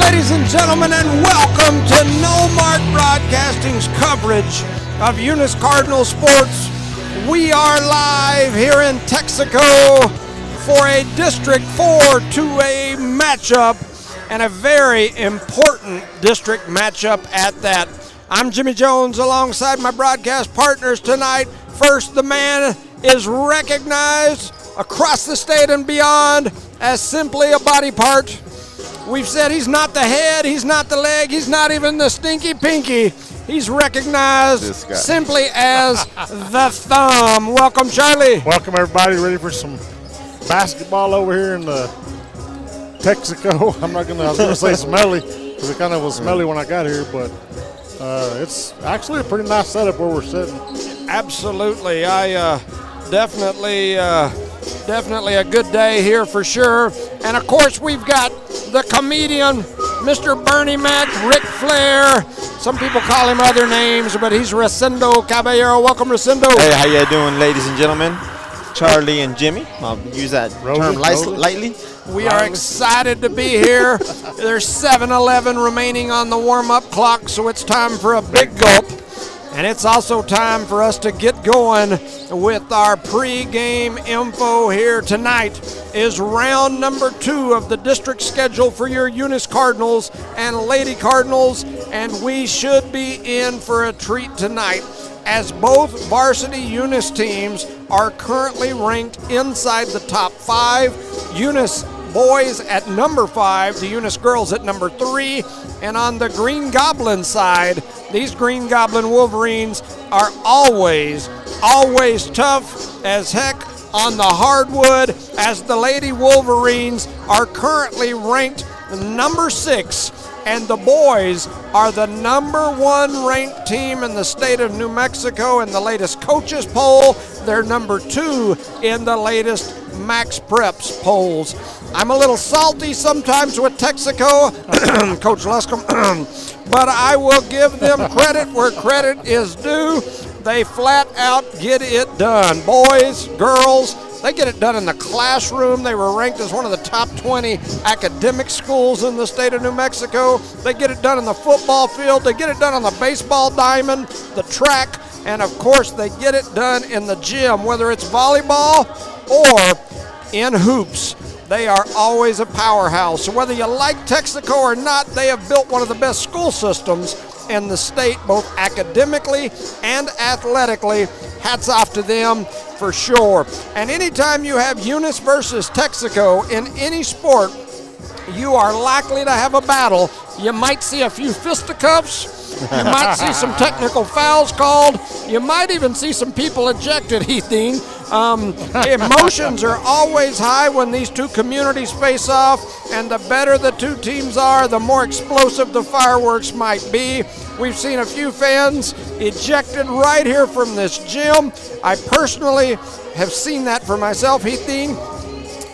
ladies and gentlemen, and welcome to No Mark Broadcasting's coverage of Eunice Cardinal sports. We are live here in Texico for a District 4 2A matchup, and a very important district matchup at that. I'm Jimmy Jones alongside my broadcast partners tonight. First, the man is recognized across the state and beyond as simply a body part. We've said he's not the head, he's not the leg, he's not even the stinky pinky. He's recognized simply as the thumb. Welcome, Charlie. Welcome, everybody. Ready for some basketball over here in the Texico. I was going to say smelly, because it kind of was smelly when I got here, but it's actually a pretty nice setup where we're sitting. Absolutely. Definitely a good day here for sure. And of course, we've got the comedian, Mr. Bernie Mac, Ric Flair. Some people call him other names, but he's Rosendo Caballero. Welcome, Rosendo. Hey, how you doing, ladies and gentlemen? Charlie and Jimmy. I'll use that term lightly. We are excited to be here. There's 7-11 remaining on the warm-up clock, so it's time for a big gulp. And it's also time for us to get going with our pregame info here. Tonight is round number 2 of the district schedule for your Eunice Cardinals and Lady Cardinals, and we should be in for a treat tonight, as both varsity Eunice teams are currently ranked inside the top 5. Eunice boys at number 5, the Eunice girls at number 3, and on the Green Goblin side, these Green Goblin Wolverines are always tough as heck on the hardwood, as the Lady Wolverines are currently ranked number 6, and the boys are the number 1 ranked team in the state of New Mexico in the latest coaches poll. They're number 2 in the latest Max Preps polls. I'm a little salty sometimes with Texico, Coach Luscombe, but I will give them credit where credit is due. They flat out get it done. Boys, girls, they get it done in the classroom. They were ranked as one of the top 20 academic schools in the state of New Mexico. They get it done in the football field. They get it done on the baseball diamond, the track, and of course they get it done in the gym, whether it's volleyball or in hoops. They are always a powerhouse. So whether you like Texico or not, they have built one of the best school systems in the state, both academically and athletically. Hats off to them for sure. And anytime you have Eunice versus Texico in any sport, you are likely to have a battle. You might see a few fisticuffs. You might see some technical fouls called. You might even see some people ejected, Heath Dean. Emotions are always high when these two communities face off, and the better the two teams are, the more explosive the fireworks might be. We've seen a few fans ejected right here from this gym. I personally have seen that for myself, Heath Dean.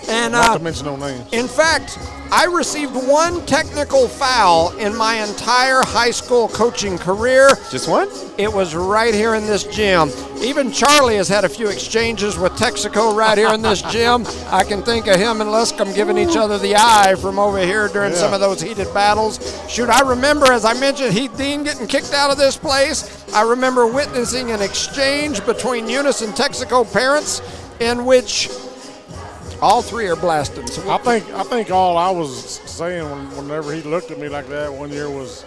And not to mention no names. In fact, I received 1 technical foul in my entire high school coaching career. Just one? It was right here in this gym. Even Charlie has had a few exchanges with Texico right here in this gym. I can think of him and Luscombe giving each other the eye from over here during some of those heated battles. Shoot, I remember, as I mentioned, Heath Dean getting kicked out of this place. I remember witnessing an exchange between Eunice and Texico parents in which all 3 are blasted. So I think all I was saying whenever he looked at me like that one year was,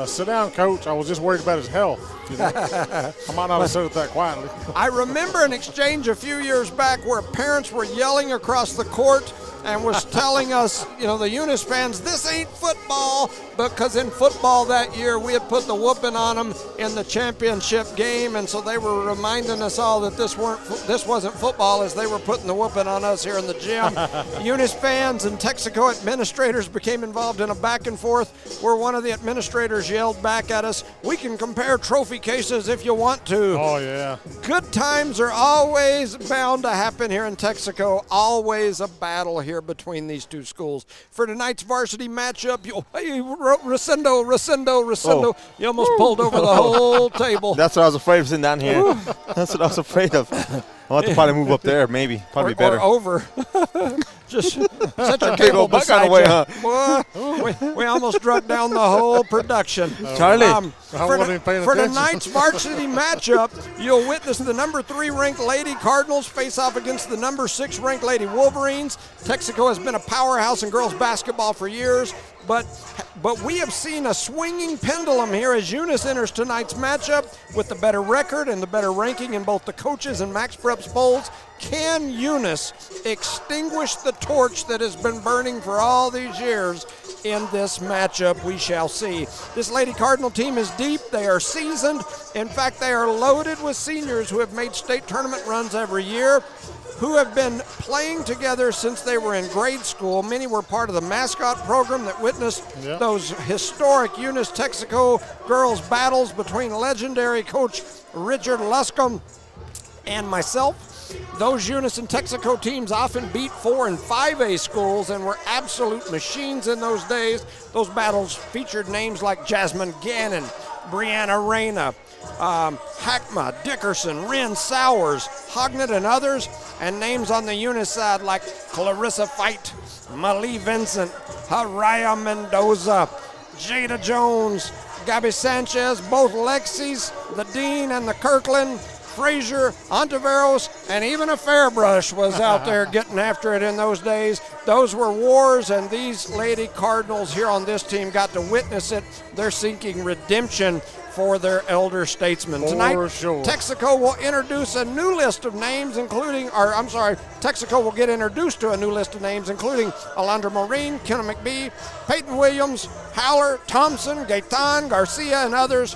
sit down, coach. I was just worried about his health. You know? I might not have said it that quietly. I remember an exchange a few years back where parents were yelling across the court and was telling us, the Eunice fans, this ain't football, because in football that year we had put the whooping on them in the championship game, and so they were reminding us all that this wasn't football, as they were putting the whooping on us here in the gym. Eunice fans and Texico administrators became involved in a back and forth where one of the administrators yelled back at us, "We can compare trophy cases if you want to." Oh, yeah. Good times are always bound to happen here in Texico. Always a battle here between these two schools. For tonight's varsity matchup, Rosendo. Oh. You almost pulled over the whole table. That's what I was afraid of sitting down here. That's what I was afraid of. I'll have to probably move up there, maybe. Probably better. Or over. Just set your Big cable old buck beside on the way, you. huh? Boy, we almost drug down the whole production. Charlie. For, wasn't even paying for attention. tonight's varsity matchup, you'll witness the number 3 ranked Lady Cardinals face off against the number 6 ranked Lady Wolverines. Texico has been a powerhouse in girls basketball for years, but we have seen a swinging pendulum here as Eunice enters tonight's matchup with the better record and the better ranking in both the coaches and Max Preps polls. Can Eunice extinguish the torch that has been burning for all these years in this matchup? We shall see. This Lady Cardinal team is deep. They are seasoned. In fact, they are loaded with seniors who have made state tournament runs every year, who have been playing together since they were in grade school. Many were part of the mascot program that witnessed those historic Eunice Texico girls battles between legendary coach Richard Luscombe and myself. Those Eunice and Texico teams often beat 4 and 5A schools and were absolute machines in those days. Those battles featured names like Jasmine Gannon, Brianna Reyna, Hackma, Dickerson, Ren Sowers, Hognett, and others, and names on the Eunice side like Clarissa Fight, Malie Vincent, Haraya Mendoza, Jada Jones, Gabby Sanchez, both Lexis, the Dean and the Kirkland, Frazier, Ontiveros, and even a Fairbrush was out there getting after it in those days. Those were wars, and these Lady Cardinals here on this team got to witness it. They're seeking redemption for their elder statesmen. Tonight, Texico will introduce a new list of names, Texico will get introduced to a new list of names, including Alondra Maureen, Kenna McBee, Peyton Williams, Howler, Thompson, Gaetan, Garcia, and others.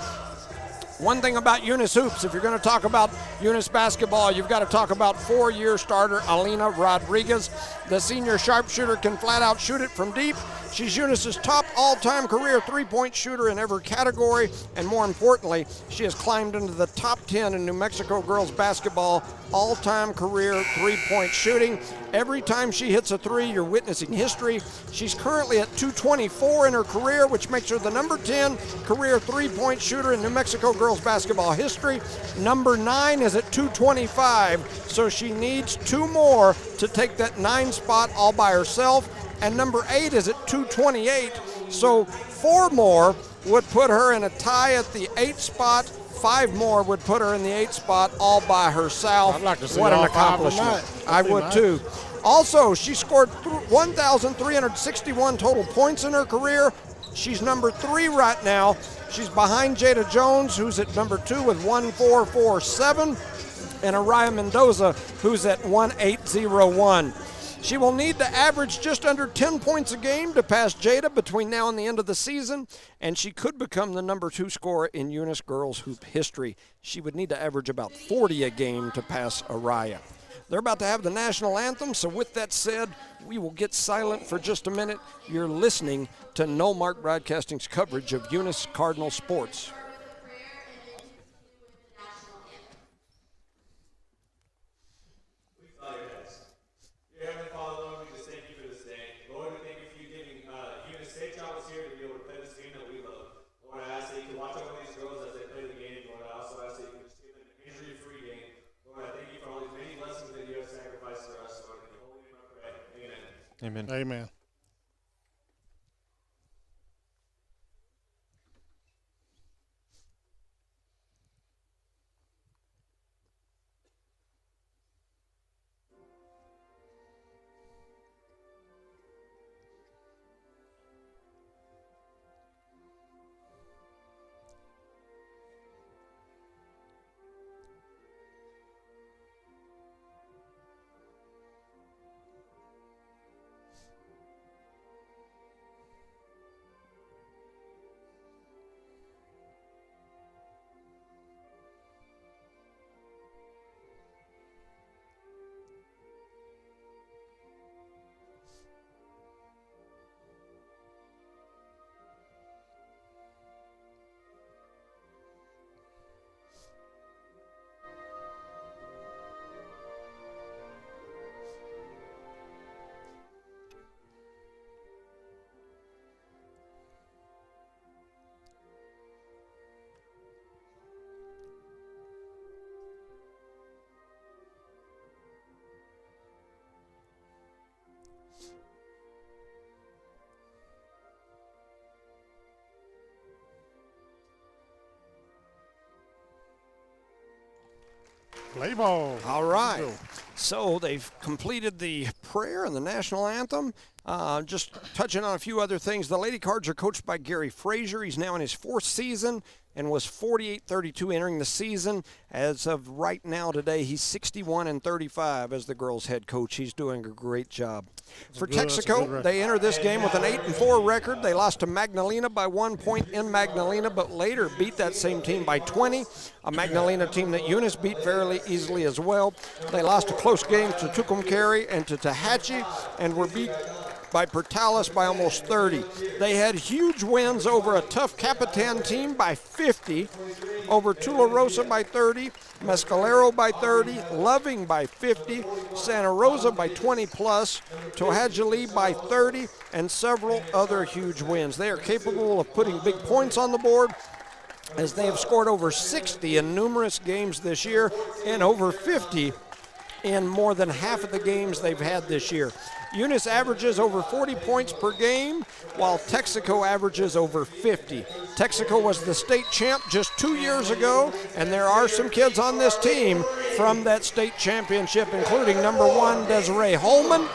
One thing about Eunice hoops, if you're going to talk about Eunice basketball, you've got to talk about 4-year starter Alina Rodriguez. The senior sharpshooter can flat out shoot it from deep. She's Eunice's top all-time career three-point shooter in every category, and more importantly, she has climbed into the top 10 in New Mexico girls basketball all-time career three-point shooting. Every time she hits a three, you're witnessing history. She's currently at 224 in her career, which makes her the number 10 career three-point shooter in New Mexico girls basketball history. Number 9 is at 225, so she needs 2 more to take that 9 spot all by herself. And number 8 is at 228, so 4 more would put her in a tie at the 8 spot. 5 more would put her in the 8 spot all by herself. I'd like to see what an all 5 accomplishment. tonight. I would too. Also, she scored 1,361 total points in her career. She's number 3 right now. She's behind Jada Jones, who's at number 2 with 1,447, and Araya Mendoza, who's at 1,801. She will need to average just under 10 points a game to pass Jada between now and the end of the season, and she could become the number 2 scorer in Eunice girls hoop history. She would need to average about 40 a game to pass Araya. They're about to have the national anthem, so with that said, we will get silent for just a minute. You're listening to No Mark Broadcasting's coverage of Eunice Cardinal sports. Amen. Amen. Play ball. All right. So they've completed the prayer and the national anthem. Just touching on a few other things. The Lady Cards are coached by Gary Frazier. He's now in his 4th season and was 48-32 entering the season. As of right now today, he's 61-35 as the girls' head coach. He's doing a great job. For Texico, they enter this game with an 8-4 record. They lost to Magdalena by 1 point in Magdalena, but later beat that same team by 20. A Magdalena team that Eunice beat fairly easily as well. They lost a close game to Tucumcari and to Tehachapi and were beat by Portales by almost 30. They had huge wins over a tough Capitan team by 50, over Tularosa by 30, Mescalero by 30, Loving by 50, Santa Rosa by 20 plus, Tohajali by 30, and several other huge wins. They are capable of putting big points on the board, as they have scored over 60 in numerous games this year and over 50 in more than half of the games they've had this year. Eunice averages over 40 points per game, while Texico averages over 50. Texico was the state champ just 2 years ago, and there are some kids on this team from that state championship, including number 1, Desiree Holman.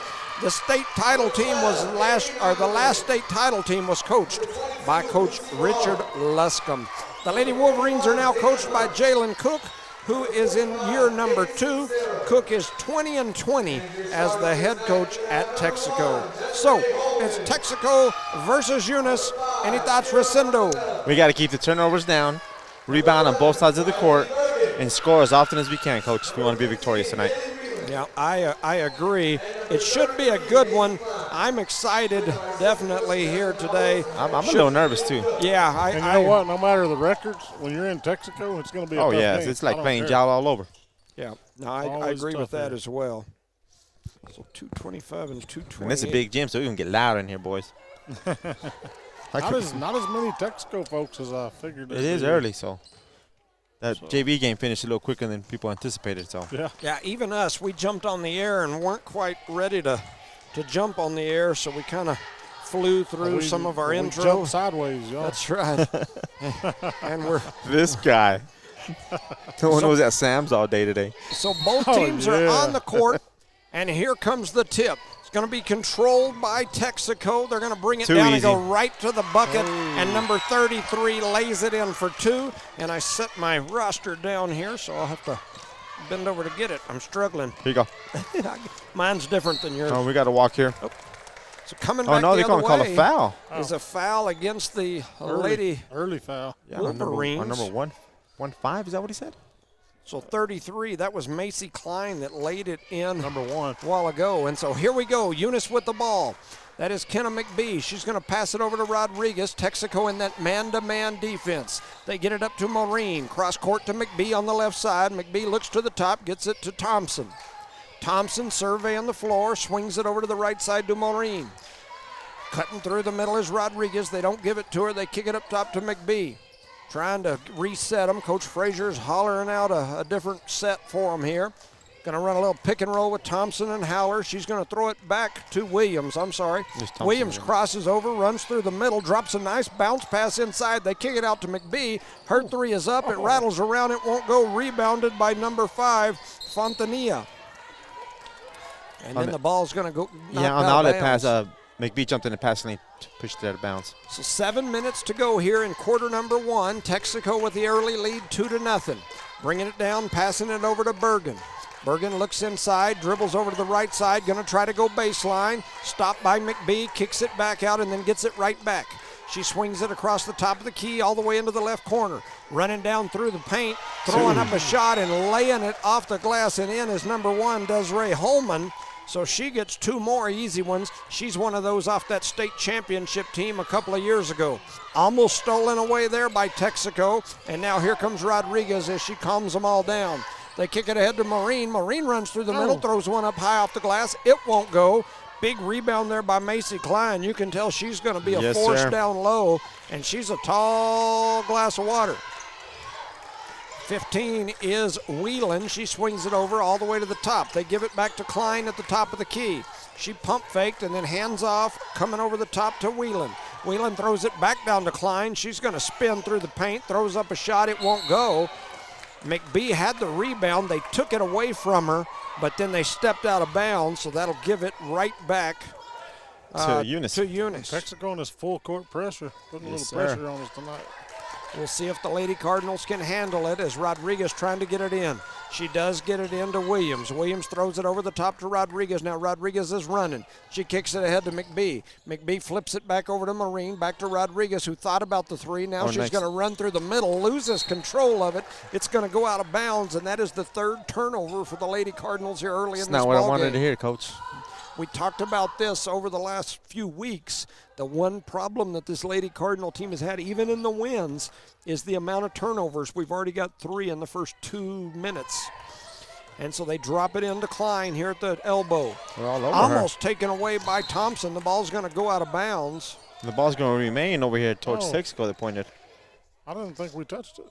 The state title team was the last state title team was coached by Coach Richard Luscombe. The Lady Wolverines are now coached by Jalen Cook, who is in year number 2. Cook is 20-20 as the head coach at Texico. So it's Texico versus Eunice. Any thoughts, Rosendo? We got to keep the turnovers down, rebound on both sides of the court, and score as often as we can, Coach. We want to be victorious tonight. Yeah, I agree. It should be a good one. I'm excited, definitely, here today. I'm a little nervous, too. Yeah. And you know what? No matter the records, when you're in Texico, it's going to be a tough game. It's like playing Jal all over. Yeah, no, I agree with that as well. So 225 and 228. And it's a big gym, so we can get loud in here, boys. Not as many Texico folks as I figured. It is early, so. That JV game finished a little quicker than people anticipated, so. Yeah, even us, we jumped on the air and weren't quite ready to jump on the air, so we kind of flew through some of our intro. Jumped sideways, y'all. That's right. and we're this guy. No one was at Sam's all day today. So both teams are on the court, and here comes the tip. It's going to be controlled by Texico. They're going to bring it down and go right to the bucket, and number 33 lays it in for 2. And I set my roster down here, so I'll have to bend over to get it. I'm struggling. Here you go. Mine's different than yours. Oh, we got to walk here. Oh. So coming back they're the going to call a foul. Is a foul against the Lady early foul. Yeah, Wolverines. On number 1-5, is that what he said? So 33, that was Macy Klein that laid it in number 1 a while ago. And so here we go, Eunice with the ball. That is Kenna McBee. She's going to pass it over to Rodriguez. Texico in that man-to-man defense. They get it up to Maureen. Cross court to McBee on the left side. McBee looks to the top, gets it to Thompson. Thompson survey on the floor, swings it over to the right side to Maureen. Cutting through the middle is Rodriguez. They don't give it to her. They kick it up top to McBee. Trying to reset them. Coach Frazier's hollering out a different set for them here. Going to run a little pick and roll with Thompson and Howler. She's going to throw it back to Williams. Williams crosses over, runs through the middle, drops a nice bounce pass inside. They kick it out to McBee. Her 3 is up. It rattles around. It won't go. Rebounded by number 5, Fontanilla. And then the ball's going to go. Yeah, on the outlet pass, McBee jumped in the passing lane, pushed it out of bounds. So 7 minutes to go here in quarter number 1. Texico with the early lead, 2-0. Bringing it down, passing it over to Bergen. Bergen looks inside, dribbles over to the right side, going to try to go baseline. Stopped by McBee, kicks it back out, and then gets it right back. She swings it across the top of the key all the way into the left corner. Running down through the paint, throwing up a shot and laying it off the glass and in is number 1, Desiree Holman. So she gets 2 more easy ones. She's one of those off that state championship team a couple of years ago. Almost stolen away there by Texico. And now here comes Rodriguez as she calms them all down. They kick it ahead to Maureen. Maureen runs through the middle, throws one up high off the glass. It won't go. Big rebound there by Macy Klein. You can tell she's going to be a force down low. And she's a tall glass of water. 15 is Whelan. She swings it over all the way to the top. They give it back to Klein at the top of the key. She pump faked and then hands off, coming over the top to Whelan. Whelan throws it back down to Klein. She's going to spin through the paint, throws up a shot. It won't go. McBee had the rebound. They took it away from her, but then they stepped out of bounds, so that'll give it right back to Eunice. Texico on his full court pressure, putting a little pressure on us tonight. We'll see if the Lady Cardinals can handle it as Rodriguez trying to get it in. She does get it into Williams. Williams throws it over the top to Rodriguez. Now Rodriguez is running. She kicks it ahead to McBee. McBee flips it back over to Marine, back to Rodriguez, who thought about the three. Now she's going to run through the middle, loses control of it. It's going to go out of bounds, and that is the third turnover for the Lady Cardinals here early in this ball game. That's not what I wanted to hear, Coach. We talked about this over the last few weeks. The one problem that this Lady Cardinal team has had, even in the wins, is the amount of turnovers. We've already got 3 in the first 2 minutes. And so they drop it into Klein here at the elbow. They're all over Almost taken away by Thompson. The ball's going to go out of bounds. The ball's going to remain over here towards Texico, they pointed. I didn't think we touched it.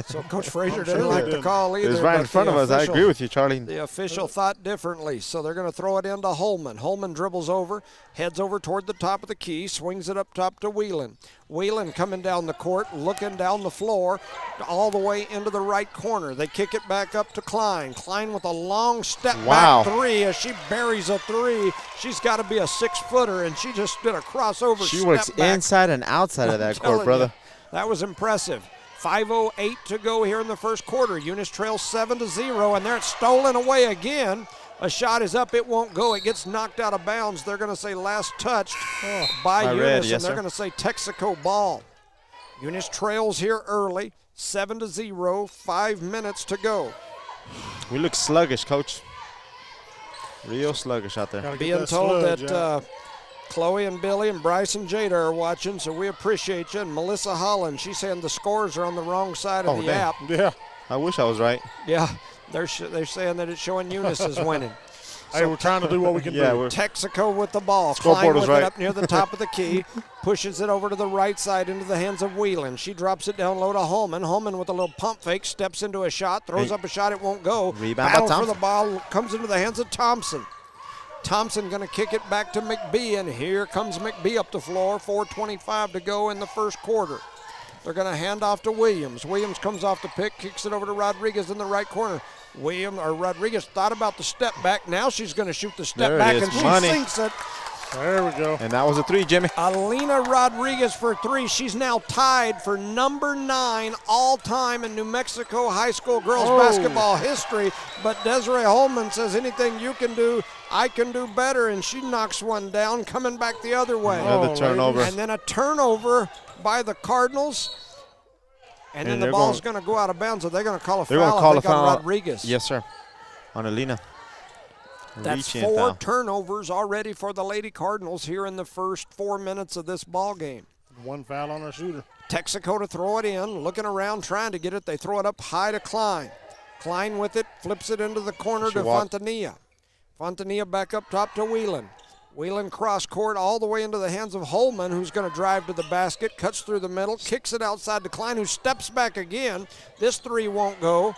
So Coach Frazier didn't like the call either. It was right in front of us. I agree with you, Charlie. The official thought differently, so they're going to throw it into Holman. Holman dribbles over, heads over toward the top of the key, swings it up top to Whelan. Whelan coming down the court, looking down the floor, all the way into the right corner. They kick it back up to Klein. Klein with a long step back three as she buries a three. She's got to be a 6-footer, and she just did a crossover. She works inside and outside of that court, brother. That was impressive. 5:08 to go here in the first quarter. Eunice trails 7-0, and they're stolen away again. A shot is up. It won't go. It gets knocked out of bounds. They're going to say last touched by Eunice, and they're going to say Texico ball. Eunice trails here early, 7-0, 5 minutes to go. We look sluggish, Coach. Real sluggish out there. Being told that Chloe and Billy and Bryce and Jada are watching, so we appreciate you. And Melissa Holland, she's saying the scores are on the wrong side of the app. Yeah. I wish I was right. Yeah, they're saying that it's showing Eunice is winning. Hey, we're trying to do what we can do. Texaco with the ball. Scoreboard was Klein with it up near the top of the key. Pushes it over to the right side into the hands of Whelan. She drops it down low to Holman. Holman with a little pump fake, steps into a shot, throws up a shot, it won't go. Rebound Battle by for the ball, comes into the hands of Thompson. Thompson going to kick it back to McBee, and here comes McBee up the floor. 4:25 to go in the first quarter. They're going to hand off to Williams. Williams comes off the pick, kicks it over to Rodriguez in the right corner. Rodriguez thought about the step back. Now she's going to shoot the step back, and she sinks it. There we go. And that was a 3, Jimmy. Alina Rodriguez for 3. She's now tied for number 9 all-time in New Mexico high school girls basketball history. But Desiree Holman says, anything you can do, I can do better. And she knocks one down, coming back the other way. Another turnover. And then a turnover by the Cardinals. And then the ball's going to go out of bounds. So they're going to call a foul. They're going to call a foul on Rodriguez. Yes, sir. On Alina. That's 4 turnovers already for the Lady Cardinals here in the first 4 minutes of this ball game. 1 foul on our shooter. Texico to throw it in, looking around, trying to get it. They throw it up high to Klein. Klein with it, flips it into the corner to Fontanilla. Fontanilla back up top to Whelan. Whelan cross court all the way into the hands of Holman, who's going to drive to the basket, cuts through the middle, kicks it outside to Klein, who steps back again. This 3 won't go.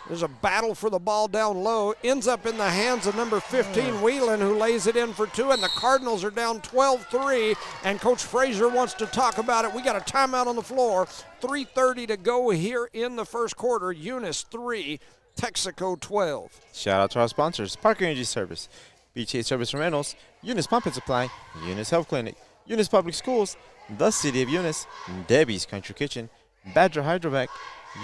There's a battle for the ball down low. Ends up in the hands of number 15, Whelan, who lays it in for 2. And the Cardinals are down 12-3. And Coach Frazier wants to talk about it. We got a timeout on the floor. 3:30 to go here in the first quarter. Eunice 3, Texico 12. Shout out to our sponsors, Parker Energy Service, BTA Service Rentals, Eunice Pump and Supply, Eunice Health Clinic, Eunice Public Schools, the City of Eunice, Debbie's Country Kitchen, Badger Hydrovac,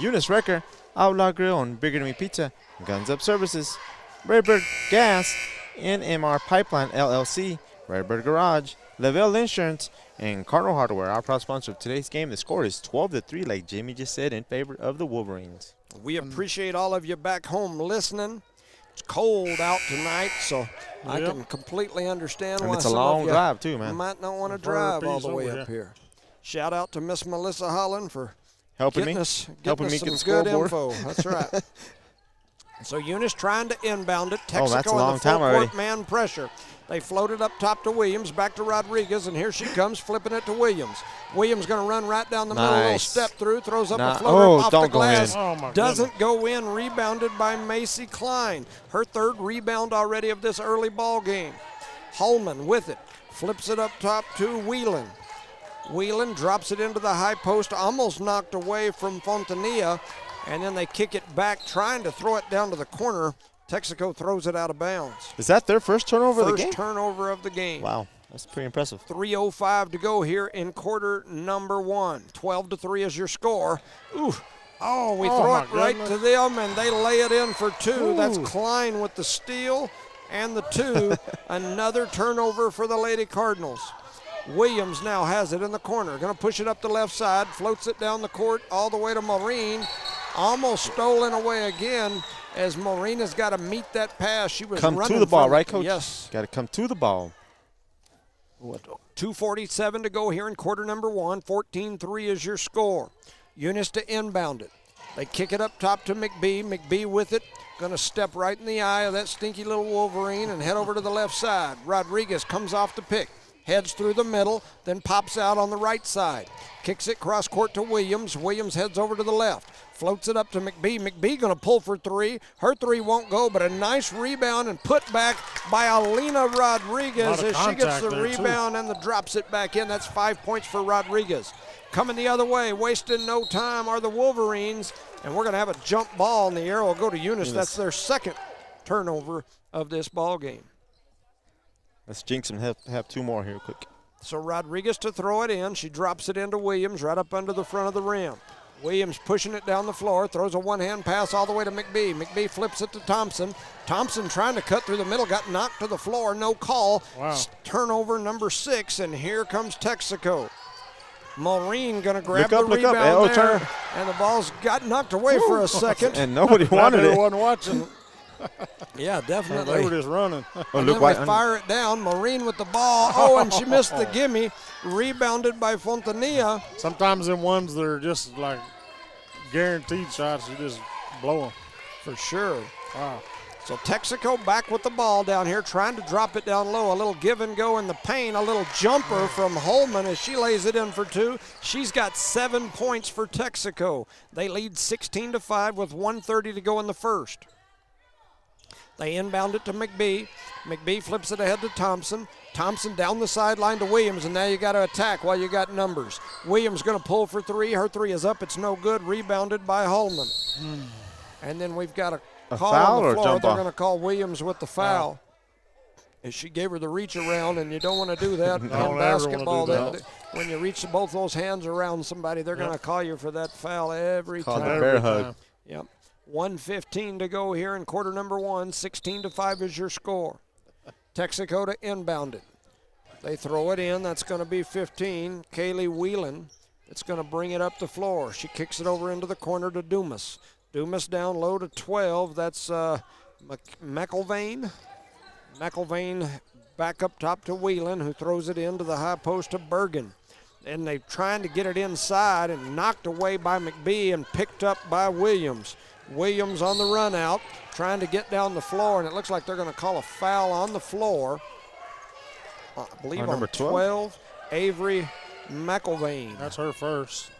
Eunice Wrecker, Outlaw Grill and Bigger Than Me Pizza, Guns Up Services, Redbird Gas, NMR Pipeline LLC, Redbird Garage, Lavelle Insurance, and Cardinal Hardware, our proud sponsor of today's game. The score is 12-3, like Jimmy just said, in favor of the Wolverines. We appreciate all of you back home listening. It's cold out tonight, so I can completely understand why it's a some long of you drive too, man. Might not want to drive all the way up here. Shout out to Miss Melissa Holland for helping getting me us get some the good scoreboard. info. That's right. So Eunice trying to inbound it. Texaco that's a in long the time full already. court man pressure. They floated up top to Williams, back to Rodriguez, and here she comes, flipping it to Williams. Williams going to run right down the middle, a little step through, throws up a floater off the glass. Doesn't go in, rebounded by Macy Klein. Her 3rd rebound already of this early ball game. Holman with it, flips it up top to Whelan. Whelan drops it into the high post, almost knocked away from Fontanilla, and then they kick it back, trying to throw it down to the corner. Texaco throws it out of bounds. Is that their first turnover of the game? First turnover of the game. Wow, that's pretty impressive. 3:05 to go here in quarter number 1. 12-3 is your score. Ooh. Oh, we throw it right to them, and they lay it in for 2. Ooh. That's Klein with the steal and the 2. Another turnover for the Lady Cardinals. Williams now has it in the corner. Going to push it up the left side, floats it down the court all the way to Maureen. Almost stolen away again as Maureen has got to meet that pass. She was running to the ball, right, Coach? Yes. Got to come to the ball. 2:47 to go here in quarter number 1. 14-3 is your score. Eunice to inbound it. They kick it up top to McBee. McBee with it. Going to step right in the eye of that stinky little Wolverine and head over to the left side. Rodriguez comes off the pick. Heads through the middle, then pops out on the right side. Kicks it cross court to Williams. Williams heads over to the left. Floats it up to McBee. McBee going to pull for 3. Her 3 won't go, but a nice rebound and put back by Alina Rodriguez as she gets the rebound and drops it back in. That's 5 points for Rodriguez. Coming the other way, wasting no time are the Wolverines, and we're going to have a jump ball in the air. Will go to Eunice. That's their second turnover of this ball game. Let's jinx and have 2 more here quick. So Rodriguez to throw it in. She drops it into Williams right up under the front of the rim. Williams pushing it down the floor, throws a one-hand pass all the way to McBee. McBee flips it to Thompson. Thompson trying to cut through the middle, got knocked to the floor, no call. Wow. Turnover number 6, and here comes Texaco. Maureen going to grab the rebound there, and the ball's got knocked away for a second. And nobody wanted it. Wasn't watching. Yeah, definitely. They were just running. And then we fire it down. Maureen with the ball. Oh, and she missed the gimme. Rebounded by Fontanilla. Sometimes them ones that are just like guaranteed shots, you just blow them. For sure. Wow. So Texaco back with the ball down here, trying to drop it down low. A little give and go in the paint. A little jumper from Holman as she lays it in for 2. She's got 7 points for Texaco. They lead 16-5 with 1:30 to go in the first. They inbound it to McBee. McBee flips it ahead to Thompson. Thompson down the sideline to Williams, and now you got to attack while you got numbers. Williams going to pull for 3. Her 3 is up. It's no good. Rebounded by Holman. And then we've got a call foul on the floor. or They're going to call Williams with the foul. As she gave her the reach around, and you don't want to do that in basketball. When you reach both those hands around somebody, they're going to call you for that foul every time. Call the bear hug. Yep. 1:15 to go here in quarter number 1. 16-5 is your score. Texaco to inbound it. They throw it in. That's going to be 15. Kaylee Whelan. It's going to bring it up the floor. She kicks it over into the corner to Dumas. Dumas down low to 12. That's McElvain. McElvain back up top to Whelan, who throws it into the high post to Bergen. And they're trying to get it inside and knocked away by McBee and picked up by Williams. Williams on the run out, trying to get down the floor, and it looks like they're going to call a foul on the floor. I believe on number 12, Avery McElvain. That's her first.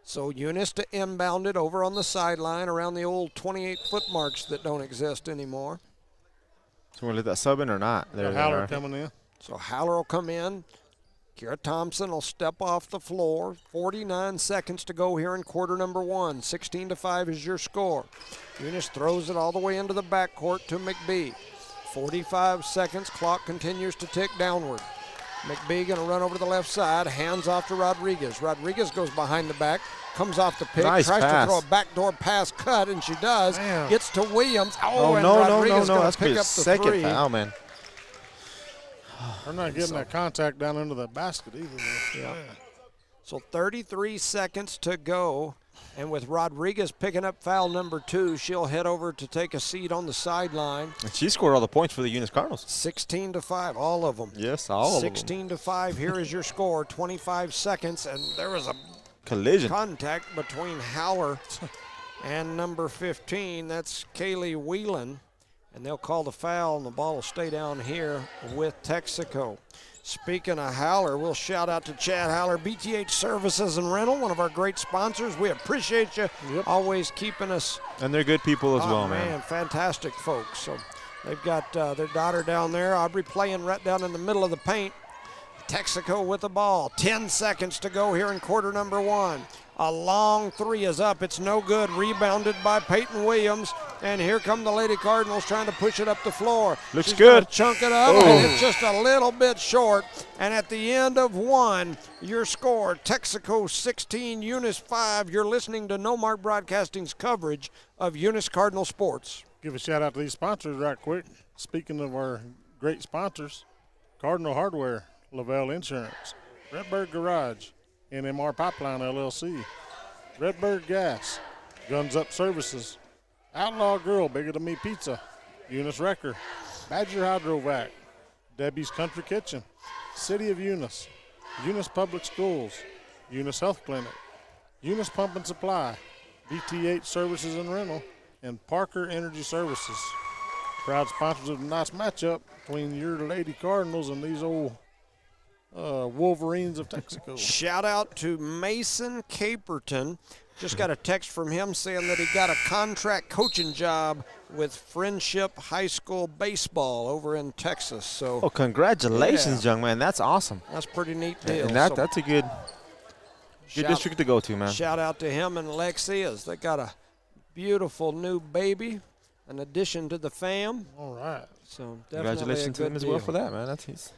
So Eunice to inbound it over on the sideline around the old 28-foot marks that don't exist anymore. So we'll let that sub in or not? There Haller coming in. So Haller will come in. Kira Thompson will step off the floor. 49 seconds to go here in quarter number 1. 16-5 is your score. Eunice throws it all the way into the backcourt to McBee. 45 seconds. Clock continues to tick downward. McBee going to run over to the left side. Hands off to Rodriguez. Rodriguez goes behind the back. Comes off the pick. Nice tries pass. to throw a backdoor pass cut, and she does. Damn. Gets to Williams. Oh, and no. Rodriguez going That's to pick up the second 3. foul, man. They're not getting that contact down into the basket either. Yeah. So 33 seconds to go. And with Rodriguez picking up foul number 2, she'll head over to take a seat on the sideline. And she scored all the points for the Eunice Cardinals. 16-5, all of them. Yes, all of them. 16-5, here is your score, 25 seconds. And there was a collision contact between Haller and number 15. That's Kaylee Whelan. And they'll call the foul, and the ball will stay down here with Texaco. Speaking of Haller, we'll shout out to Chad Haller, BTH Services and Rental, one of our great sponsors. We appreciate you always keeping us. And they're good people as well, man. Fantastic folks. So they've got their daughter down there, Aubrey, playing right down in the middle of the paint. Texico with the ball. 10 seconds to go here in quarter number 1. A long three is up. It's no good. Rebounded by Peyton Williams. And here come the Lady Cardinals trying to push it up the floor. Looks She's good. gonna chunk it up, and it's just a little bit short. And at the end of 1, your score, Texico 16, Eunice 5. You're listening to No Mark Broadcasting's coverage of Eunice Cardinal sports. Give a shout out to these sponsors right quick. Speaking of our great sponsors, Cardinal Hardware, Lavelle Insurance, Redbird Garage, NMR Pipeline LLC, Redbird Gas, Guns Up Services, Outlaw Grill, Bigger Than Me Pizza, Eunice Wrecker, Badger Hydrovac, Debbie's Country Kitchen, City of Eunice, Eunice Public Schools, Eunice Health Clinic, Eunice Pump and Supply, BTH Services and Rental, and Parker Energy Services. Proud sponsors of a nice matchup between your Lady Cardinals and these old Wolverines of Texico. Shout out to Mason Caperton. Just got a text from him saying that he got a contract coaching job with Friendship High School baseball over in Texas. So, congratulations, young man. That's awesome. that's a pretty neat deal. And So that's a good district to go to, man. shout out to him and Lexi as they got a beautiful new baby, an addition to the fam. All right. So definitely Congratulations a to him good as well deal. for that, man. He's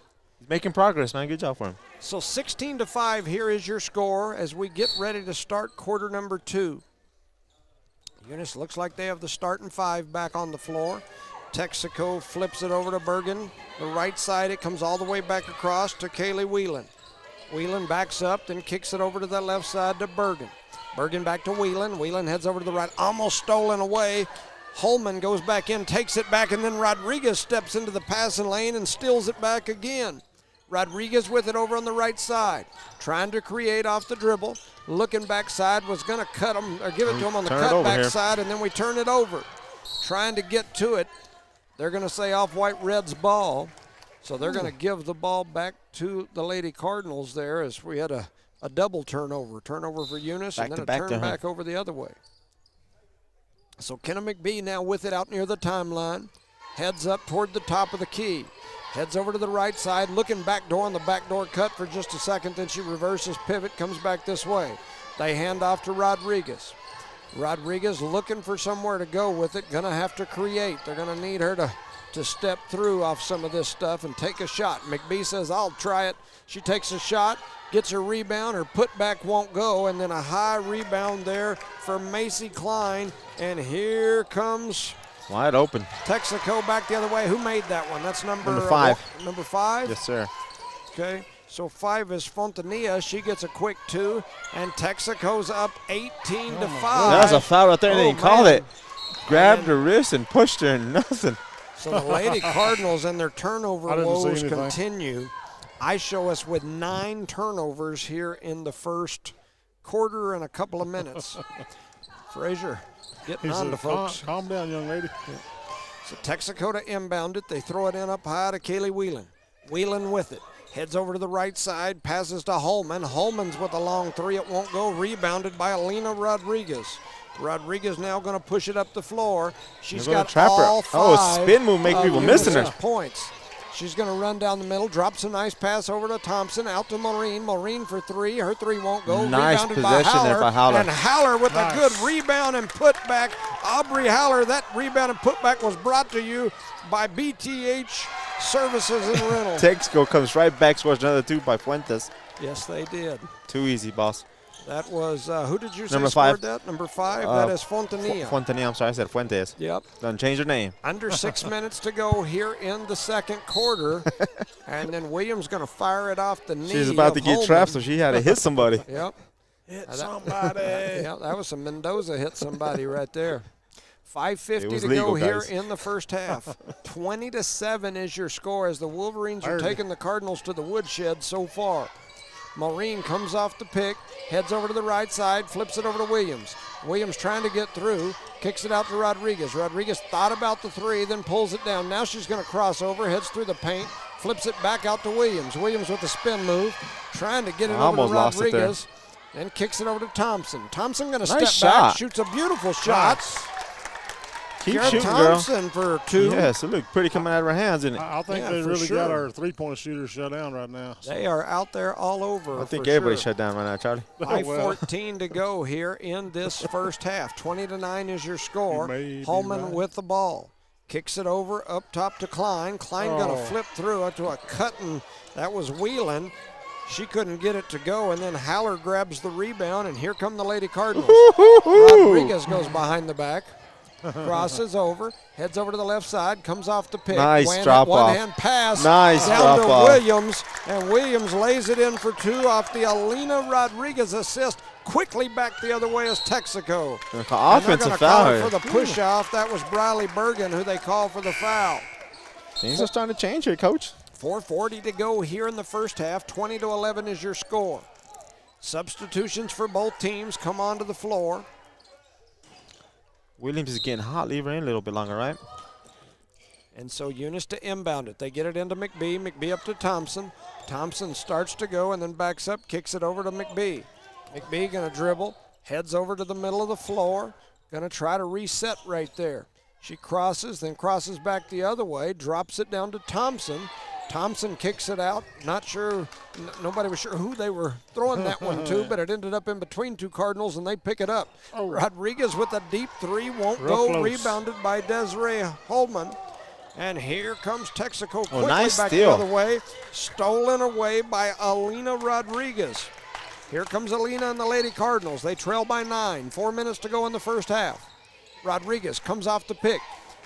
making progress, man. Good job for him. So 16-5, here is your score as we get ready to start quarter number 2. Eunice looks like they have the starting 5 back on the floor. Texico flips it over to Bergen. The right side, it comes all the way back across to Kaylee Whelan. Whelan backs up, then kicks it over to the left side to Bergen. Bergen back to Whelan. Whelan heads over to the right, almost stolen away. Holman goes back in, takes it back, and then Rodriguez steps into the passing lane and steals it back again. Rodriguez with it over on the right side, trying to create off the dribble. Looking backside, was going to cut him or give it to him on the cutback side, and then we turn it over. Trying to get to it. They're going to say Off-White Red's ball, so they're going to give the ball back to the Lady Cardinals there as we had a double turnover. Turnover for Eunice, and then a turn back over the other way. So Kenna McBee now with it out near the timeline. Heads up toward the top of the key. Heads over to the right side, looking back door on the backdoor cut for just a second. Then she reverses, pivot, comes back this way. They hand off to Rodriguez. Rodriguez looking for somewhere to go with it. Going to have to create. They're going to need her to step through off some of this stuff and take a shot. McBee says, I'll try it. She takes a shot, gets her rebound. Her putback won't go. And then a high rebound there for Macy Klein. And here comes wide open. Texico back the other way. Who made that one? That's number 5. Number 5? Yes, sir. Okay. So 5 is Fontanilla. She gets a quick 2. And Texico's up 18-5. That was a foul right there, and then he called it. Grabbed her wrist and pushed her and nothing. So the Lady Cardinals and their turnover woes continue. I show us with 9 turnovers here in the first quarter and a couple of minutes. Frazier getting on to folks. Calm down, young lady. So Texico to inbound it. They throw it in up high to Kaylee Whelan. Whelan with it. Heads over to the right side, passes to Holman. Holman's with a long 3. It won't go. Rebounded by Alina Rodriguez. Rodriguez now going to push it up the floor. She's got all 5. Oh, spin move make people missing her. Points. She's going to run down the middle, drops a nice pass over to Thompson, out to Maureen. Maureen for 3. Her 3 won't go. Nice Rebounded possession there by Haller. And Haller with a good rebound and putback. Aubrey Haller, that rebound and putback was brought to you by BTH Services and Rental. Texico comes right back, scores another 2 by Fuentes. Yes, they did. Too easy, boss. That was, who did you say Number scored 5. that? Number 5, that is Fontanilla. Fontanilla, I'm sorry, I said Fuentes. Yep. Don't change her name. Under 6 minutes to go here in the second quarter. And then Williams going to fire it off the knee. She's about to get trapped, so she had to hit somebody. Yep. Hit somebody. Yep, that was some Mendoza hit somebody right there. 5:50 to legal, go here guys. in the first half. 20-7 is your score as the Wolverines are taking the Cardinals to the woodshed so far. Maureen comes off the pick, heads over to the right side, flips it over to Williams. Williams trying to get through, kicks it out to Rodriguez. Rodriguez thought about the 3, then pulls it down. Now she's going to cross over, heads through the paint, flips it back out to Williams. Williams with the spin move, trying to get it over to Rodriguez, and kicks it over to Thompson. Thompson going to step back, shoots a beautiful shot. Keep Garrett shooting, girl. Thompson for 2. Yes, it looked pretty coming out of her hands, didn't it? I think Yeah, they for really sure. got our three-point shooters shut down right now. They are out there all over. I think for everybody's sure. shut down right now, Charlie. Oh, well. 5:14 to go here in this first half. 20-9 is your score. You may be Holman right. with the ball. Kicks it over up top to Klein. Klein going to flip through it to a cutting. That was Whelan. She couldn't get it to go, and then Haller grabs the rebound, and here come the Lady Cardinals. Rodriguez goes behind the back. Crosses over, heads over to the left side, comes off the pick. Nice drop off. One-hand pass Nice down drop to off. Williams, and Williams lays it in for 2 off the Alina Rodriguez assist. Quickly back the other way is Texico. They're gonna call And they're offensive gonna call foul it here. for the push-off. That was Briley Bergen who they called for the foul. Things are starting to change here, Coach. 4:40 to go here in the first half. 20-11 is your score. Substitutions for both teams come onto the floor. Williams is getting hot. Leave her in a little bit longer, right? And so Eunice to inbound it. They get it into McBee. McBee up to Thompson. Thompson starts to go and then backs up, kicks it over to McBee. McBee going to dribble, heads over to the middle of the floor. Going to try to reset right there. She crosses, then crosses back the other way, drops it down to Thompson. Thompson kicks it out. Not sure, nobody was sure who they were throwing that one to, but it ended up in between 2 Cardinals, and they pick it up. Oh. Rodriguez with a deep 3, won't Real go. close. Rebounded by Desiree Holman. And here comes Texico quickly nice back steal. the other way. Stolen away by Alina Rodriguez. Here comes Alina and the Lady Cardinals. They trail by 9. 4 minutes to go in the first half. Rodriguez comes off the pick.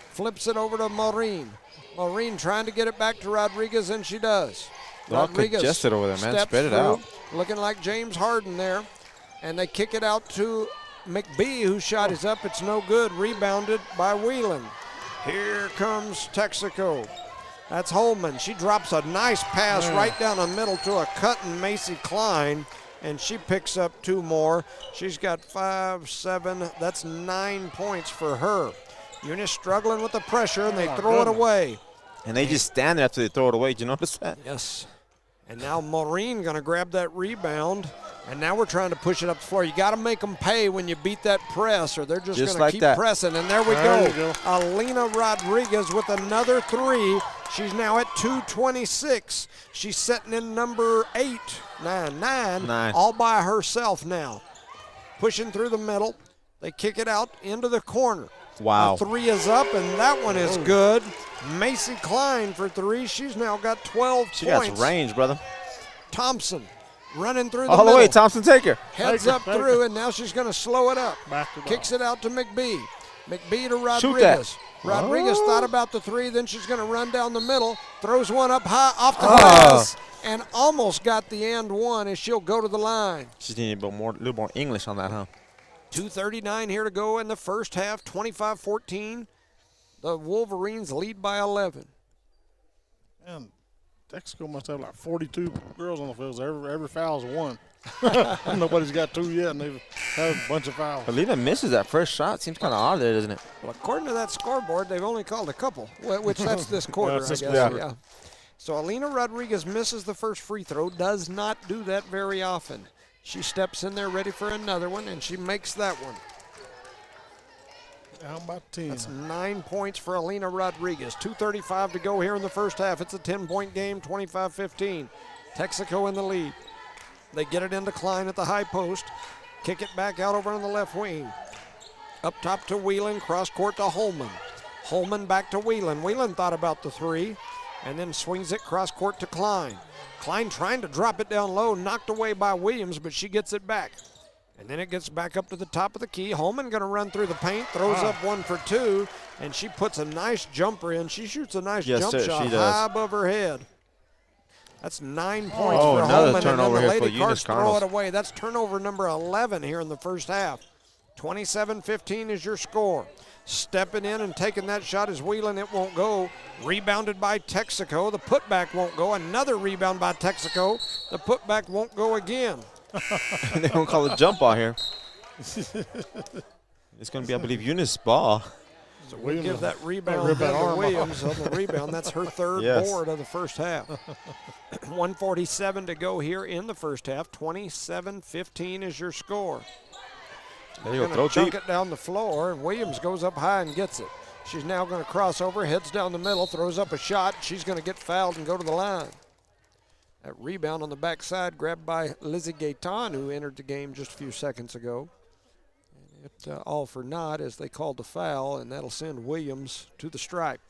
Flips it over to Maureen. Maureen trying to get it back to Rodriguez, and she does. They're all congested over there, man. steps Spread it through, out. Looking like James Harden there. And they kick it out to McBee, whose shot is up. It's no good. Rebounded by Whelan. Here comes Texico. That's Holman. She drops a nice pass right down the middle to a cutting Macy Klein, and she picks up 2 more. She's got 5, 7. That's 9 points for her. Eunice struggling with the pressure, and they throw it away. And they just stand there after they throw it away. Did you notice that? Yes. And now Maureen going to grab that rebound. And now we're trying to push it up the floor. You got to make them pay when you beat that press, or they're just going to like keep that. pressing. And there we There go. you go. Alina Rodriguez with another 3. She's now at 226. She's sitting in number 8, 9, all by herself now. Pushing through the middle. They kick it out into the corner. Wow. A 3 is up, and that one is good. Macy Klein for 3. She's now got 12 She points. got range, brother. Thompson running through the All the middle. way, Thompson, take her. Heads Take her, up take her. through, and now she's going to slow it up. Back to Kicks it out to McBee. McBee to Shoot Rodriguez. that. Rodriguez thought about the 3, then she's going to run down the middle, throws one up high off the Oh. glass, and almost got the and one as she'll go to the line. She needed a little more English on that, huh? 2:39 here to go in the first half, 25-14. The Wolverines lead by 11. Man, Texico must have like 42 girls on the field. Every foul's 1. Nobody's got 2 yet, and they've had a bunch of fouls. Alina misses that first shot. Seems kind of odd there, doesn't it? Well, according to that scoreboard, they've only called a couple, which that's this quarter, That's I this guess. quarter. Yeah. So Alina Rodriguez misses the first free throw, does not do that very often. She steps in there ready for another one, and she makes that one. How about 10? That's 9 points for Alina Rodriguez. 2:35 to go here in the first half. It's a 10-point game, 25-15. Texico in the lead. They get it into Klein at the high post. Kick it back out over on the left wing. Up top to Whelan, cross court to Holman. Holman back to Whelan. Whelan thought about the 3 and then swings it cross court to Klein. Klein trying to drop it down low, knocked away by Williams, but she gets it back. And then it gets back up to the top of the key. Holman going to run through the paint, throws up 1 for 2, and she puts a nice jumper in. She shoots a nice Yes, jump sir, shot she does. high above her head. That's 9 points Oh, for another Holman, turnover and here then for the Lady Eunice Cards throw it Cardinals. away. That's turnover number 11 here in the first half. 27-15 is your score. Stepping in and taking that shot is Whelan. It won't go. Rebounded by Texico. The putback won't go. Another rebound by Texico. The putback won't go again. They don't call it jump ball here. It's going to be, I believe, Eunice ball. So we Williams give that rebound rip that to arm off. Williams on the rebound. That's her 3rd Yes. board of the first half. 1:47 to go here in the first half. 27-15 is your score. There you go, Gonna throw chunk deep. it down the floor, and Williams goes up high and gets it. She's now going to cross over, heads down the middle, throws up a shot. She's going to get fouled and go to the line. That rebound on the backside grabbed by Lizzie Gaetan, who entered the game just a few seconds ago. And it all for naught as they called the foul, and that'll send Williams to the stripe.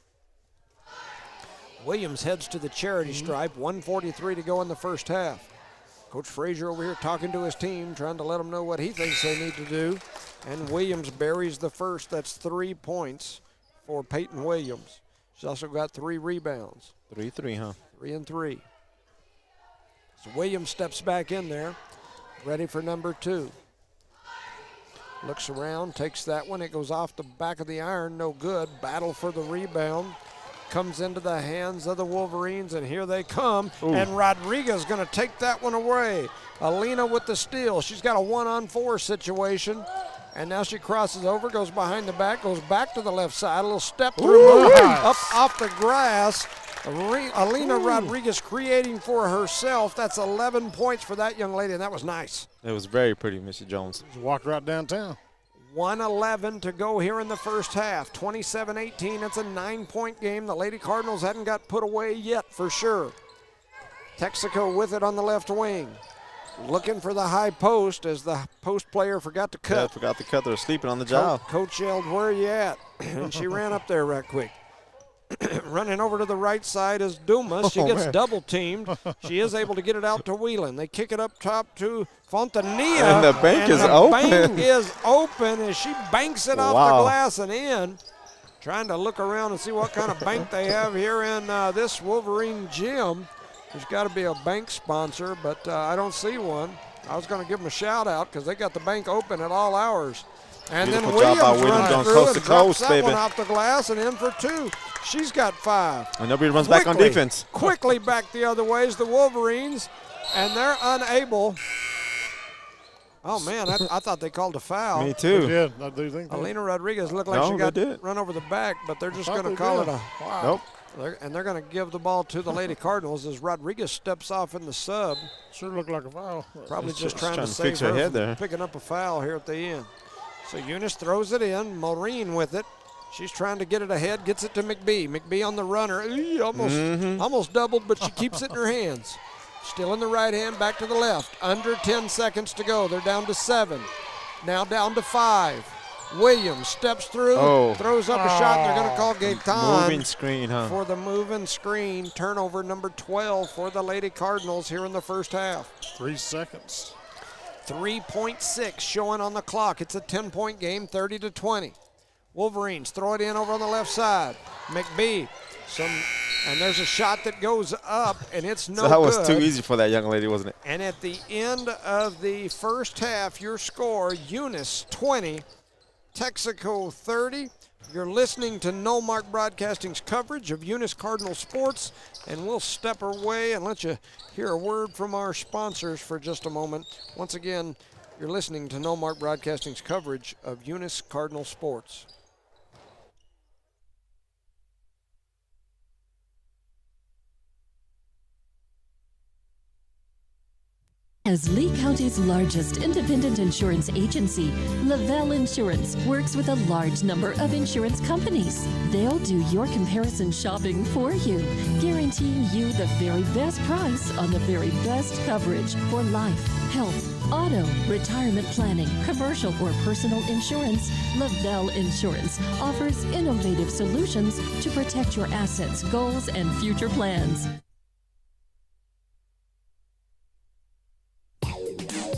Williams heads to the charity stripe, 1:43 to go in the first half. Coach Frazier over here talking to his team, trying to let them know what he thinks they need to do. And Williams buries the first. That's 3 points for Peyton Williams. She's also got 3 rebounds. 3-3, huh? 3 and 3. So Williams steps back in there, ready for number 2. Looks around, takes that one. It goes off the back of the iron, no good. Battle for the rebound. Comes into the hands of the Wolverines, and here they come. Ooh. And Rodriguez going to take that one away. Alina with the steal. She's got a 1-on-4 situation. And now she crosses over, goes behind the back, goes back to the left side. A little step through, up off the grass. Alina Rodriguez creating for herself. That's 11 points for that young lady, and that was nice. It was very pretty, Mr. Jones. Just walked right downtown. 1:11 to go here in the first half. 27-18. It's a 9-point game. The Lady Cardinals hadn't got put away yet for sure. Texaco with it on the left wing. Looking for the high post as the post player forgot to cut. Yeah, forgot to cut. They were sleeping on the job. Coach yelled, "Where are you at?" And she ran up there right quick. Running over to the right side is Dumas. She gets double teamed. She is able to get it out to Whelan. They kick it up top to Fontanilla. And the bank is open. The bank is open as she banks it off the glass and in. Trying to look around and see what kind of bank they have here in this Wolverine gym. There's got to be a bank sponsor, but I don't see one. I was going to give them a shout out because they got the bank open at all hours. And beautiful then Williams runs through coast and to coast, drops that one off the glass and in for 2. She's got 5. And nobody runs back on defense. Quickly back the other way is the Wolverines, and they're unable. Oh, man, I thought they called a foul. Me too. Yeah, I do think that. Alina Rodriguez looked like she got run over the back, but they're just going to call it a Nope. And they're going to give the ball to the Lady Cardinals as Rodriguez steps off in the sub. Sure looked like a foul. Probably just trying to save fix her head there. Picking up a foul here at the end. So Eunice throws it in. Maureen with it. She's trying to get it ahead. Gets it to McBee. McBee on the runner. Almost doubled, but she keeps it in her hands. Still in the right hand. Back to the left. Under 10 seconds to go. They're down to 7. Now down to 5. Williams steps through. Throws up a shot. And they're going to call Gaetan. Moving screen, huh? For the moving screen. Turnover number 12 for the Lady Cardinals here in the first half. 3 seconds. 3.6 showing on the clock. It's a 10-point game, 30-20. Wolverines throw it in over on the left side. McBee, and there's a shot that goes up, and it's no good. So that was too easy for that young lady, wasn't it? And at the end of the first half, your score, Eunice 20, Texaco 30. You're listening to No Mark Broadcasting's coverage of Eunice Cardinal Sports, and we'll step away and let you hear a word from our sponsors for just a moment. Once again, you're listening to No Mark Broadcasting's coverage of Eunice Cardinal Sports. As Lee County's largest independent insurance agency, Lavelle Insurance works with a large number of insurance companies. They'll do your comparison shopping for you, guaranteeing you the very best price on the very best coverage for life, health, auto, retirement planning, commercial or personal insurance. Lavelle Insurance offers innovative solutions to protect your assets, goals, and future plans.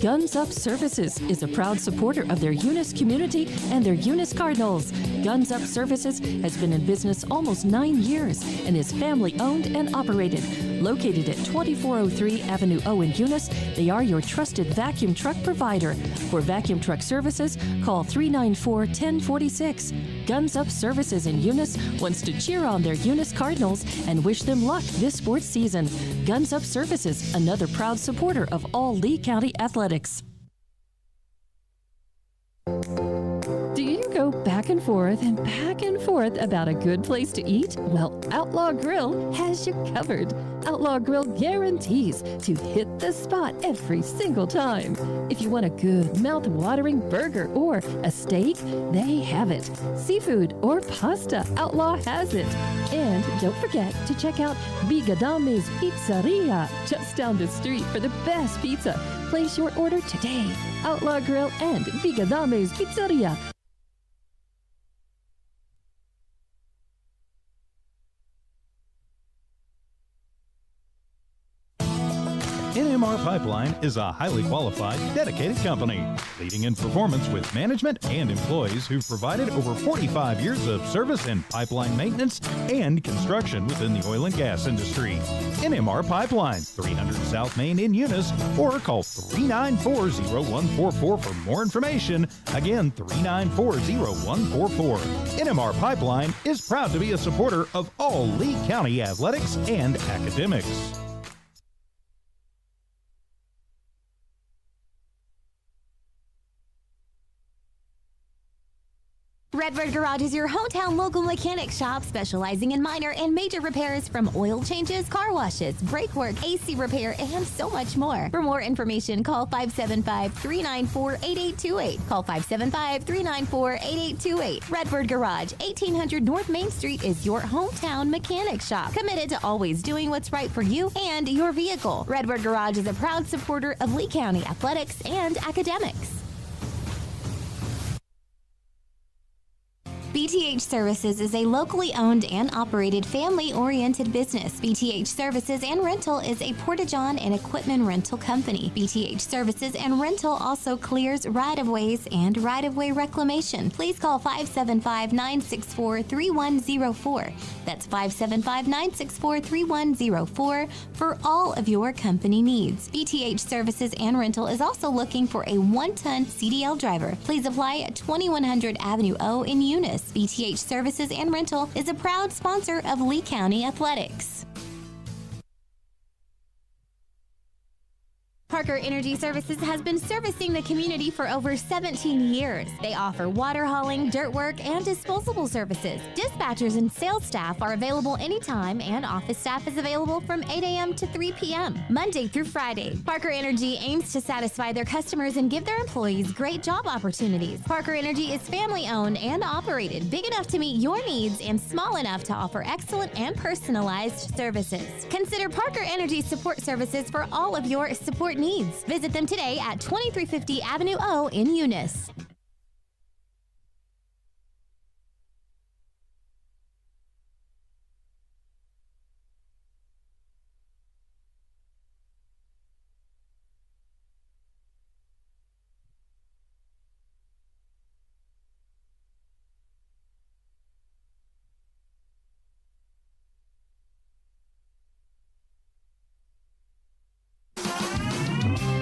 Guns Up Services is a proud supporter of their Eunice community and their Eunice Cardinals. Guns Up Services has been in business almost 9 years and is family owned and operated. Located at 2403 Avenue O in Eunice, they are your trusted vacuum truck provider. For vacuum truck services, call 394-1046. Guns Up Services in Eunice wants to cheer on their Eunice Cardinals and wish them luck this sports season. Guns Up Services, another proud supporter of all Lee County athletics. Do you go back and forth about a good place to eat? Well, Outlaw Grill has you covered. Outlaw Grill guarantees to hit the spot every single time. If you want a good, mouth-watering burger or a steak, they have it. Seafood or pasta, Outlaw has it. And don't forget to check out Bigadame's Pizzeria just down the street for the best pizza. Place your order today. Outlaw Grill and Bigadame's Pizzeria. NMR Pipeline is a highly qualified, dedicated company, leading in performance with management and employees who've provided over 45 years of service in pipeline maintenance and construction within the oil and gas industry. NMR Pipeline, 300 South Main in Eunice, or call 394-0144 for more information. Again, 394-0144. NMR Pipeline is proud to be a supporter of all Lee County athletics and academics. Redbird Garage is your hometown local mechanic shop specializing in minor and major repairs from oil changes, car washes, brake work, AC repair, and so much more. For more information, call 575-394-8828. Call 575-394-8828. Redbird Garage, 1800 North Main Street is your hometown mechanic shop, committed to always doing what's right for you and your vehicle. Redbird Garage is a proud supporter of Lee County athletics and academics. BTH Services is a locally owned and operated family-oriented business. BTH Services and Rental is a Porta-John and equipment rental company. BTH Services and Rental also clears right-of-ways and right-of-way reclamation. Please call 575-964-3104. That's 575-964-3104 for all of your company needs. BTH Services and Rental is also looking for a 1-ton CDL driver. Please apply at 2100 Avenue O in Eunice. BTH Services and Rental is a proud sponsor of Lee County Athletics. Parker Energy Services has been servicing the community for over 17 years. They offer water hauling, dirt work, and disposable services. Dispatchers and sales staff are available anytime, and office staff is available from 8 a.m. to 3 p.m., Monday through Friday. Parker Energy aims to satisfy their customers and give their employees great job opportunities. Parker Energy is family-owned and operated, big enough to meet your needs and small enough to offer excellent and personalized services. Consider Parker Energy Support Services for all of your support needs. Visit them today at 2350 Avenue O in Eunice.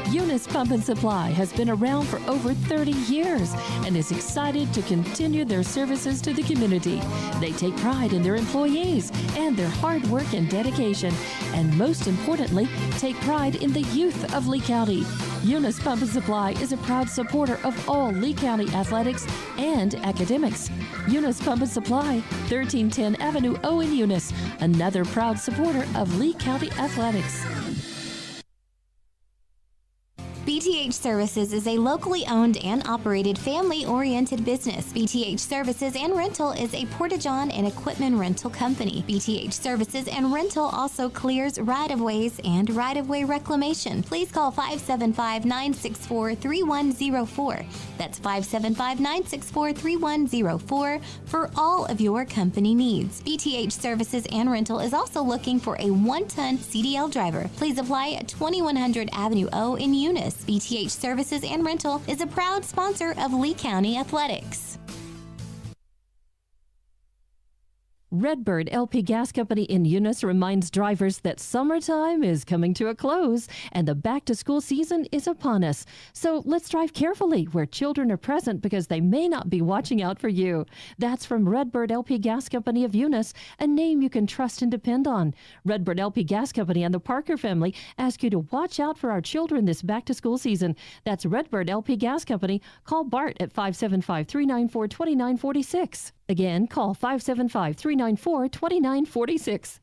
Eunice Pump and Supply has been around for over 30 years and is excited to continue their services to the community. They take pride in their employees and their hard work and dedication, and most importantly, take pride in the youth of Lee County. Eunice Pump and Supply is a proud supporter of all Lee County athletics and academics. Eunice Pump and Supply, 1310 Avenue O in Eunice, another proud supporter of Lee County athletics. BTH Services is a locally owned and operated family-oriented business. BTH Services and Rental is a Porta-John and equipment rental company. BTH Services and Rental also clears right-of-ways and right-of-way reclamation. Please call 575-964-3104. That's 575-964-3104 for all of your company needs. BTH Services and Rental is also looking for a 1-ton CDL driver. Please apply at 2100 Avenue O in Eunice. BTH Services and Rental is a proud sponsor of Lee County Athletics. Redbird LP Gas Company in Eunice reminds drivers that summertime is coming to a close and the back-to-school season is upon us. So let's drive carefully where children are present because they may not be watching out for you. That's from Redbird LP Gas Company of Eunice, a name you can trust and depend on. Redbird LP Gas Company and the Parker family ask you to watch out for our children this back-to-school season. That's Redbird LP Gas Company. Call Bart at 575-394-2946. Again, call 575-394-2946.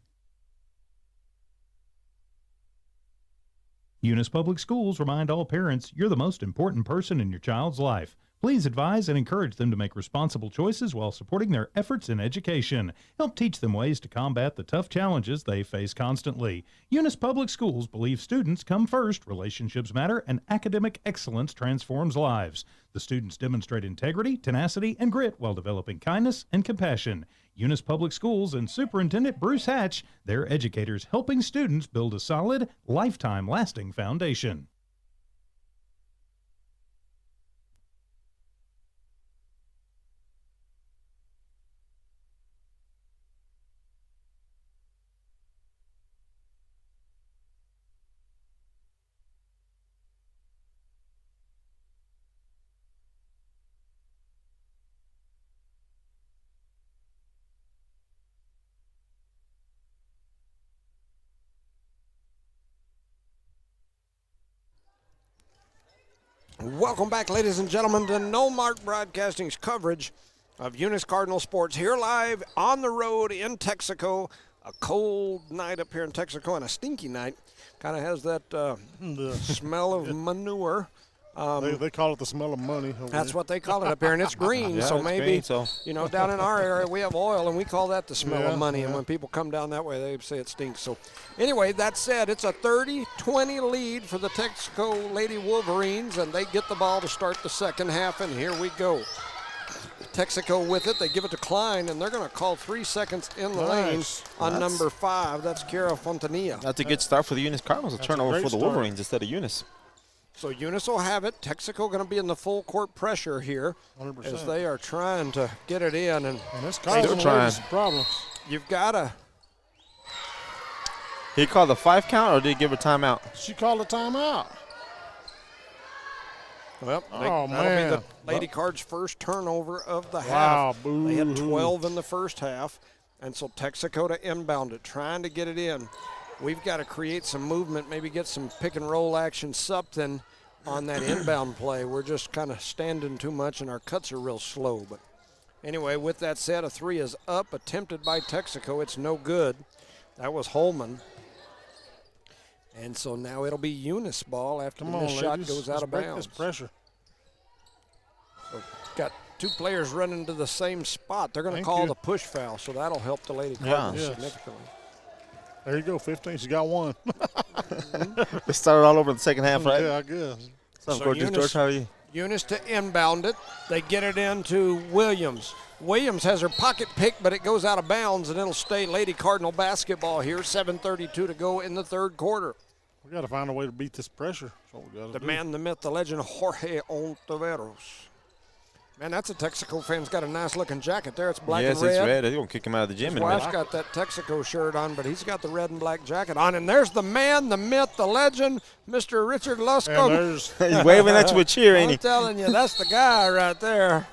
Eunice Public Schools remind all parents you're the most important person in your child's life. Please advise and encourage them to make responsible choices while supporting their efforts in education. Help teach them ways to combat the tough challenges they face constantly. Eunice Public Schools believe students come first, relationships matter, and academic excellence transforms lives. The students demonstrate integrity, tenacity, and grit while developing kindness and compassion. Eunice Public Schools and Superintendent Bruce Hatch, their educators helping students build a solid, lifetime lasting foundation. Welcome back, ladies and gentlemen, to No Mark Broadcasting's coverage of Eunice Cardinal Sports, here live on the road in Texico. A cold night up here in Texico and a stinky night. Kind of has that smell of manure. They call it the smell of money. That's what they call it up here, and it's green. Yeah, so it's maybe, green, so. Down in our area we have oil, and we call that the smell of money. Yeah. And when people come down that way, they say it stinks. So anyway, that said, it's a 30-20 lead for the Texico Lady Wolverines, and they get the ball to start the second half, and here we go. Texico with it. They give it to Klein, and they're going to call 3 seconds in the lane on number 5. That's Kara Fontanilla. That's a good start for the Eunice Cardinals. A turnover for the Wolverines instead of Eunice. So Eunice will have it. Texico going to be in the full court pressure here 100%. as they are trying to get it in. And this causing ladies problems. You've got to. He called the 5 count, or did he give a timeout? She called a timeout. Well, Oh, that'll man. be the Lady Cards' first turnover of the Wow, half. boo. They had 12 in the first half, and so Texico to inbound it, trying to get it in. We've got to create some movement, maybe get some pick and roll action, something on that inbound play. We're just kind of standing too much, and our cuts are real slow. But anyway, with that said, a 3 is up, attempted by Texico. It's no good. That was Holman. And so now it'll be Eunice ball after the shot goes out of bounds. This pressure. So got 2 players running to the same spot. They're going to call the push foul, so that'll help the Lady Cardinals significantly. There you go, 15. She got 1. They started all over in the second half, right? Yeah, I guess. So George, how are you? Eunice to inbound it. They get it into Williams. Williams has her pocket pick, but it goes out of bounds, and it'll stay Lady Cardinal basketball here. 7:32 to go in the third quarter. We got to find a way to beat this pressure. That's what we got to The do. man, the myth, the legend, Jorge Ontiveros. Man, that's a Texico fan's got a nice-looking jacket there. It's black and red. Yes, it's red. They're going to kick him out of the gym His in a minute. wife's got that Texico shirt on, but he's got the red and black jacket on. And there's the man, the myth, the legend, Mr. Richard And Lusko. there's He's waving at you with cheer, ain't I'm he? telling you, that's the guy right there.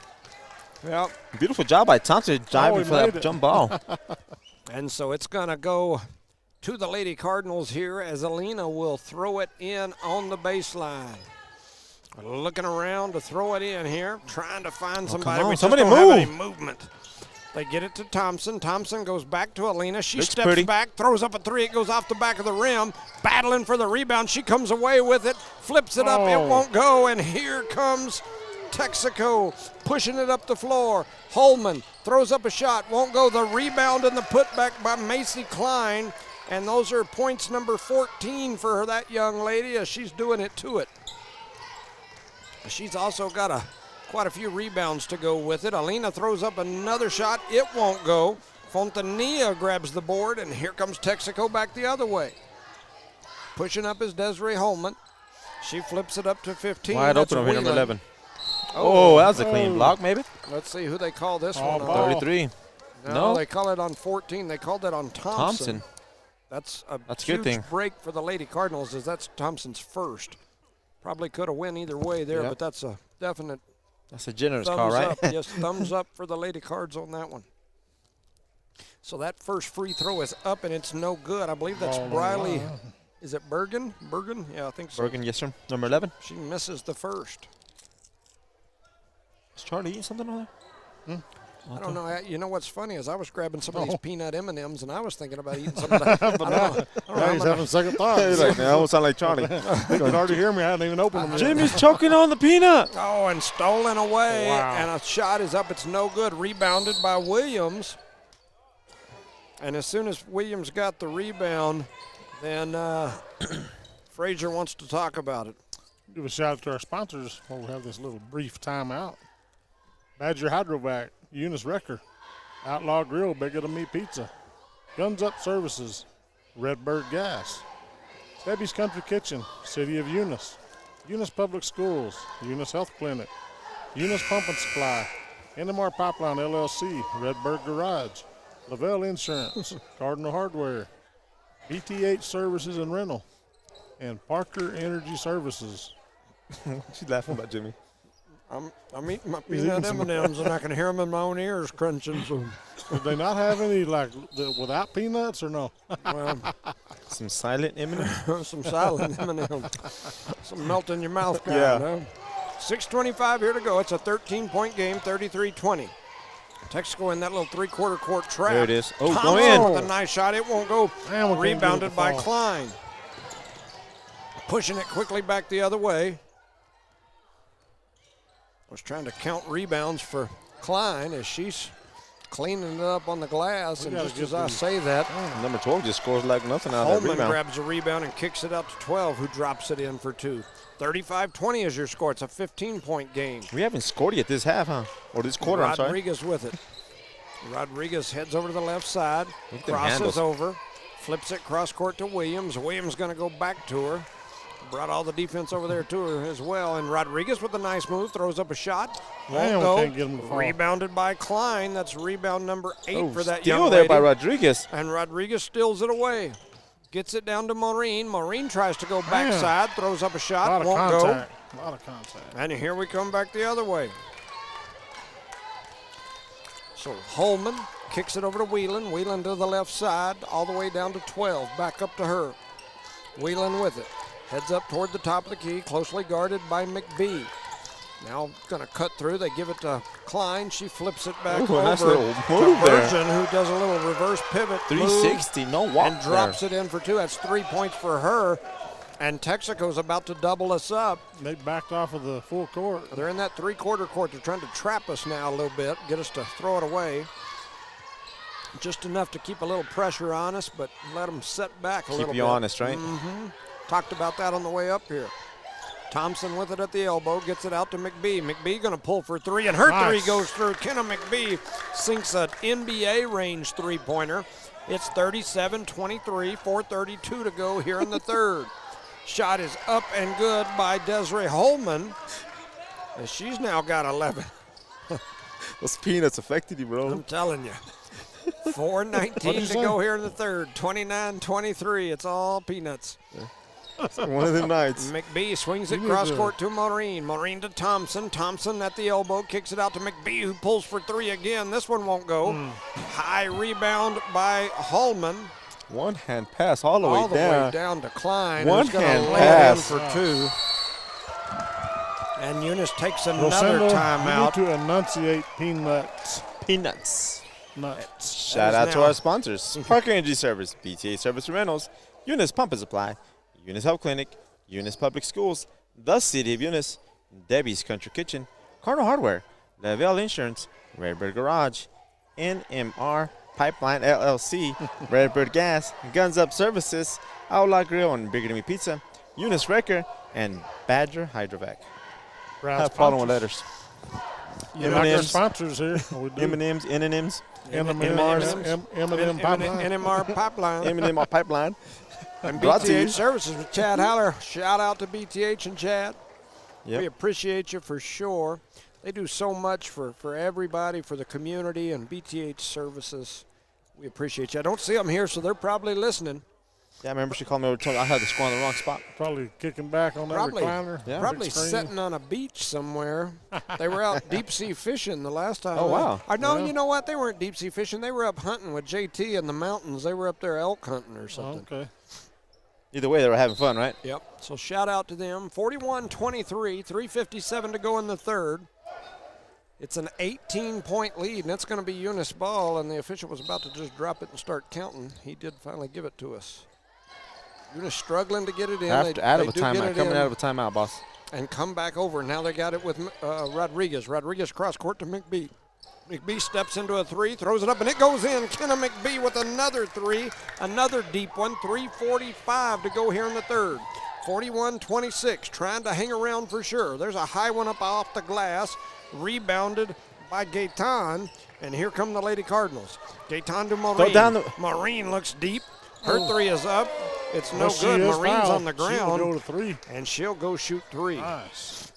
Yep. Beautiful job by Thompson diving he for that made it. jump ball. And so it's going to go to the Lady Cardinals here as Alina will throw it in on the baseline. Looking around to throw it in here, trying to find somebody. come on, We just somebody don't have any move. movement. They get it to Thompson. Thompson goes back to Alina. She Looks steps pretty. back, throws up a 3. It goes off the back of the rim. Battling for the rebound. She comes away with it, flips it up. It Oh. won't go. And here comes Texico pushing it up the floor. Holman throws up a shot. Won't go. The rebound and the putback by Macy Klein. And those are points number 14 for that young lady as she's doing it to it. She's also got quite a few rebounds to go with it. Alina throws up another shot. It won't go. Fontanilla grabs the board, and here comes Texico back the other way. Pushing up is Desiree Holman. She flips it up to 15. Wide That's open over here, number Whelan. 11. Oh, that was a clean block, maybe. Let's see who they call this Oh, one on. ball. 33. No, No. they call it on 14. They called that on Thompson. Thompson. That's a That's a huge good thing. break for the Lady Cardinals, as that's Thompson's first. Probably could have win either way there, Yep. but that's a definite That's a generous thumbs call, right? up. Yes, thumbs up for the Lady Cards on that one. So that first free throw is up, and it's no good. I believe that's Ball on the Briley. line. Is it Bergen? Bergen? Yeah, I think so. Bergen, yes, sir. Number 11. She misses the first. Is Charlie eating something on there? I don't know. You know what's funny is I was grabbing some of these peanut M&Ms, and I was thinking about eating some of that. But now he's having second thoughts. He's like, I almost sound like Charlie. You can already hear me. I hadn't even opened them yet. Jimmy's choking on the peanut. Oh, and stolen away. Wow. And a shot is up. It's no good. Rebounded by Williams. And as soon as Williams got the rebound, then Frazier wants to talk about it. Give a shout out to our sponsors while we have this little brief timeout. Badger Hydrovac, Eunice Wrecker, Outlaw Grill, Bigger Than Me Pizza, Guns Up Services, Redbird Gas, Debbie's Country Kitchen, City of Eunice, Eunice Public Schools, Eunice Health Clinic, Eunice Pump and Supply, NMR Pipeline LLC, Redbird Garage, Lavelle Insurance, Cardinal Hardware, BTH Services and Rental, and Parker Energy Services. She's laughing about Jimmy. I'm eating my peanut M&Ms, and I can hear them in my own ears crunching. So, Did they not have any without peanuts or no? well, Some silent M&M. some silent M&Ms, some melt in your mouth kind. Yeah. Huh? 6:25 here to go. It's a 13-point game, 33-20. Texaco in that little three-quarter court trap. There it is. Oh, Thompson go in. with a nice shot. It won't go. Man, we can't Rebounded get it by to fall. Klein. Pushing it quickly back the other way. Was trying to count rebounds for Klein as she's cleaning it up on the glass. We And gotta just get as I these- say that, Number 12 just scores like nothing out of that Holman rebound. grabs a rebound and kicks it out to 12, who drops it in for two. 35-20 is your score. It's a 15-point game. We haven't scored yet this half, huh? Or this quarter, I'm sorry. Rodriguez with it. Rodriguez heads over to the left side, Look at them crosses handles. over, flips it cross court to Williams. Williams going to go back to her. Brought all the defense over there to her as well. And Rodriguez with a nice move, throws up a shot. Won't Man, we go. can't get him to fall. Rebounded by Klein. That's rebound number 8 for that steal young there lady. by Rodriguez. And Rodriguez steals it away. Gets it down to Maureen. Maureen tries to go backside, throws up a A shot, lot of won't contact. A lot of contact. go. And here we come back the other way. So Holman kicks it over to Whelan. Whelan to the left side, all the way down to 12. Back up to her. Whelan with it. Heads up toward the top of the key, closely guarded by McBee. Now going to cut through. They give it to Klein. She flips it back Ooh, a nice over little to move there. Virgin, who does a little reverse pivot 360, no walk and drops it in for two. That's 3 points for her. And Texaco's about to double us up. They backed off of the full court. They're in that three-quarter court. They're trying to trap us now a little bit, get us to throw it away. Just enough to keep a little pressure on us, but let them set back a little bit. Keep you honest, right? Talked about that on the way up here. Thompson with it at the elbow, gets it out to McBee. McBee going to pull for three, and her Nice. three goes through. Kenna McBee sinks an NBA range three-pointer. It's 37-23, 4:32 to go here in the third. Shot is up and good by Desiree Holman, as she's now got 11. Those peanuts affected you, bro. I'm telling you. 4:19 to go here in the third. 29-23. It's all peanuts. One of the nights. McBee swings it He cross needs court to Maureen. Maureen to Thompson. Thompson at the elbow kicks it out to McBee, who pulls for three again. This one won't go. High rebound by Holman. One hand pass all the way All the down. way down to Klein. One who's gonna hand lay it pass. in for two. And Eunice takes another Rosendo, timeout. you need to enunciate peanuts. Peanuts. Nuts. Shout is out to now- our sponsors. Parker Energy Service, BTA Service Rentals, Eunice Pump and Supply, Eunice Health Clinic, Eunice Public Schools, the City of Eunice, Debbie's Country Kitchen, Cardinal Hardware, Lavelle Insurance, Redbird Garage, NMR Pipeline LLC, Redbird Gas, Guns Up Services, Outlaw Grill and Bigger Than Me Pizza, Eunice Wrecker, and Badger Hydrovac. Proud Have following sponsors. letters. You like our M&Ms. sponsors here. We do. M&M's, N&M's, M&M Pipeline. NMR Pipeline. M&M Pipeline. And Brought to you. BTH Services with Chad Haller. Shout out to BTH and Chad. Yep. We appreciate you for sure. They do so much for everybody, for the community, and BTH Services. We appreciate you. I don't see them here, so they're probably listening. Yeah, I remember she called me over and told me I had the score on the wrong spot. Probably kicking back on that Probably. recliner. Yeah. Probably Big screen. sitting on a beach somewhere. They were out deep sea fishing the last time. Oh, wow. I know. Yeah. You know what? They weren't deep sea fishing. They were up hunting with JT in the mountains. They were up there elk hunting or Oh, something. okay. Either way, they were having fun, right? Yep. So shout out to them. 41-23, 3:57 to go in the third. It's an 18-point lead, and it's going to be Eunice ball, and the official was about to just drop it and start counting. He did finally give it to us. Eunice struggling to get it in. Coming out of a timeout, boss. And come back over. Now they got it with Rodriguez. Rodriguez cross court to McBee. McBee steps into a three, throws it up, and it goes in. Kenna McBee with another three, another deep one. 3:45 to go here in the third. 41-26, trying to hang around for sure. There's a high one up off the glass, rebounded by Gaetan, and here come the Lady Cardinals. Gaetan to Maureen. Maureen looks deep. Her three is up. It's no good. Maureen's on the ground. She'll go to three. And she'll go shoot three. Nice.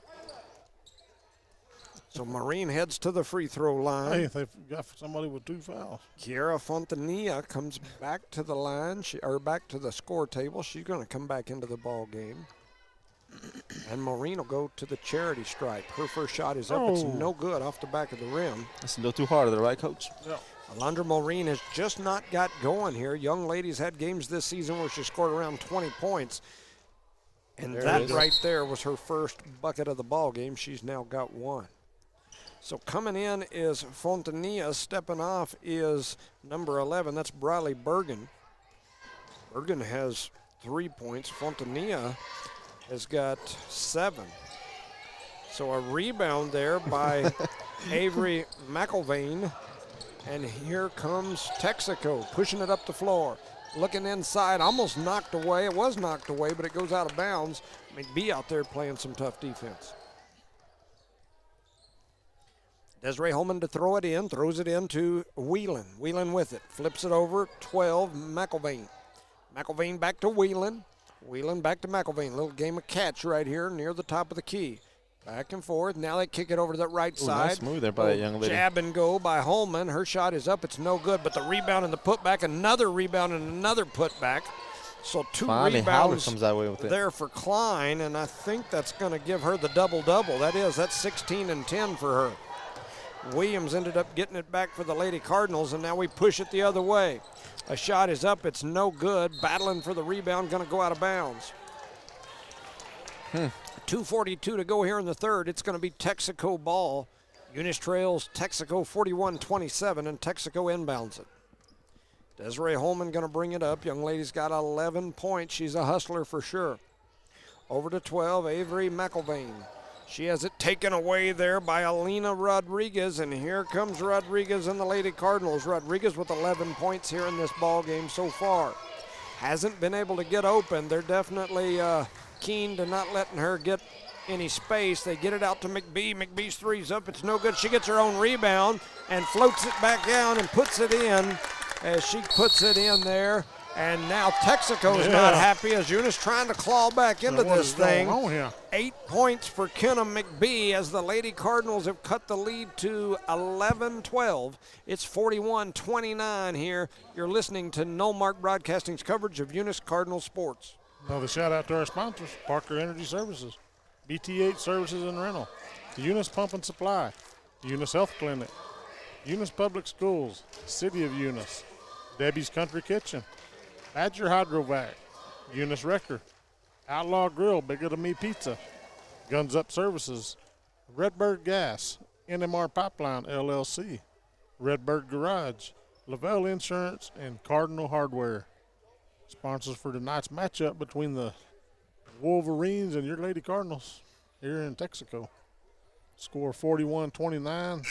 So Maureen heads to the free throw line. Hey, they've got somebody with 2 fouls. Kiara Fontanilla comes back to the line, back to the score table. She's going to come back into the ball game. And Maureen will go to the charity stripe. Her first shot is up. It's no good off the back of the rim. That's a little too hard, right, Coach? Yeah. Alondra Maureen has just not got going here. Young ladies had games this season where she scored around 20 points. And that right there was her first bucket of the ball game. She's now got one. So coming in is Fontanilla. Stepping off is number 11. That's Briley Bergen. Bergen has 3 points. Fontanilla has got 7. So a rebound there by Avery McElvain. And here comes Texico pushing it up the floor. Looking inside, almost knocked away. It was knocked away, but it goes out of bounds. McBee out there playing some tough defense. Desiree Holman to throw it in, throws it into Whelan. Whelan with it, flips it over, 12, McElvain. McElvain back to Whelan. Whelan back to McElvain. Little game of catch right here near the top of the key. Back and forth. Now they kick it over to the right side. Nice move there by that young lady. Jab and go by Holman. Her shot is up. It's no good, but the rebound and the putback, another rebound and another putback. So Finally, rebounds comes that way with it. there for Klein, and I think that's going to give her the double-double. That's 16 and 10 for her. Williams ended up getting it back for the Lady Cardinals, and now we push it the other way. A shot is up. It's no good. Battling for the rebound, going to go out of bounds. 2:42 to go here in the third. It's going to be Texico ball. Eunice trails Texico 41-27, and Texico inbounds it. Desiree Holman going to bring it up. Young lady's got 11 points. She's a hustler for sure. Over to 12, Avery McElvain. She has it taken away there by Alina Rodriguez, and here comes Rodriguez and the Lady Cardinals. Rodriguez with 11 points here in this ball game so far. Hasn't been able to get open. They're definitely keen to not letting her get any space. They get it out to McBee. McBee's three's up. It's no good. She gets her own rebound and floats it back down and puts it in as she puts it in there. And now Texico is not happy as Eunice trying to claw back into this thing. 8 points for Kenna McBee as the Lady Cardinals have cut the lead to 11-12. It's 41-29 here. You're listening to Nullmark Broadcasting's coverage of Eunice Cardinal sports. Another shout out to our sponsors, Parker Energy Services, BT8 Services and Rental, Eunice Pump and Supply, Eunice Health Clinic, Eunice Public Schools, City of Eunice, Debbie's Country Kitchen, Badger Hydrovac, Eunice Wrecker, Outlaw Grill, Bigger Than Me Pizza, Guns Up Services, Redbird Gas, NMR Pipeline LLC, Redbird Garage, Lavelle Insurance, and Cardinal Hardware. Sponsors for tonight's matchup between the Wolverines and your Lady Cardinals here in Texico. Score 41-29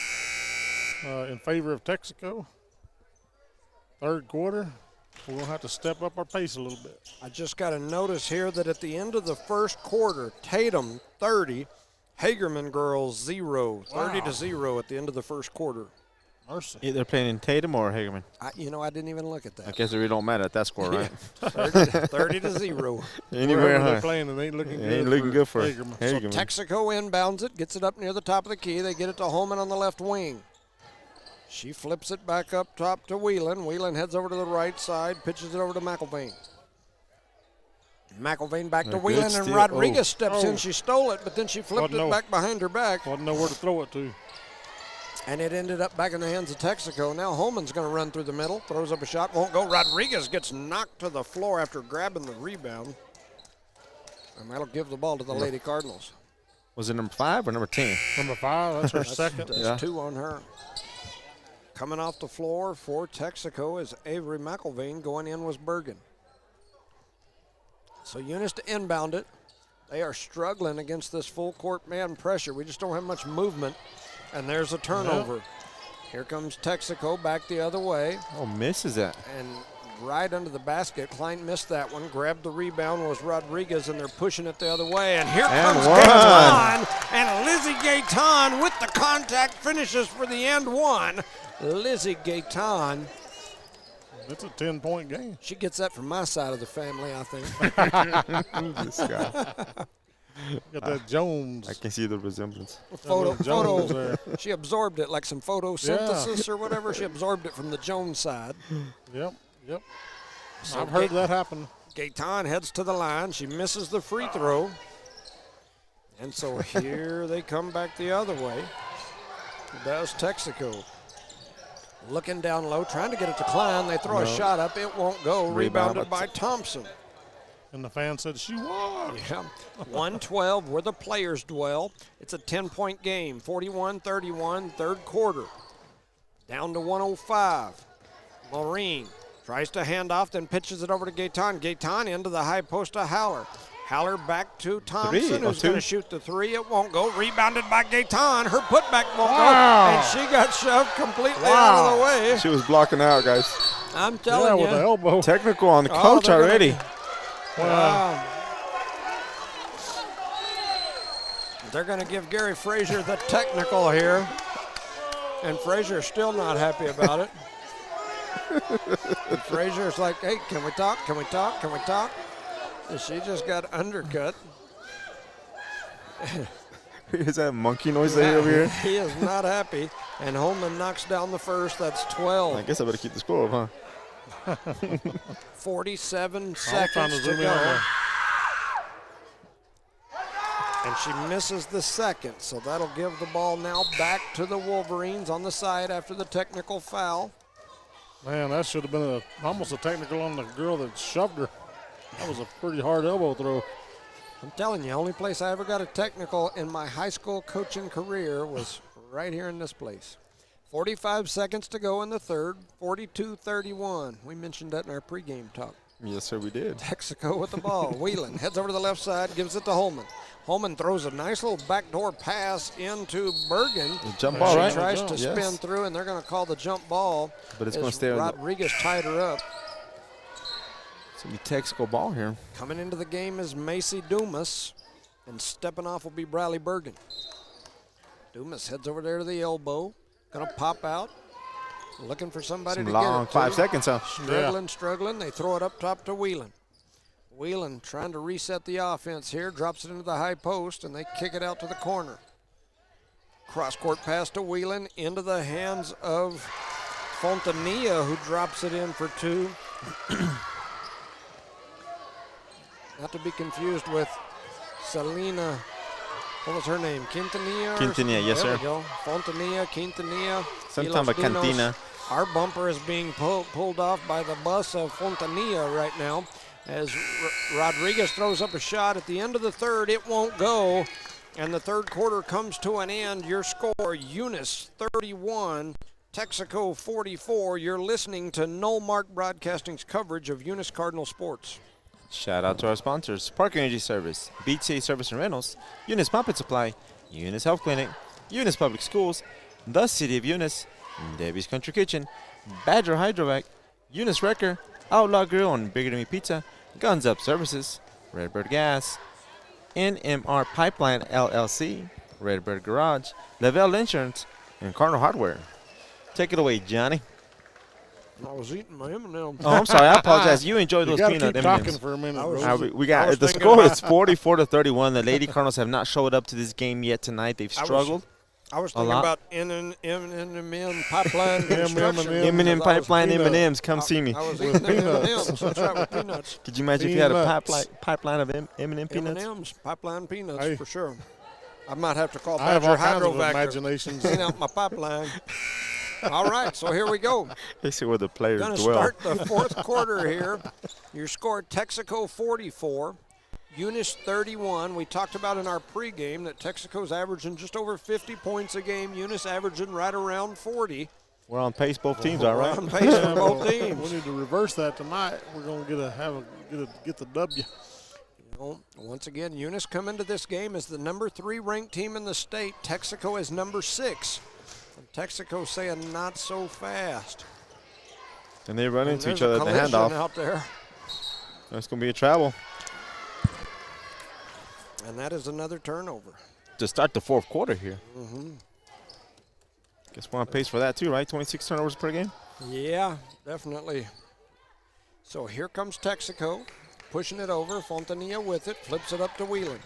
in favor of Texico. Third quarter, we're going to have to step up our pace a little bit. I just got to notice here that at the end of the first quarter, Tatum 30, Hagerman girls 0, 30-0 at the end of the first quarter. Mercy. Either playing in Tatum or Hagerman. I didn't even look at that. I guess it really don't matter at that score, right? 30-0. Anywhere they're playing, it ain't looking good for Hagerman. So Texico inbounds it, gets it up near the top of the key. They get it to Holman on the left wing. She flips it back up top to Whelan. Whelan heads over to the right side, pitches it over to McElvain. McElvain back to Whelan, and Rodriguez steps in. She stole it, but then she flipped it back behind her back. Wasn't know where to throw it to. And it ended up back in the hands of Texico. Now Holman's going to run through the middle, throws up a shot, won't go. Rodriguez gets knocked to the floor after grabbing the rebound. And that'll give the ball to the Lady Cardinals. Was it number 5 or number 10? Number 5, that's her second. That's Yeah. 2 on her. Coming off the floor for Texico is Avery McElvain. Going in was Bergen. So Eunice to inbound it. They are struggling against this full court man pressure. We just don't have much movement. And there's a turnover. Here comes Texico back the other way. Oh, misses that. And right under the basket. Klein missed that one. Grabbed the rebound was Rodriguez, and they're pushing it the other way. And here comes one. Gaetan. And Lizzie Gaetan with the contact finishes for the end one. Lizzie Gaetan. It's a 10-point game. She gets that from my side of the family, I think. This guy. Got that Jones. I can see the resemblance. Jones there. She absorbed it like some photosynthesis or whatever. She absorbed it from the Jones side. Yep. So I've heard that happen. Gaetan heads to the line. She misses the free throw. And so here they come back the other way. Does Texico. Looking down low, trying to get it to Klein. They throw a shot up. It won't go. Rebounded by Thompson. And the fan said she won. Yeah. 112 where the players dwell. It's a 10-point game. 41-31, third quarter. Down to 105. Maureen tries to hand off, then pitches it over to Gaetan. Gaetan into the high post to Haller. Haller back to Thompson, who's going to shoot the 3. It won't go. Rebounded by Gaetan. Her putback won't go. And she got shoved completely out of the way. She was blocking out, guys. I'm telling you. with the elbow. Technical on the coach they're already. Wow. They're going to give Gary Frazier the technical here. And Frazier's still not happy about it. And Frazier's like, hey, can we talk? Can we talk? Can we talk? And she just got undercut. Is that monkey noise they hear over here? He is not happy. And Holman knocks down the first. That's 12. I guess I better keep the score up, huh? 47 trying seconds to to zoom in go. on And she misses the second, so that'll give the ball now back to the Wolverines on the side after the technical foul. Man, that should have been almost a technical on the girl that shoved her. That was a pretty hard elbow throw. I'm telling you, only place I ever got a technical in my high school coaching career was right here in this place. 45 seconds to go in the third, 42-31. We mentioned that in our pregame talk. Yes, sir, we did. Texico with the ball. Whelan heads over to the left side, gives it to Holman. Holman throws a nice little backdoor pass into Bergen. The jump ball, right? She tries to Yes. spin through, and they're going to call the jump ball. But it's as going to stay on the Rodriguez tied her up. It's going to be Texico ball here. Coming into the game is Macy Dumas, and stepping off will be Bradley Bergen. Dumas heads over there to the elbow, going to pop out, looking for somebody Some to long get it 5 to. seconds, huh? Struggling. They throw it up top to Whelan. Whelan trying to reset the offense here, drops it into the high post, and they kick it out to the corner. Cross-court pass to Whelan into the hands of Fontanilla, who drops it in for 2. Not to be confused with Selena, what was her name? Quintanilla? Quintanilla, yes, there sir. we go. Fontanilla, Quintanilla. Sometime a Los Dinos. cantina. Our bumper is being pulled off by the bus of Fontanilla right now as Rodriguez throws up a shot at the end of the third. It won't go, and the third quarter comes to an end. Your score, Eunice 31, Texico 44. You're listening to Knollmark Broadcasting's coverage of Eunice Cardinal Sports. Shout out to our sponsors: Park Energy Service, BTA Service and Rentals, Eunice Pump and Supply, Eunice Health Clinic, Eunice Public Schools, the City of Eunice, Debbie's Country Kitchen, Badger Hydrovac, Eunice Wrecker, Outlaw Grill and Bigger Than Me Pizza, Guns Up Services, Redbird Gas, NMR Pipeline LLC, Redbird Garage, Lavelle Insurance, and Cardinal Hardware. Take it away, Johnny. I was eating my M&M. Oh, I'm sorry. I apologize. You enjoyed You those got to peanut keep M&Ms. talking for a minute, bro. We got I was the thinking score about- is 44-31. The Lady Cardinals have not showed up to this game yet tonight. They've struggled. I was thinking lot. about M&M pipeline construction. M&M because I was pipeline peanut. M&Ms. Come see me. I was eating them M&Ms. That's right, with peanuts. Could you imagine if you had a Peanuts. pipeline of M&M peanuts? M&M's, pipeline peanuts, Hey. for sure. I might have to call I have Badger all kinds of Hydrovac to imaginations. clean out my pipeline. All right, so here we go. They see where the players Going to dwell. start the fourth quarter here. Your score, Texico 44, Eunice 31. We talked about in our pregame that Texaco's averaging just over 50 points a game. Eunice averaging right around 40. We're on pace. Both teams are, right? We're on pace for both teams. We need to reverse that tonight. We're going to get the W. Once again, Eunice come into this game as the number 3 ranked team in the state. Texico is number 6. And Texico saying not so fast. And they run into each There's other a at the handoff. collision out there. That's going to be a travel. And that is another turnover. To start the fourth quarter here. Guess we're on pace for that too, right? 26 turnovers per game? Yeah, definitely. So here comes Texico, pushing it over. Fontanilla with it, flips it up to Whelan.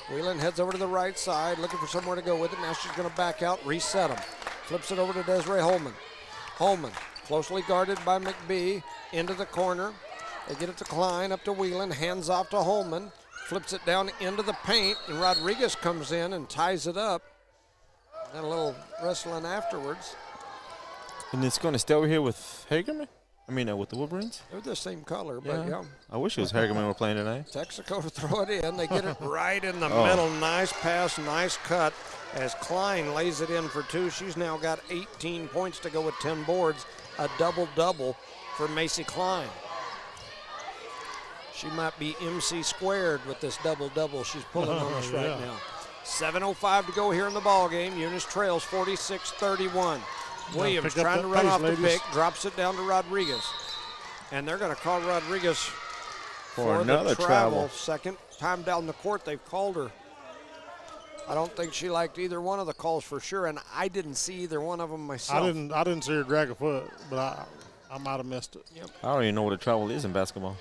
Whelan heads over to the right side, looking for somewhere to go with it. Now she's going to back out, reset him. Flips it over to Desiree Holman. Holman, closely guarded by McBee, into the corner. They get it to Klein, up to Whelan, hands off to Holman. Flips it down into the paint, and Rodriguez comes in and ties it up. And a little wrestling afterwards. And it's going to stay over here with Hagerman? I mean, with the Wolverines? They're the same color, but yeah. I wish it was Hagerman we're playing tonight. Texico to throw it in. They get it right in the middle. Nice pass, nice cut. As Klein lays it in for 2. She's now got 18 points to go with 10 boards. A double-double for Macy Klein. She might be MC squared with this double-double she's pulling on us right now. 7:05 to go here in the ball game. Eunice trails 46-31. Williams trying to run off the pick, drops it down to Rodriguez. And they're going to call Rodriguez for another the travel. Second time down the court they've called her. I don't think she liked either one of the calls for sure, and I didn't see either one of them myself. I didn't see her drag a foot, but I might have missed it. Yep. I don't even know what a travel is in basketball.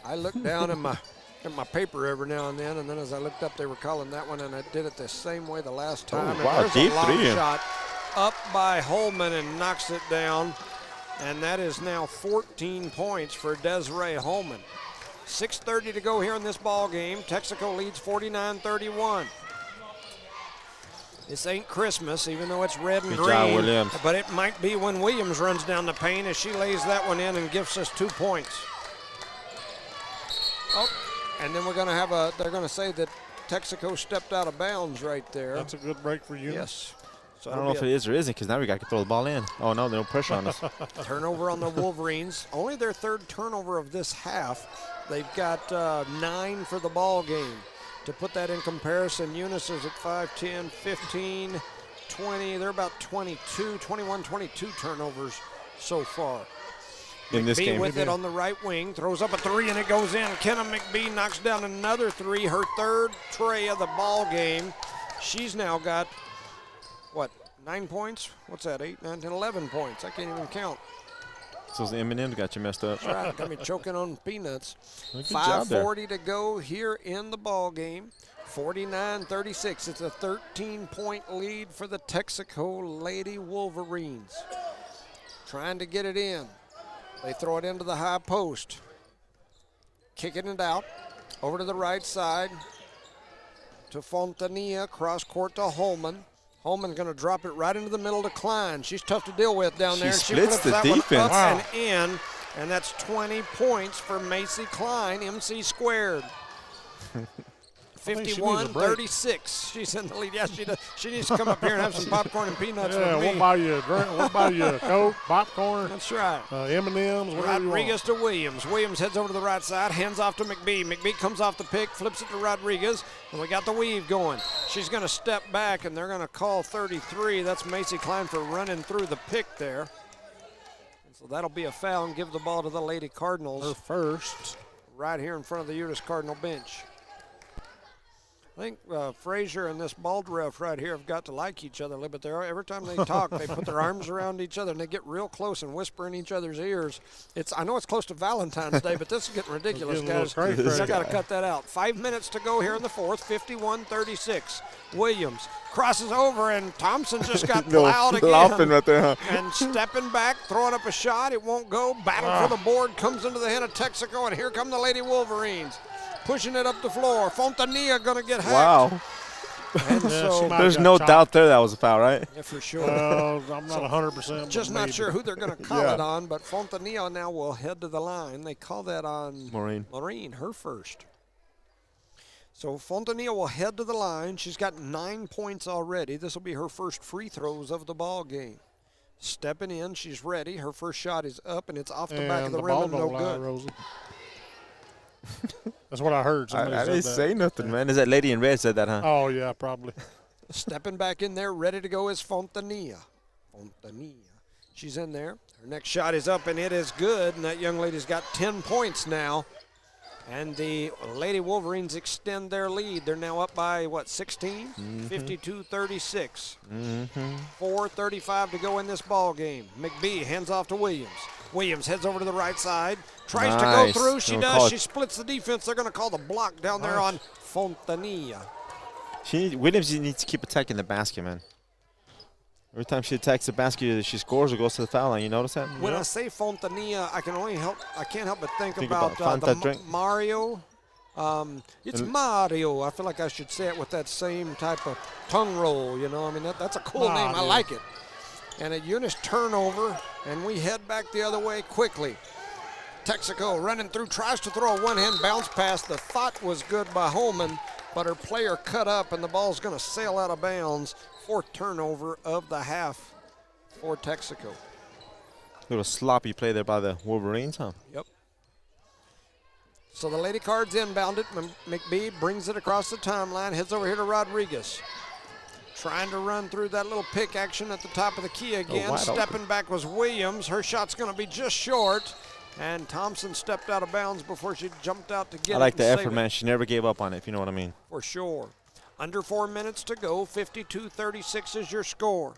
I look down in my paper every now and then as I looked up, they were calling that one, and I did it the same way the last time. Wow, and deep there's a long three. shot up by Holman and knocks it down, and that is now 14 points for Desiree Holman. 6:30 to go here in this ball game. Texico leads 49-31. This ain't Christmas, even though it's red and Good job, green, Williams. but it might be when Williams runs down the paint as she lays that one in and gives us 2 points. Oh, and then they're going to say that Texico stepped out of bounds right there. That's a good break for you. Yes. So I don't know if it is or isn't because now we got to throw the ball in. Oh, no, no pressure on us. Turnover on the Wolverines. Only their 3rd turnover of this half. They've got 9 for the ball game. To put that in comparison, Eunice is at 5, 10, 15, 20. They're about 22, 21, 22 turnovers so far. In this McBee game. with it on the right wing, throws up a 3 and it goes in. Kenna McBee knocks down another 3, her 3rd tray of the ball game. She's now got, 9 points? What's that, 8, 9, 10, 11 points. I can't even count. So the M&M's got you messed up. That's right, got me choking on peanuts. Good job there. 5:40 to go here in the ball game. 49-36. It's a 13-point lead for the Texico Lady Wolverines. Trying to get it in. They throw it into the high post. Kicking it out. Over to the right side to Fontanilla. Cross court to Holman. Holman's going to drop it right into the middle to Klein. She's tough to deal with down there. She Flips splits the that defense. one up and in, and that's 20 points for Macy Klein, MC squared. 51-36. She's in the lead. Yeah, she does. She needs to come up here and have some popcorn and peanuts with me. We'll buy you a drink. We'll buy you a Coke, popcorn. That's right. M&Ms, whatever you want. Rodriguez to Williams. Williams heads over to the right side, hands off to McBee. McBee comes off the pick, flips it to Rodriguez, and we got the weave going. She's going to step back, and they're going to call 33. That's Macy Klein for running through the pick there. So that'll be a foul and give the ball to the Lady Cardinals. Her first. Right here in front of the Eunice Cardinal bench. I think Frazier and this bald ref right here have got to like each other a little bit. Every time they talk, they put their arms around each other and they get real close and whisper in each other's ears. I know it's close to Valentine's Day, but this is getting ridiculous, guys. I got to cut that out. 5 minutes to go here in the fourth, 51-36. Williams crosses over, and Thompson just got plowed again. Right there, huh? And stepping back, throwing up a shot. It won't go. Battle for the board comes into the hand of Texico, and here come the Lady Wolverines. Pushing it up the floor. Fontanilla going to get hacked. Wow. And so there's no doubt there that was a foul, right? Yeah, for sure. I'm not 100%. Just not sure who they're going to call it on, but Fontanilla now will head to the line. They call that on Maureen, her first. So Fontanilla will head to the line. She's got 9 points already. This will be her first free throws of the ball game. Stepping in, she's ready. Her first shot is up, and it's off the back of the rim and no good. Rosie. That's what I heard. I didn't say nothing, man. Is that lady in red said that, huh? Oh, yeah, probably. Stepping back in there, ready to go is Fontanilla. She's in there. Her next shot is up, and it is good. And that young lady's got 10 points now. And the Lady Wolverines extend their lead. They're now up by, 16? 52-36. 4:35 to go in this ball game. McBee hands off to Williams. Williams heads over to the right side. Tries to go through. She does. She splits the defense. They're going to call the block down there on Fontanilla. Williams needs to keep attacking the basket, man. Every time she attacks the basket, she scores or goes to the foul line. You notice that? When I say Fontanilla, I can't help but think about Mario. It's Mario. I feel like I should say it with that same type of tongue roll, you know. I mean, that's a cool name. I like it. And a Eunice turnover, and we head back the other way quickly. Texaco running through, tries to throw a one-hand bounce pass. The thought was good by Holman, but her player cut up, and the ball's going to sail out of bounds. Fourth turnover of the half for Texaco. Little sloppy play there by the Wolverines, huh? Yep. So the Lady Cards inbound it. McBee brings it across the timeline, heads over here to Rodriguez. Trying to run through that little pick action at the top of the key again. Stepping back was Williams. Her shot's going to be just short. And Thompson stepped out of bounds before she jumped out to get it. I like the effort, man. She never gave up on it, if you know what I mean. For sure. Under 4 minutes to go. 52-36 is your score.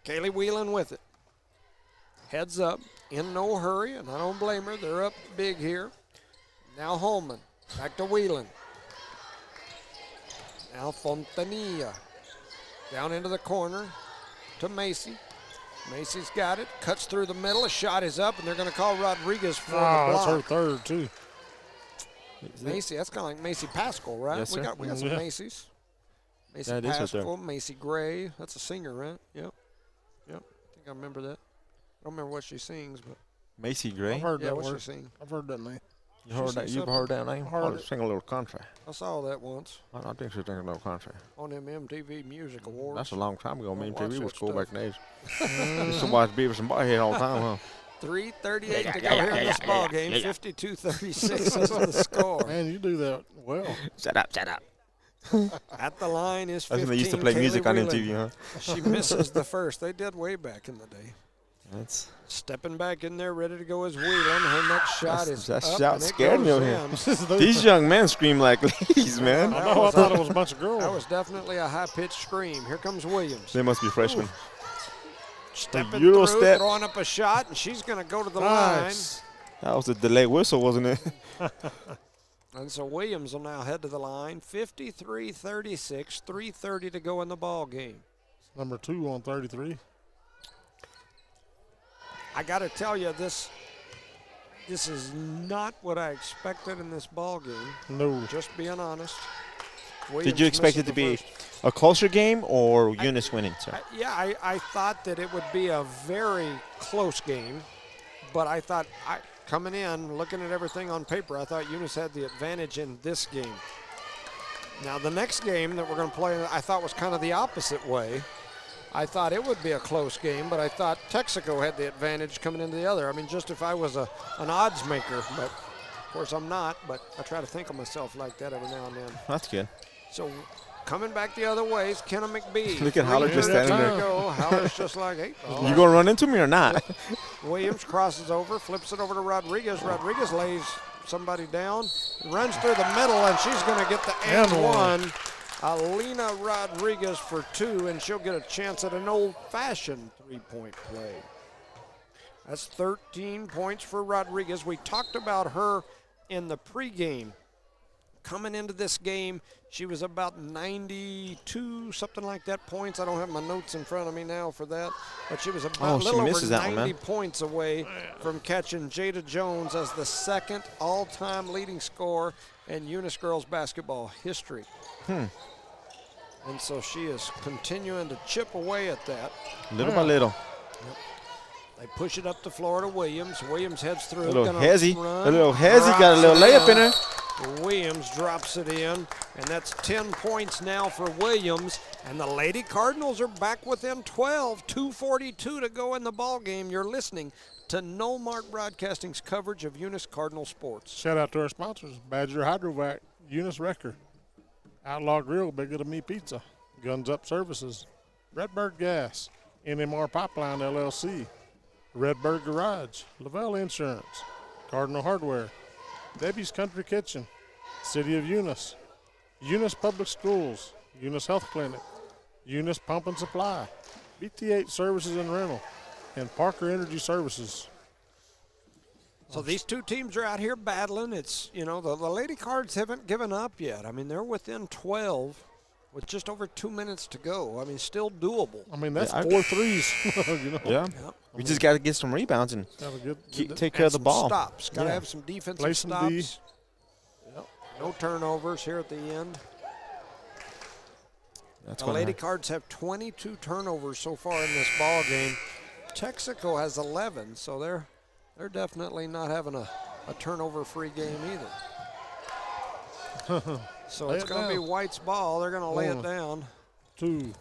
Kaylee Whelan with it. Heads up. In no hurry, and I don't blame her. They're up big here. Now Holman. Back to Whelan. Now Fontanilla. Down into the corner to Macy. Macy's got it. Cuts through the middle. A shot is up, and they're going to call Rodriguez for the block. That's her third, too. Macy, that's kind of like Macy Pascal, right? Yes, sir. We got some Macy's. Macy Pascal, Macy Gray. That's a singer, right? Yep. I think I remember that. I don't remember what she sings, but. Macy Gray? I've heard that what word. she sing. I've heard that name. You've heard that name? Sing a little country. I saw that once. I think she's singing a little country. On them MTV Music Awards. That's a long time ago. MTV was cool back in the days. Used to watch Beavis and Butthead all the time, huh? 3:38 to go here in this ball game. 52-36 is the score. Man, you do that well. Shut up. At the line is 15. I think they used to play music on MTV, huh? She misses the first. They did way back in the day. That's stepping back in there, ready to go is Whelan. Her next shot is that up, shot and it scared me goes over here. in. These young men scream like ladies, man. I thought it was a bunch of girls. That was definitely a high-pitched scream. Here comes Williams. They must be freshmen. Stepping Euro through, step. throwing up a shot, and she's going to go to the line. That was a delayed whistle, wasn't it? And so Williams will now head to the line. 53-36, 3:30 to go in the ball game. Number 2 on 33. I got to tell you, this is not what I expected in this ball game. No. Just being honest. Did you expect it to be a closer game or Eunice winning, sir? I thought that it would be a very close game, but I thought coming in, looking at everything on paper, I thought Eunice had the advantage in this game. Now, the next game that we're going to play, I thought was kind of the opposite way. I thought it would be a close game, but I thought Texico had the advantage coming into the other. I mean, just if I was an odds maker, but of course I'm not, but I try to think of myself like that every now and then. That's good. So coming back the other way is Kenna McBee. Look at Haller just standing there. Haller's just like, hey. You going to run into me or not? Williams crosses over, flips it over to Rodriguez. Rodriguez lays somebody down, runs through the middle, and she's going to get the and one. Alina Rodriguez for 2, and she'll get a chance at an old-fashioned three-point play. That's 13 points for Rodriguez. We talked about her in the pregame. Coming into this game, she was about 92, something like that, points. I don't have my notes in front of me now for that, but she was about a little over 90 points away from catching Jada Jones as the second all-time leading scorer in Eunice girls basketball history. And so she is continuing to chip away at that. Little by little. Yep. They push it up the floor to Williams. Williams heads through. A little hezzy. Got a little layup in her. Williams drops it in, and that's 10 points now for Williams. And the Lady Cardinals are back within 12. 2:42 to go in the ball game. You're listening to No Mark Broadcasting's coverage of Eunice Cardinal sports. Shout out to our sponsors: Badger Hydrovac, Eunice Wrecker, Outlaw Grill, Bigger Than Me Pizza, Guns Up Services, Redbird Gas, NMR Pipeline LLC, Redbird Garage, Lavelle Insurance, Cardinal Hardware, Debbie's Country Kitchen, City of Eunice, Eunice Public Schools, Eunice Health Clinic, Eunice Pump and Supply, BT8 Services and Rental, and Parker Energy Services. So these two teams are out here battling. It's, the Lady Cards haven't given up yet. I mean, they're within 12 with just over 2 minutes to go. I mean, still doable. I mean, that's 4 threes. Yeah. Yep. We just got to get some rebounds and take care of the ball. Stops. Got to have some defensive Play some stops. D. Yep. No turnovers here at the end. That's The Lady Cards have 22 turnovers so far in this ball game. Texaco has 11, so they're definitely not having a turnover-free game either. So it's going to be White's ball. They're going to lay it down. 2.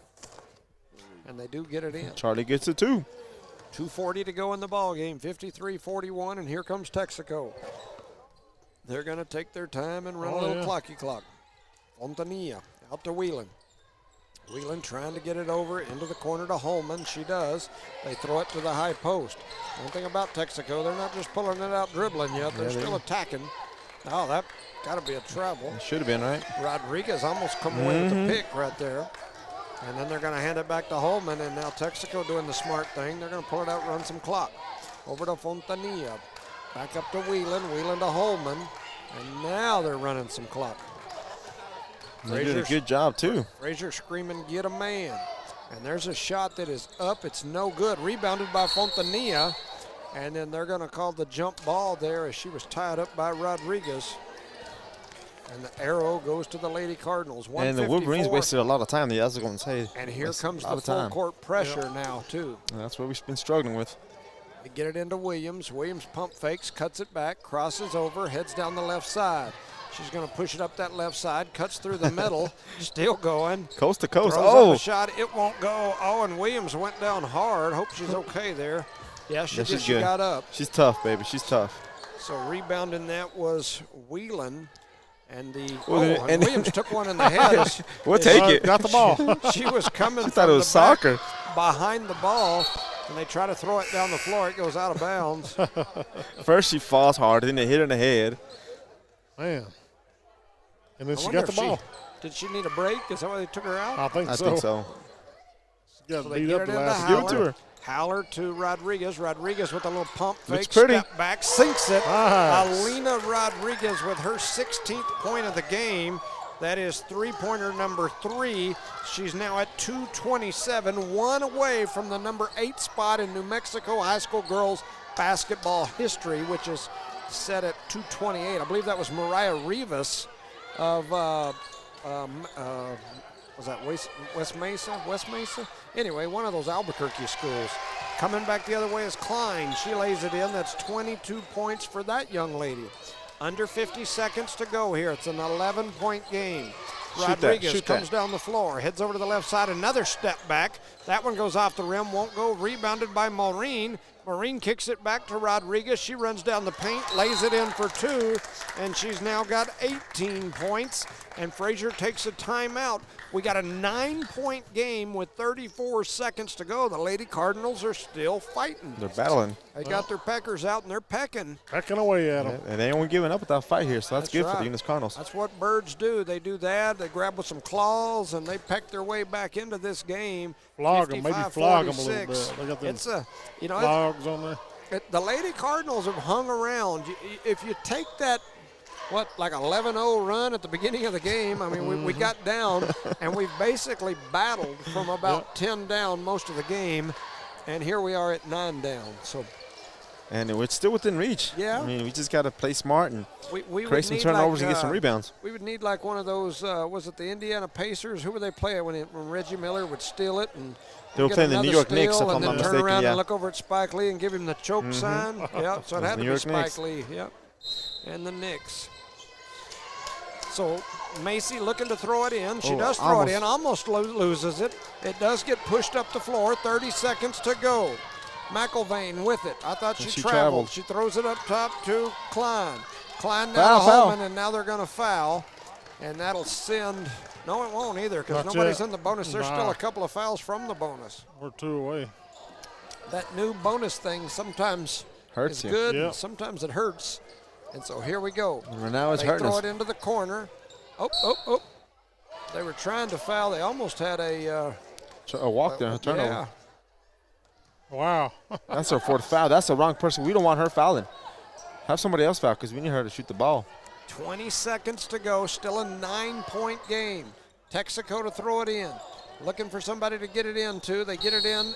And they do get it in. Charlie gets it too. 2:40 to go in the ball game. 53-41, and here comes Texaco. They're going to take their time and run a little clocky clock. Fontanilla out to Whelan. Whelan trying to get it over into the corner to Holman. She does. They throw it to the high post. One thing about Texaco, they're not just pulling it out dribbling yet. They're still attacking. Oh, that got to be a travel. Should have been, right? Rodriguez almost come away with the pick right there. And then they're going to hand it back to Holman, and now Texaco doing the smart thing. They're going to pull it out, run some clock. Over to Fontanilla. Back up to Whelan. Whelan to Holman. And now they're running some clock. They did a good job, too. Frazier screaming, get a man. And there's a shot that is up. It's no good. Rebounded by Fontanilla. And then they're going to call the jump ball there as she was tied up by Rodriguez. And the arrow goes to the Lady Cardinals. And the Wolverines wasted a lot of time. I was going to say. And here comes the full court pressure now, too. And that's what we've been struggling with. They get it into Williams. Williams pump fakes, cuts it back, crosses over, heads down the left side. She's going to push it up that left side, cuts through the middle, still going. Coast to coast. Throws up a shot. It won't go. Oh, and Williams went down hard. Hope she's okay there. Yeah, she got up. She's tough, baby. She's tough. So rebounding that was Whelan. And and Williams took one in the head. We'll take it. Got the ball. She was coming she thought it was soccer. Behind the ball, and they try to throw it down the floor. It goes out of bounds. First she falls hard, then they hit her in the head. Man. And then she got the ball. Did she need a break? Is that why they took her out? I think so. She got they beat get up it the into last. Howler. Give it to her. Howler to Rodriguez. Rodriguez with a little pump fake. Looks pretty. Step back, sinks it. Nice. Alina Rodriguez with her 16th point of the game. That is three-pointer number 3. She's now at 227, one away from the number 8 spot in New Mexico high school girls basketball history, which is set at 228. I believe that was Mariah Rivas of, was that West Mesa? West Mesa? Anyway, one of those Albuquerque schools. Coming back the other way is Klein. She lays it in. That's 22 points for that young lady. Under 50 seconds to go here. It's an 11-point game. Rodriguez comes down the floor, heads over to the left side, another step back. That one goes off the rim, won't go. Rebounded by Maureen. Maureen kicks it back to Rodriguez. She runs down the paint, lays it in for 2, and she's now got 18 points. And Frazier takes a timeout. We got a 9-point game with 34 seconds to go. The Lady Cardinals are still fighting. They're battling. They got their peckers out, and they're pecking. Pecking away at them. And they ain't giving up without fight here, so that's good right. for the Eunice Cardinals. That's what birds do. They do that. They grab with some claws, and they peck their way back into this game. Flog them, maybe flog them a little 46. bit. They got them It's a, flogs on there. The Lady Cardinals have hung around. If you take that, like 11-0 run at the beginning of the game, I mean, we got down, and we've basically battled from about 10 down most of the game, and here we are at 9 down. So. And we're still within reach. Yeah. I mean, we just got to play smart and we create some turnovers and get some rebounds. We would need like one of those, was it the Indiana Pacers? Who would they play when Reggie Miller would steal it? And they were playing the New York Knicks, if I'm not mistaken. And then turn around and look over at Spike Lee and give him the choke sign. Yeah, so it had to be Spike Lee. Yep. And the Knicks. So Macy looking to throw it in. She Oh, does throw it in, almost loses it. It does get pushed up the floor, 30 seconds to go. McElvain with it. I thought she traveled. She throws it up top to Klein. Klein down to Holman, and now they're going to foul. And that'll send, no it won't either because nobody's in the bonus. There's still a couple of fouls from the bonus. We're 2 away. That new bonus thing sometimes Hurts is you. good, Yep. and sometimes it hurts. And so here we go. And now it's they hurting throw us. it into the corner. Oh. They were trying to foul. They almost had a walk there, a turnover. Yeah. Wow. That's her 4th foul. That's the wrong person. We don't want her fouling. Have somebody else foul because we need her to shoot the ball. 20 seconds to go. Still a 9-point game. Texico to throw it in. Looking for somebody to get it into. They get it in.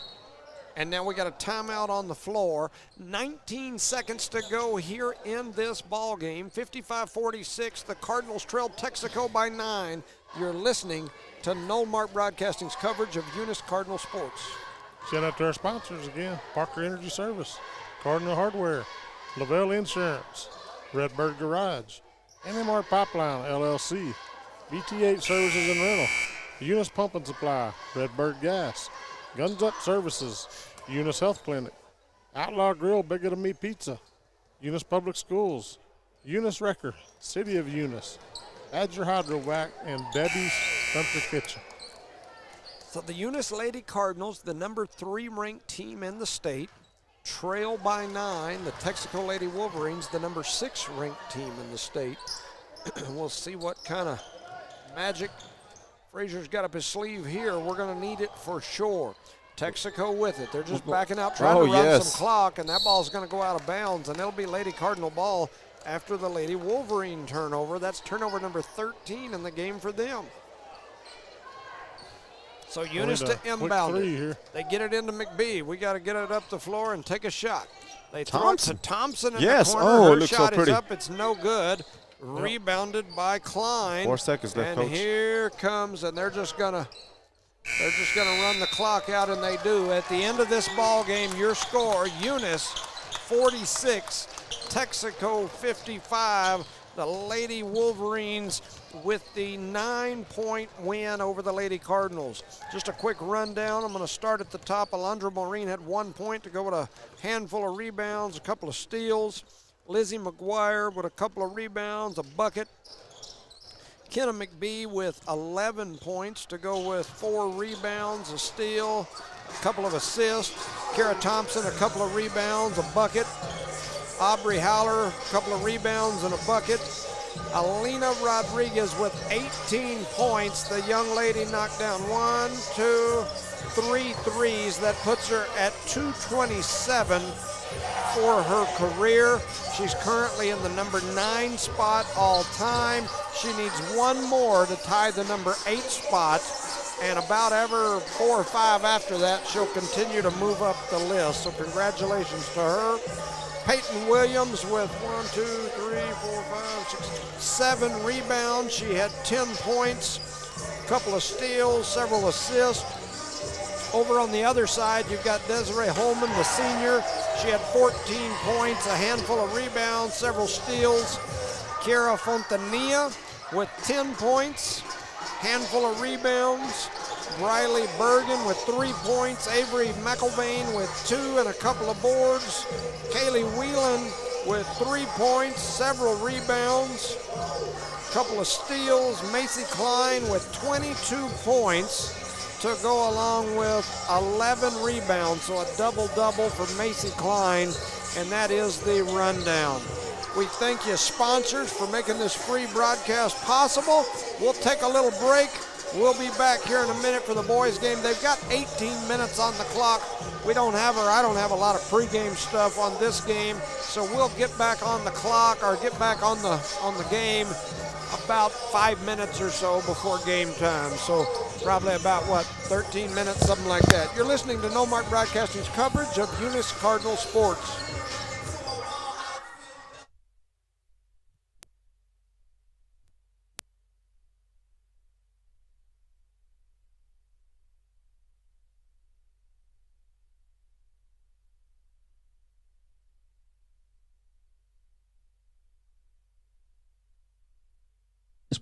And now we got a timeout on the floor. 19 seconds to go here in this ball game. 55-46. The Cardinals trail Texico by 9. You're listening to Knollmark Broadcasting's coverage of Eunice Cardinal Sports. Shout out to our sponsors again. Parker Energy Service, Cardinal Hardware, Lavelle Insurance, Redbird Garage, NMR Pipeline LLC, BT8 Services and Rental, Eunice Pump and Supply, Redbird Gas, Guns Up Services, Eunice Health Clinic, Outlaw Grill, Bigger Than Me Pizza, Eunice Public Schools, Eunice Wrecker, City of Eunice, Badger Hydrovac, and Debbie's Country Kitchen. So the Eunice Lady Cardinals, the number 3 ranked team in the state, trail by 9. The Texico Lady Wolverines, the number 6 ranked team in the state. We'll see what kind of magic Frazier's got up his sleeve here. We're going to need it for sure. Texico with it. They're just backing out, trying to run some clock, and that ball's going to go out of bounds, and it'll be Lady Cardinal ball after the Lady Wolverine turnover. That's turnover number 13 in the game for them. So Eunice to inbound it. They get it into McBee. We got to get it up the floor and take a shot. They throw it to Thompson in the corner. Oh, her it looks shot so pretty. is up. It's no good. Rebounded by Klein. 4 seconds left, and Coach. Here comes, and they're just gonna run the clock out, and they do. At the end of this ball game, your score: Eunice 46, Texico 55. The Lady Wolverines with the 9-point win over the Lady Cardinals. Just a quick rundown. I'm going to start at the top. Alondra Maureen had 1 point to go with a handful of rebounds, a couple of steals. Lizzie McGuire with a couple of rebounds, a bucket. Kenna McBee with 11 points to go with 4 rebounds, a steal, a couple of assists. Kara Thompson, a couple of rebounds, a bucket. Aubrey Howler, a couple of rebounds and a bucket. Alina Rodriguez with 18 points. The young lady knocked down 1, 2, 3 threes. That puts her at 227 for her career. She's currently in the number 9 spot all time. She needs 1 more to tie the number 8 spot. And about every 4 or 5 after that, she'll continue to move up the list. So congratulations to her. Peyton Williams with 1, 2, 3, 4, 5, 6, 7 rebounds. She had 10 points, a couple of steals, several assists. Over on the other side, you've got Desiree Holman, the senior. She had 14 points, a handful of rebounds, several steals. Kiara Fontanilla with 10 points, handful of rebounds. Briley Bergen with 3 points. Avery McElvain with 2 and a couple of boards. Kaylee Whelan with 3 points, several rebounds, a couple of steals. Macy Klein with 22 points to go along with 11 rebounds. So a double-double for Macy Klein, and that is the rundown. We thank you, sponsors, for making this free broadcast possible. We'll take a little break. We'll be back here in a minute for the boys' game. They've got 18 minutes on the clock. I don't have a lot of pregame stuff on this game, so we'll get back on the clock or get back on the game about 5 minutes or so before game time. So probably about 13 minutes, something like that. You're listening to Knollmark Broadcasting's coverage of Eunice Cardinal Sports.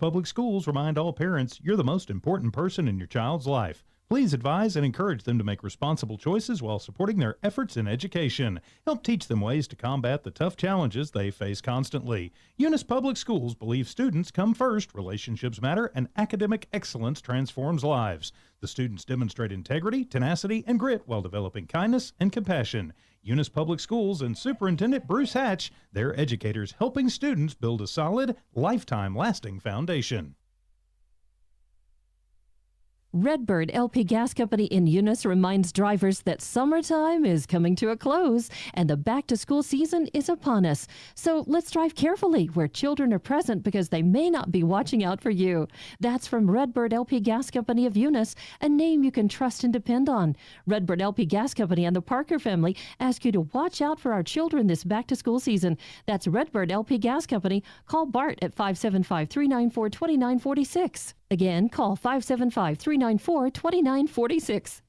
Public Schools remind all parents you're the most important person in your child's life. Please advise and encourage them to make responsible choices while supporting their efforts in education. Help teach them ways to combat the tough challenges they face constantly. Eunice Public Schools believe students come first, relationships matter, and academic excellence transforms lives. The students demonstrate integrity, tenacity, and grit while developing kindness and compassion. Eunice Public Schools and Superintendent Bruce Hatch, their educators helping students build a solid, lifetime-lasting foundation. Redbird LP Gas Company in Eunice reminds drivers that summertime is coming to a close and the back-to-school season is upon us. So let's drive carefully where children are present because they may not be watching out for you. That's from Redbird LP Gas Company of Eunice, a name you can trust and depend on. Redbird LP Gas Company and the Parker family ask you to watch out for our children this back-to-school season. That's Redbird LP Gas Company. Call Bart at 575-394-2946. Again, call 575-394-2946.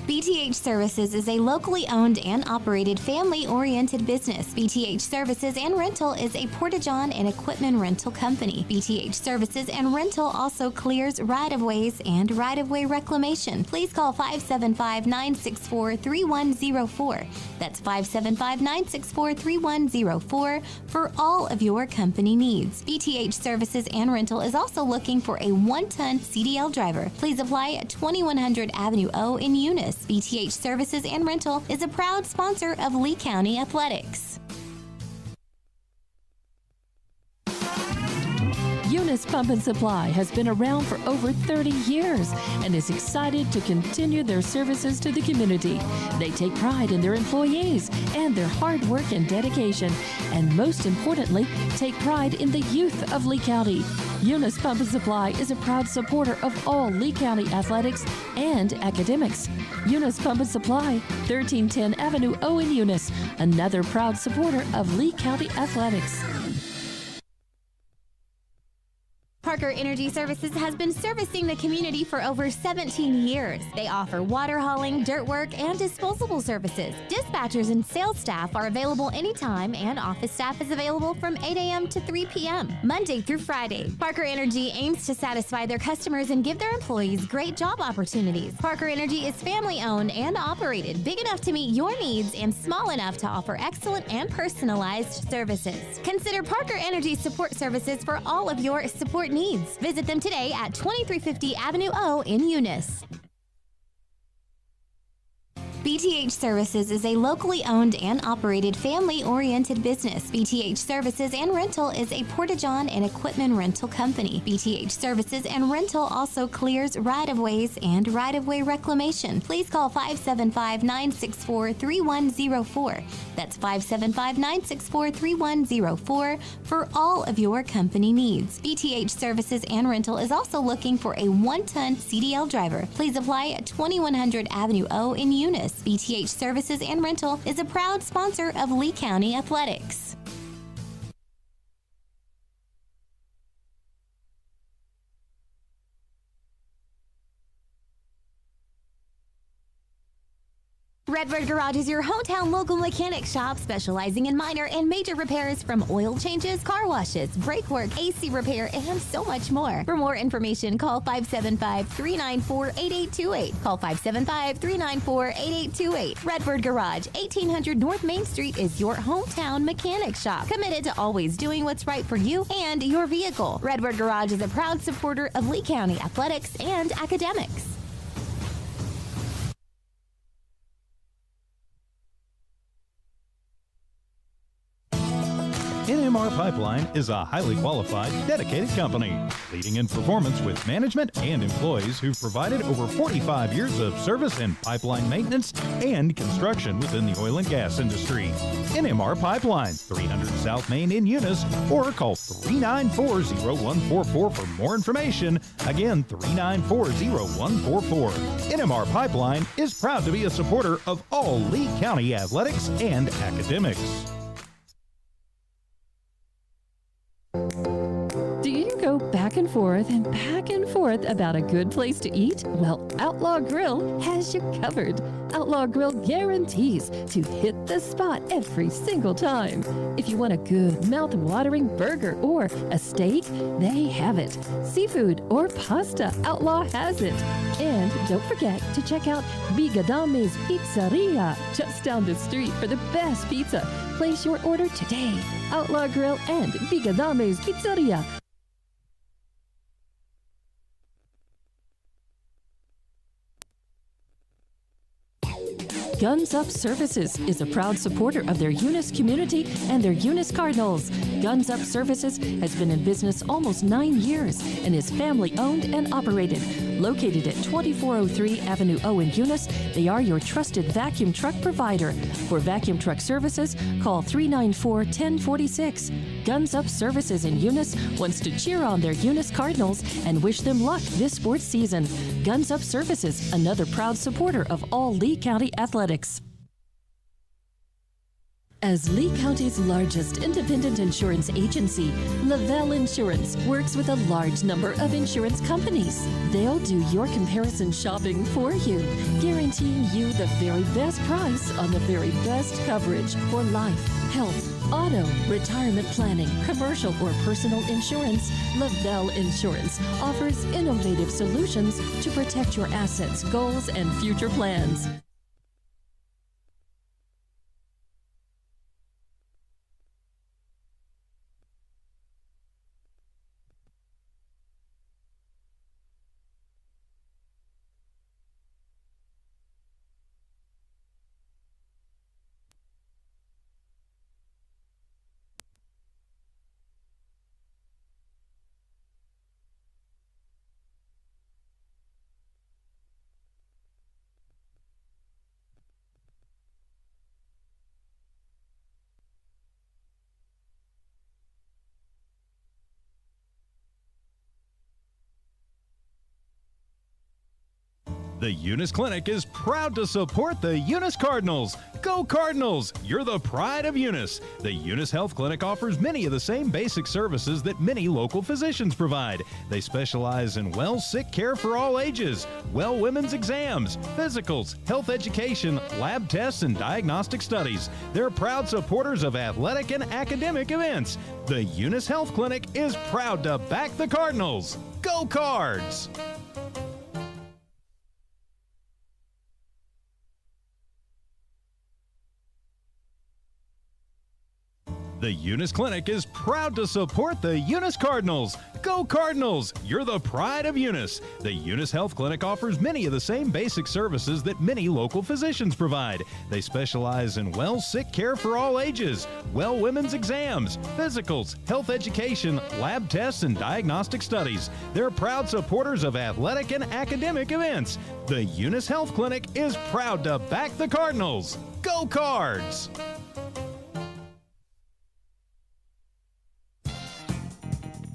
BTH Services is a locally owned and operated family-oriented business. BTH Services and Rental is a porta-john and equipment rental company. BTH Services and Rental also clears right-of-ways and right-of-way reclamation. Please call 575-964-3104. That's 575-964-3104 for all of your company needs. BTH Services and Rental is also looking for a 1-ton CDL driver. Please apply at 2100 Avenue O in Eunice. BTH Services and Rental is a proud sponsor of Lee County Athletics. Eunice Pump and Supply has been around for over 30 years and is excited to continue their services to the community. They take pride in their employees and their hard work and dedication, and most importantly, take pride in the youth of Lee County. Eunice Pump and Supply is a proud supporter of all Lee County athletics and academics. Eunice Pump and Supply, 1310 Avenue O in Eunice, another proud supporter of Lee County athletics. Parker Energy Services has been servicing the community for over 17 years. They offer water hauling, dirt work, and disposable services. Dispatchers and sales staff are available anytime, and office staff is available from 8 a.m. to 3 p.m., Monday through Friday. Parker Energy aims to satisfy their customers and give their employees great job opportunities. Parker Energy is family-owned and operated, big enough to meet your needs and small enough to offer excellent and personalized services. Consider Parker Energy Support Services for all of your support needs. Visit them today at 2350 Avenue O in Eunice. BTH Services is a locally owned and operated family-oriented business. BTH Services and Rental is a porta-john and equipment rental company. BTH Services and Rental also clears right-of-ways and right-of-way reclamation. Please call 575-964-3104. That's 575-964-3104 for all of your company needs. BTH Services and Rental is also looking for a 1-ton CDL driver. Please apply at 2100 Avenue O in Eunice. BTH Services and Rental is a proud sponsor of Lee County Athletics. Redbird Garage is your hometown local mechanic shop specializing in minor and major repairs from oil changes, car washes, brake work, AC repair, and so much more. For more information, call 575-394-8828. Call 575-394-8828. Redbird Garage, 1800 North Main Street is your hometown mechanic shop, committed to always doing what's right for you and your vehicle. Redbird Garage is a proud supporter of Lee County athletics and academics. NMR Pipeline is a highly qualified, dedicated company, leading in performance with management and employees who've provided over 45 years of service in pipeline maintenance and construction within the oil and gas industry. NMR Pipeline, 300 South Main in Eunice, or call 394-0144 for more information. Again, 394-0144. NMR Pipeline is proud to be a supporter of all Lee County athletics and academics. Do you go back back and forth about a good place to eat? Well, Outlaw Grill has you covered. Outlaw Grill guarantees to hit the spot every single time. If you want a good, mouth-watering burger or a steak, they have it. Seafood or pasta, Outlaw has it. And don't forget to check out Bigadame's Pizzeria, just down the street for the best pizza. Place your order today. Outlaw Grill and Bigadame's Pizzeria. Guns Up Services is a proud supporter of their Eunice community and their Eunice Cardinals. Guns Up Services has been in business almost 9 years and is family owned and operated. Located at 2403 Avenue O in Eunice, they are your trusted vacuum truck provider. For vacuum truck services, call 394-1046. Guns Up Services in Eunice wants to cheer on their Eunice Cardinals and wish them luck this sports season. Guns Up Services, another proud supporter of all Lee County athletics. As Lee County's largest independent insurance agency, Lavelle Insurance works with a large number of insurance companies. They'll do your comparison shopping for you, guaranteeing you the very best price on the very best coverage for life, health, auto, retirement planning, commercial or personal insurance. Lavelle Insurance offers innovative solutions to protect your assets, goals, and future plans. The Eunice Clinic is proud to support the Eunice Cardinals. Go Cardinals! You're the pride of Eunice. The Eunice Health Clinic offers many of the same basic services that many local physicians provide. They specialize in sick care for all ages, women's exams, physicals, health education, lab tests, and diagnostic studies. They're proud supporters of athletic and academic events. The Eunice Health Clinic is proud to back the Cardinals. Go Cards! The Eunice Clinic is proud to support the Eunice Cardinals. Go Cardinals! You're the pride of Eunice. The Eunice Health Clinic offers many of the same basic services that many local physicians provide. They specialize in sick care for all ages, women's exams, physicals, health education, lab tests, and diagnostic studies. They're proud supporters of athletic and academic events. The Eunice Health Clinic is proud to back the Cardinals. Go Cards!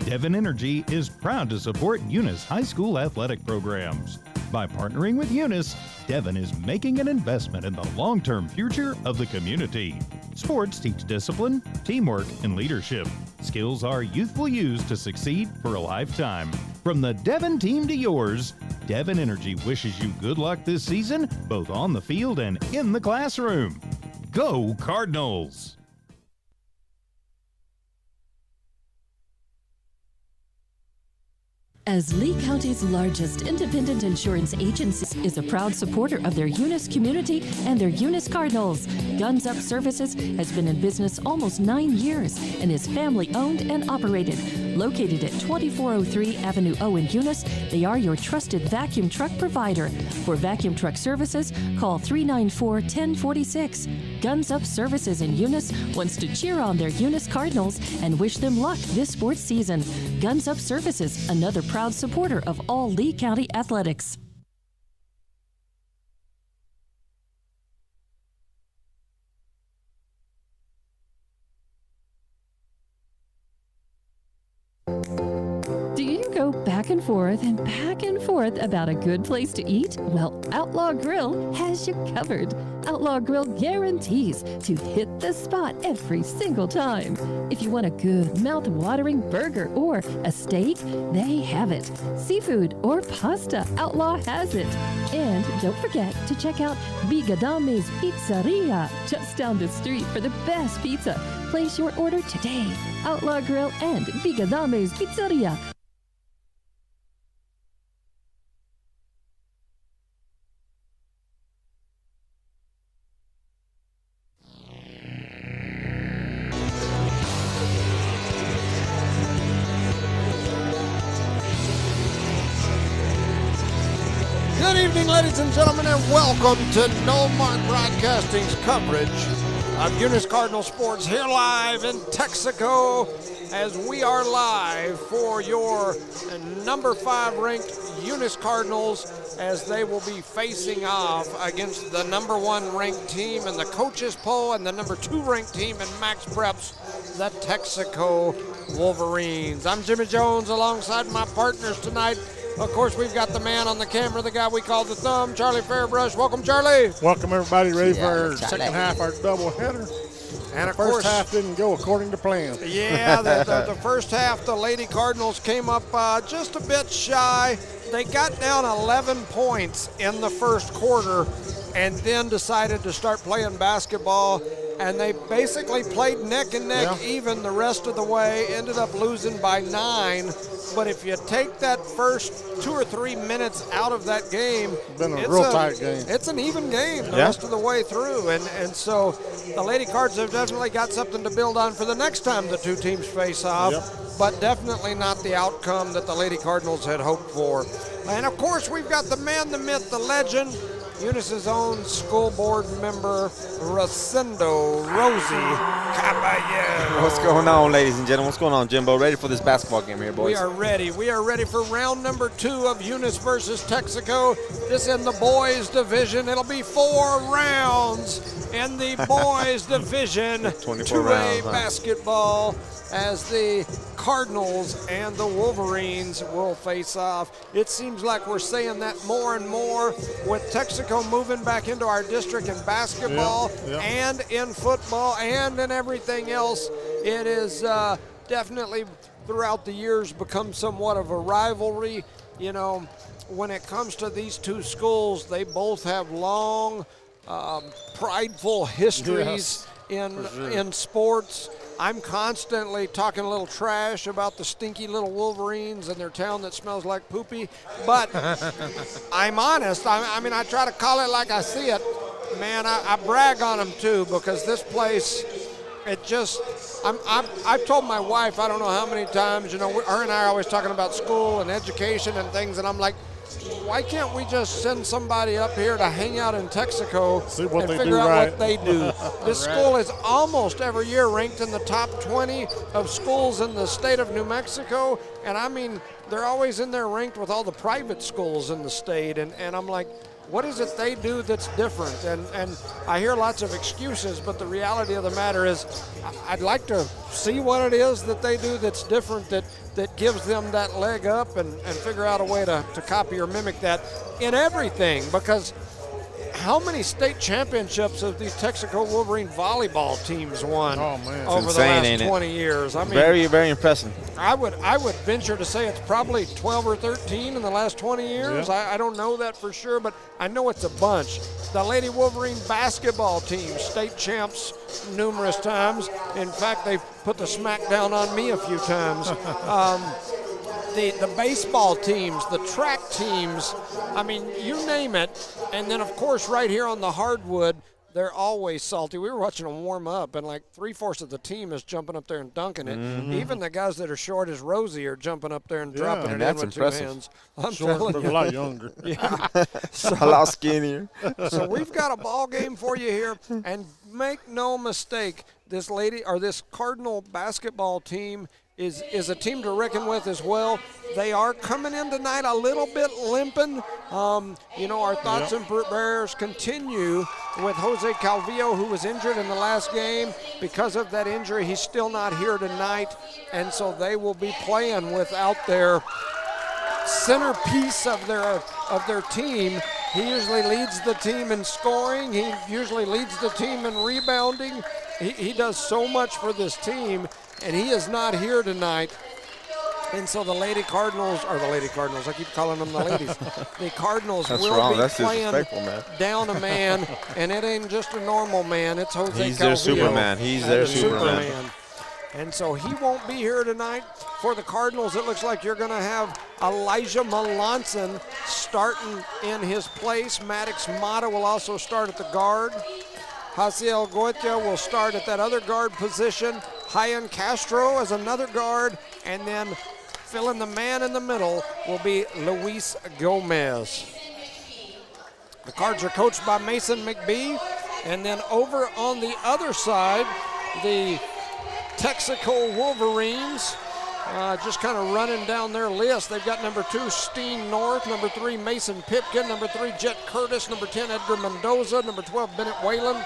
Devon Energy is proud to support Eunice High School athletic programs. By partnering with Eunice, Devon is making an investment in the long-term future of the community. Sports teach discipline, teamwork, and leadership. Skills our youth will use to succeed for a lifetime. From the Devon team to yours, Devon Energy wishes you good luck this season, both on the field and in the classroom. Go Cardinals! As Lee County's largest independent insurance agency is a proud supporter of their Eunice community and their Eunice Cardinals. Guns Up Services has been in business almost 9 years and is family owned and operated. Located at 2403 Avenue O in Eunice, they are your trusted vacuum truck provider. For vacuum truck services, call 394-1046. Guns Up Services in Eunice wants to cheer on their Eunice Cardinals and wish them luck this sports season. Guns Up Services, another proud supporter of all Lee County athletics. Do you go back and forth about a good place to eat? Well, Outlaw Grill has you covered. Outlaw Grill guarantees to hit the spot every single time. If you want a good mouth-watering burger or a steak, they have it. Seafood or pasta, Outlaw has it. And don't forget to check out Bigadame's Pizzeria, just down the street for the best pizza. Place your order today. Outlaw Grill and Bigadame's Pizzeria. Good evening, ladies and gentlemen, and welcome to No Mark Broadcasting's coverage of Eunice Cardinal Sports here live in Texico, as we are live for your number 5 ranked Eunice Cardinals, as they will be facing off against the number 1 ranked team in the coaches poll and the number 2 ranked team in Max Preps, the Texico Wolverines. I'm Jimmy Jones alongside my partners tonight. Of course, we've got the man on the camera, the guy we call the Thumb, Charlie Fairbrush. Welcome, Charlie. Welcome, everybody. Ready for our second half, our doubleheader. And of First course, half didn't go according to plan. yeah, the first half, the Lady Cardinals came up just a bit shy. They got down 11 points in the first quarter and then decided to start playing basketball. And they basically played neck and neck even the rest of the way, ended up losing by 9. But if you take that first 2 or 3 minutes out of that game, Been a real tight game. It's an even game the rest of the way through. And so the Lady Cards have definitely got something to build on for the next time the two teams face off, but definitely not the outcome that the Lady Cardinals had hoped for. And of course, we've got the man, the myth, the legend, Eunice's own school board member, Rosendo Rosie Caballero. What's going on, ladies and gentlemen? What's going on, Jimbo? Ready for this basketball game here, boys? We are ready. We are ready for round number 2 of Eunice versus Texico. This in the boys division. It'll be 4 rounds in the boys division. 24 2A rounds, huh? basketball, as the Cardinals and the Wolverines will face off. It seems like we're saying that more and more with Texico moving back into our district in basketball and in football and in everything else. It is definitely throughout the years become somewhat of a rivalry. You know, when it comes to these two schools, they both have long, prideful histories in sports. I'm constantly talking a little trash about the stinky little Wolverines and their town that smells like poopy, but I'm honest. I mean, I try to call it like I see it. Man, I brag on them too, because this place, it just, I've told my wife, I don't know how many times, you know, her and I are always talking about school and education and things, and I'm like, why can't we just send somebody up here to hang out in Texaco and figure out what they do? This school is almost every year ranked in the top 20 of schools in the state of New Mexico. And I mean, they're always in there ranked with all the private schools in the state. And I'm like, what is it they do that's different? And I hear lots of excuses, but the reality of the matter is I'd like to see what it is that they do that's different, that gives them that leg up, and figure out a way to copy or mimic that in everything. Because how many state championships have these Texico Wolverine volleyball teams won over the last 20 years? I mean, very, very impressive. I would venture to say it's probably 12 or 13 in the last 20 years. I don't know that for sure, but I know it's a bunch. The Lady Wolverine basketball team, state champs numerous times. In fact, they've put the smack down on me a few times. The baseball teams, the track teams, I mean, you name it. And then, of course, right here on the hardwood, they're always salty. We were watching them warm up, and like 3/4 of the team is jumping up there and dunking it. Even the guys that are short as Rosie are jumping up there and dropping it in with 2 hands. I'm telling you. A lot younger. A lot skinnier. So we've got a ball game for you here, and make no mistake, this Cardinal basketball team is a team to reckon with as well. They are coming in tonight a little bit limping. You know, our thoughts and prayers continue with Jose Calvillo, who was injured in the last game. Because of that injury, he's still not here tonight, and so they will be playing without their centerpiece of their team He usually leads the team in scoring. He usually leads the team in rebounding. He does so much for this team, and he is not here tonight. And so the Lady Cardinals, I keep calling them the ladies. The Cardinals will be playing down a man, and it ain't just a normal man. It's Jose Calvillo. He's their Superman. He's their Superman. And so he won't be here tonight. For the Cardinals, it looks like you're going to have Elijah Melanson starting in his place. Maddox Mata will also start at the guard. Jaciel Goitia will start at that other guard position. Hyan Castro as another guard. And then filling the man in the middle will be Luis Gomez. The Cards are coached by Mason McBee. And then over on the other side, the Texico Wolverines, just kind of running down their list. They've got number 2, Steen North, number 3, Mason Pipkin, number 3, Jet Curtis, number 10, Edgar Mendoza, number 12, Bennett Whalen,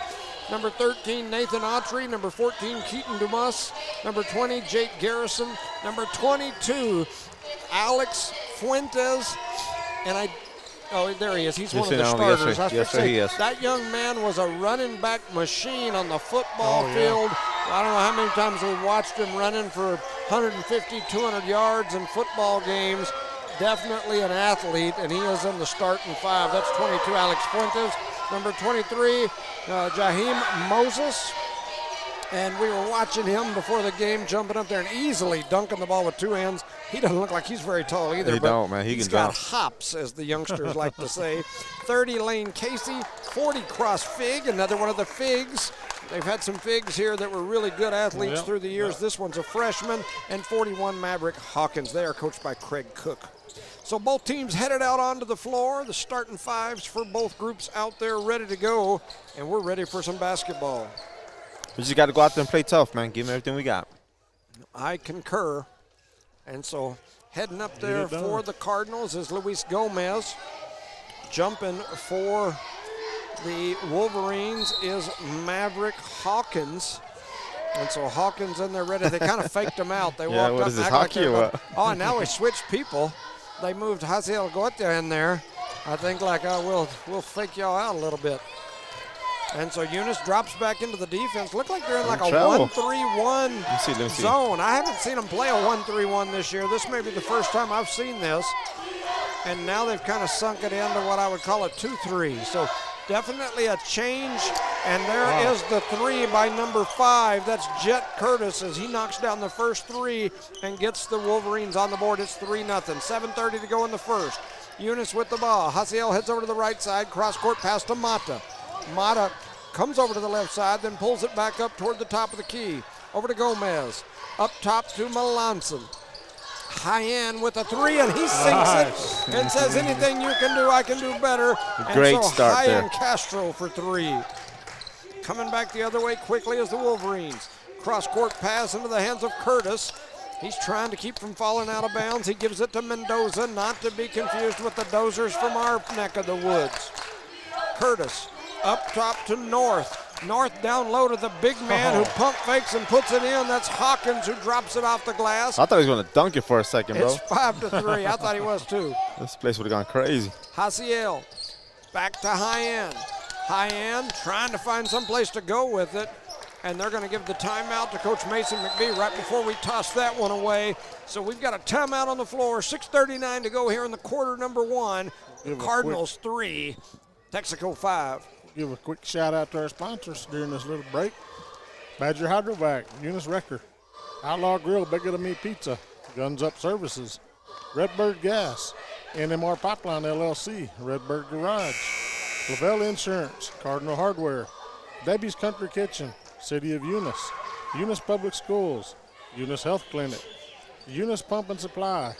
number 13, Nathan Autry, number 14, Keaton Dumas, number 20, Jake Garrison, number 22, Alex Fuentes, and there he is. He's one of the starters. Yes, sir, he is. That young man was a running back machine on the football field. I don't know how many times we've watched him running for 150, 200 yards in football games. Definitely an athlete, and he is in the starting 5. That's 22, Alex Fuentes. Number 23, Jaheim Moses. And we were watching him before the game, jumping up there and easily dunking the ball with 2 hands. He doesn't look like he's very tall either. He don't, man. He's got hops, as the youngsters like to say. 30, Lane Casey. 40, Cross Fig, another one of the Figs. They've had some Figs here that were really good athletes through the years. This one's a freshman. And 41, Maverick Hawkins. They are coached by Craig Cook. So both teams headed out onto the floor. The starting 5s for both groups out there ready to go. And we're ready for some basketball. We just got to go out there and play tough, man. Give them everything we got. I concur. And so heading up there for the Cardinals is Luis Gomez. Jumping for the Wolverines is Maverick Hawkins. And so Hawkins in there ready. They kind of faked him out. They walked what up is this, and hockey or what? Oh, and now we switched people. They moved Jaciel Goitia in there. I think like, we'll fake y'all out a little bit. And so Eunice drops back into the defense. Look like they're in like a 1-3-1 zone. I haven't seen them play a 1-3-1 this year. This may be the first time I've seen this. And now they've kind of sunk it into what I would call a 2-3. So definitely a change. And there is the 3 by number 5. That's Jet Curtis as he knocks down the first 3 and gets the Wolverines on the board. It's 3-0. 7:30 to go in the first. Eunice with the ball. Jaciel heads over to the right side. Cross court pass to Mata. Mata comes over to the left side, then pulls it back up toward the top of the key. Over to Gomez. Up top to Melanson. Hyan with a 3, and he sinks it and says, anything you can do, I can do better. Great start there. Hyan Castro for 3. Coming back the other way quickly is the Wolverines. Cross-court pass into the hands of Curtis. He's trying to keep from falling out of bounds. He gives it to Mendoza, not to be confused with the Dozers from our neck of the woods. Curtis. Up top to North. North down low to the big man who pump fakes and puts it in. That's Hawkins who drops it off the glass. I thought he was going to dunk it for a second, bro. It's 5-3. I thought he was too. This place would have gone crazy. Jaciel back to Hyan. Hyan trying to find some place to go with it. And they're going to give the timeout to Coach Mason McBee right before we toss that one away. So we've got a timeout on the floor. 6:39 to go here in the quarter number 1. The Cardinals 3, Texico 5. Give a quick shout out to our sponsors during this little break. Badger Hydrovac, Eunice Wrecker, Outlaw Grill, Bigger Than Me Pizza, Guns Up Services, Redbird Gas, NMR Pipeline LLC, Redbird Garage, Lavelle Insurance, Cardinal Hardware, Debbie's Country Kitchen, City of Eunice, Eunice Public Schools, Eunice Health Clinic, Eunice Pump and Supply,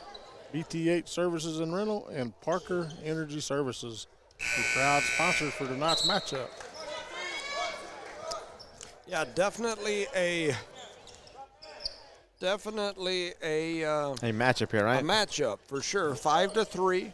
BT8 Services and Rental, and Parker Energy Services. The proud sponsors for tonight's matchup. Yeah, definitely a matchup here, right? A matchup for sure. 5-3.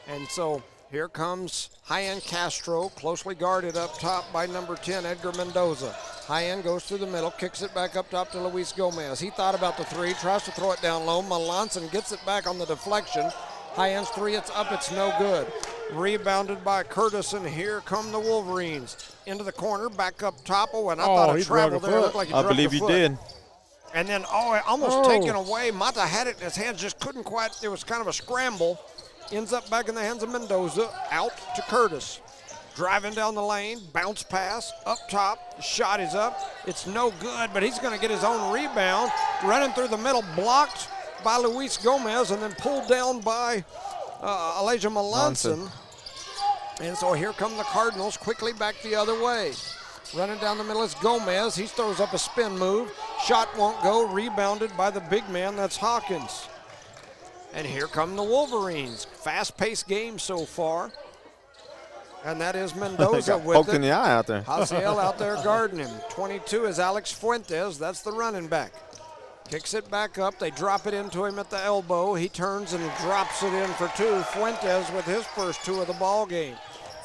And so here comes Hyan Castro, closely guarded up top by number 10, Edgar Mendoza. Hyan goes through the middle, kicks it back up top to Luis Gomez. He thought about the 3, tries to throw it down low. Melanson gets it back on the deflection. Hyan's 3, it's up, it's no good. Rebounded by Curtis, and here come the Wolverines. Into the corner, back up top. Oh, and I thought he it traveled drug a there. It foot. looked like he I drugged believe a he foot. did. And then, almost taken away. Mata had it in his hands, just couldn't quite. It was kind of a scramble. Ends up back in the hands of Mendoza. Out to Curtis. Driving down the lane, bounce pass, up top, shot is up. It's no good, but he's going to get his own rebound. Running through the middle, blocked by Luis Gomez, and then pulled down by Elijah Melanson. And so here come the Cardinals quickly back the other way. Running down the middle is Gomez. He throws up a spin move. Shot won't go. Rebounded by the big man. That's Hawkins. And here come the Wolverines. Fast-paced game so far. And that is Mendoza Got with poked it. in the eye out there. Haciel out there guarding him. 22 is Alex Fuentes. That's the running back. Kicks it back up. They drop it into him at the elbow. He turns and drops it in for two. Fuentes with his first two of the ball game.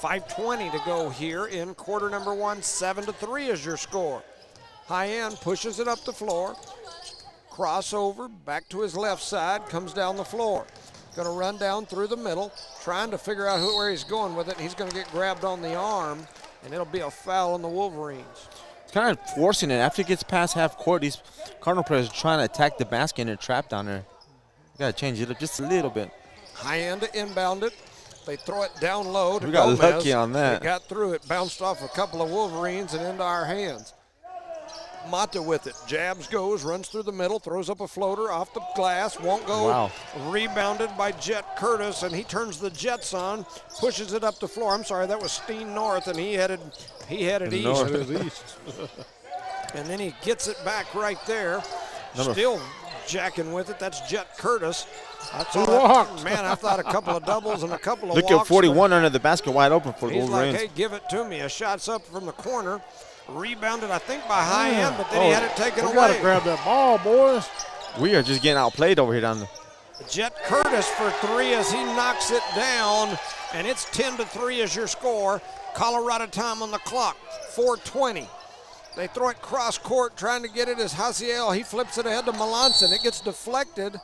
5:20 to go here in quarter number one. 7-3 is your score. High end pushes it up the floor. Crossover back to his left side. Comes down the floor. Going to run down through the middle, trying to figure out where he's going with it. He's going to get grabbed on the arm, and it'll be a foul on the Wolverines. Kind of forcing it. After it gets past half court, these Cardinal players are trying to attack the basket and they're trapped down there. Got to change it up just a little bit. High end to inbound it. They throw it down low to We got Gomez. lucky on that. They got through it, bounced off a couple of Wolverines and into our hands. Mata with it. Jabs goes, runs through the middle, throws up a floater off the glass, won't go. Wow. Rebounded by Jet Curtis, and he turns the Jets on, pushes it up the floor. I'm sorry, that was Steen North, and he headed east. East. And then he gets it back right there. Still jacking with it. That's Jet Curtis. Man, I thought a couple of doubles and a couple of Look walks. at 41 under the basket, wide open for the He's Wolverines. like, hey, give it to me. A shot's up from the corner. Rebounded, I think, by High End, but then he had it taken We got to away. grab that ball, boys. We are just getting outplayed over here down there. Jet Curtis for three as he knocks it down, and it's 10-3 is your score. Colorado time on the clock, 4:20. They throw it cross court, trying to get it as Haciel. He flips it ahead to Melanson. It gets deflected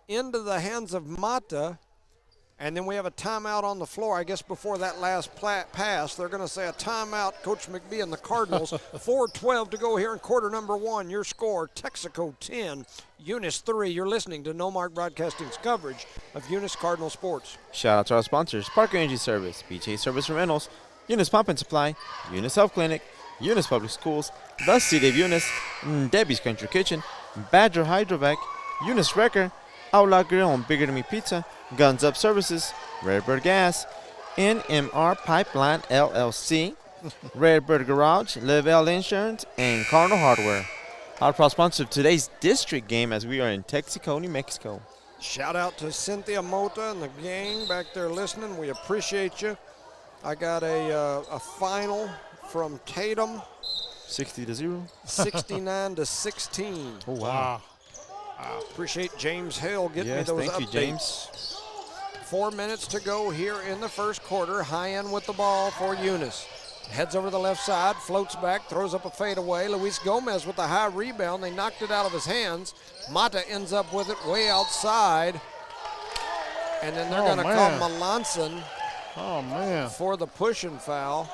into the hands of Mata. And then we have a timeout on the floor. I guess before that last pass, they're going to say a timeout. Coach McBee and the Cardinals. 4:12 to go here in quarter number one. Your score, Texico 10, Eunice 3. You're listening to No Mark Broadcasting's coverage of Eunice Cardinal Sports. Shout out to our sponsors, Parker Energy Service, BJ Service Rentals, Eunice Pump and Supply, Eunice Health Clinic, Eunice Public Schools, the City of Eunice, Debbie's Country Kitchen, Badger Hydrovac, Eunice Wrecker, Outlaw Grill and Bigger Than Me Pizza, Guns Up Services, Redbird Gas, NMR Pipeline LLC, Redbird Garage, Lavelle Insurance, and Cardinal Hardware. Our proud sponsor of today's district game as we are in Texico, New Mexico. Shout out to Cynthia Mota and the gang back there listening. We appreciate you. I got a final from Tatum, 60-0. 69-16. Oh, wow. Appreciate James Hale getting Yes, me those thank you, updates. James. 4 minutes to go here in the first quarter. High end with the ball for Eunice. Heads over the left side, floats back, throws up a fadeaway. Luis Gomez with the high rebound. They knocked it out of his hands. Mata ends up with it way outside. And then they're going to call Melanson for the pushing foul.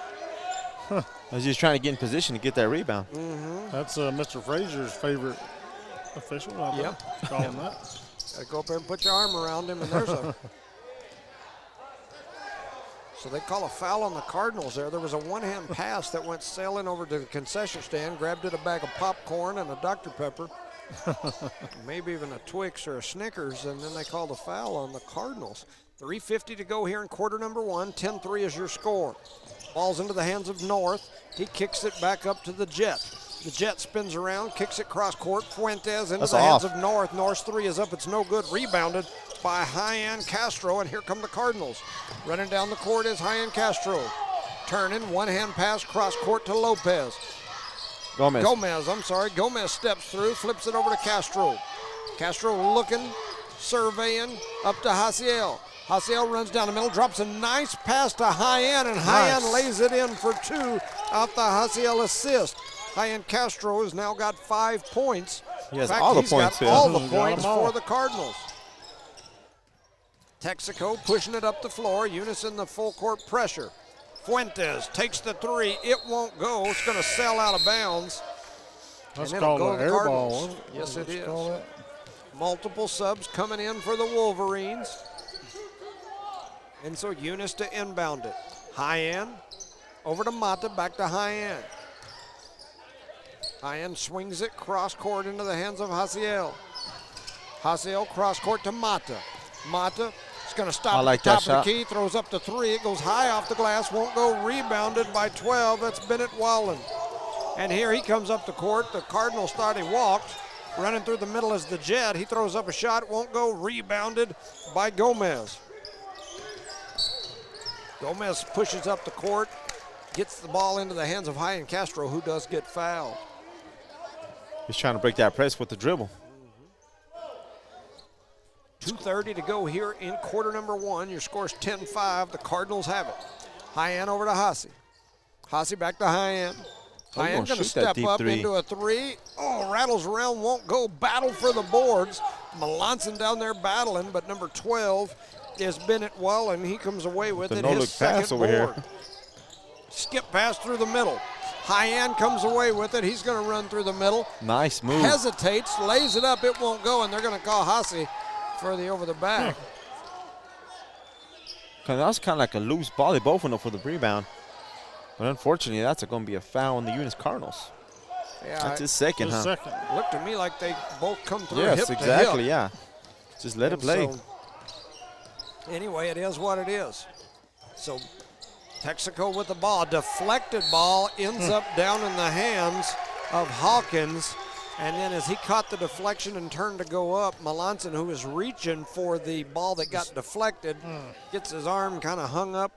I was just trying to get in position to get that rebound. That's Mr. Frazier's favorite official. Call him that. Gotta go up there and put your arm around him, and there's a. So they call a foul on the Cardinals there. There was a one-hand pass that went sailing over to the concession stand, grabbed it a bag of popcorn and a Dr. Pepper, maybe even a Twix or a Snickers, and then they called a foul on the Cardinals. 3:50 to go here in quarter number one. 10-3 is your score. Ball's into the hands of North. He kicks it back up to the Jet. The Jet spins around, kicks it cross court. Fuentes into the hands of North. North's three is up. It's no good. Rebounded by High-End Castro, and here come the Cardinals. Running down the court is High-End Castro. Turning, one-hand pass cross court to Lopez. Gomez steps through, flips it over to Castro. Castro looking, surveying, up to Haciel. Haciel runs down the middle, drops a nice pass to High-End, and High-End lays it in for two off the Haciel assist. High-End Castro has now got 5 points. He has In fact, all the he's points got here. all the points for the Cardinals. Texaco pushing it up the floor. Eunice in the full court pressure. Fuentes takes the three. It won't go. It's going to sail out of bounds. That's and it'll called go an to the air ball. Cardinals. Wasn't it? Yes, it What's is. called that? Multiple subs coming in for the Wolverines. And so Eunice to inbound it. High end. Over to Mata. Back to high end. High end swings it cross court into the hands of Hasiel. Hasiel cross court to Mata. Mata is going to stop I like at the top that of the key. Throws up the three. It goes high off the glass. Won't go. Rebounded by 12. That's Bennett Wallen. And here he comes up the court. The Cardinals thought he walked. Running through the middle is the Jet. He throws up a shot. Won't go. Rebounded by Gomez. Gomez pushes up the court. Gets the ball into the hands of Hyan Castro, who does get fouled. He's trying to break that press with the dribble. 2:30 to go here in quarter number one. Your score's 10-5. The Cardinals have it. High-end over to Hasi. Hasi back to high-end. High-end going to step up into a three. Oh, rattles around, won't go. Battle for the boards. Melanson down there battling, but number 12 is Bennett Wallen. He comes away with it. His second board. Here. Skip pass through the middle. High-end comes away with it. He's going to run through the middle. Nice move. Hesitates, lays it up. It won't go, and they're going to call Hasi for the over the back. That's kind of like a loose ball. They both went up for the rebound. But unfortunately, that's going to be a foul on the Eunice Cardinals. Yeah, that's his second, huh? Looked to me like they both come through hip exactly, to hip. Yeah. Just let it play. So, anyway, it is what it is. So Texaco with the ball. Deflected ball ends up down in the hands of Hawkins. And then as he caught the deflection and turned to go up, Melanson, who was reaching for the ball that got deflected, gets his arm kind of hung up.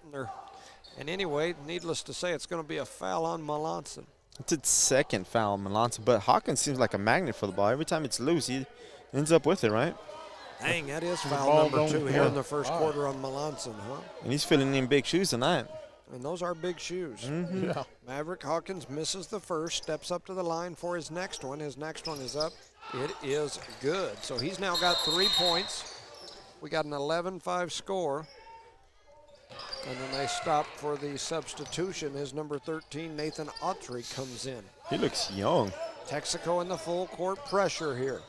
And anyway, needless to say, it's going to be a foul on Melanson. It's its second foul on Melanson, but Hawkins seems like a magnet for the ball. Every time it's loose, he ends up with it, right? Dang, that is foul number 2 here in the first quarter on Melanson, huh? And he's filling in big shoes tonight. And those are big shoes. Mm-hmm. Yeah. Maverick Hawkins misses the first, steps up to the line for his next one. His next one is up. It is good. So he's now got 3 points. We got an 11-5 score. And then they stop for the substitution. His number 13, Nathan Autry, comes in. He looks young. Texaco in the full court pressure here.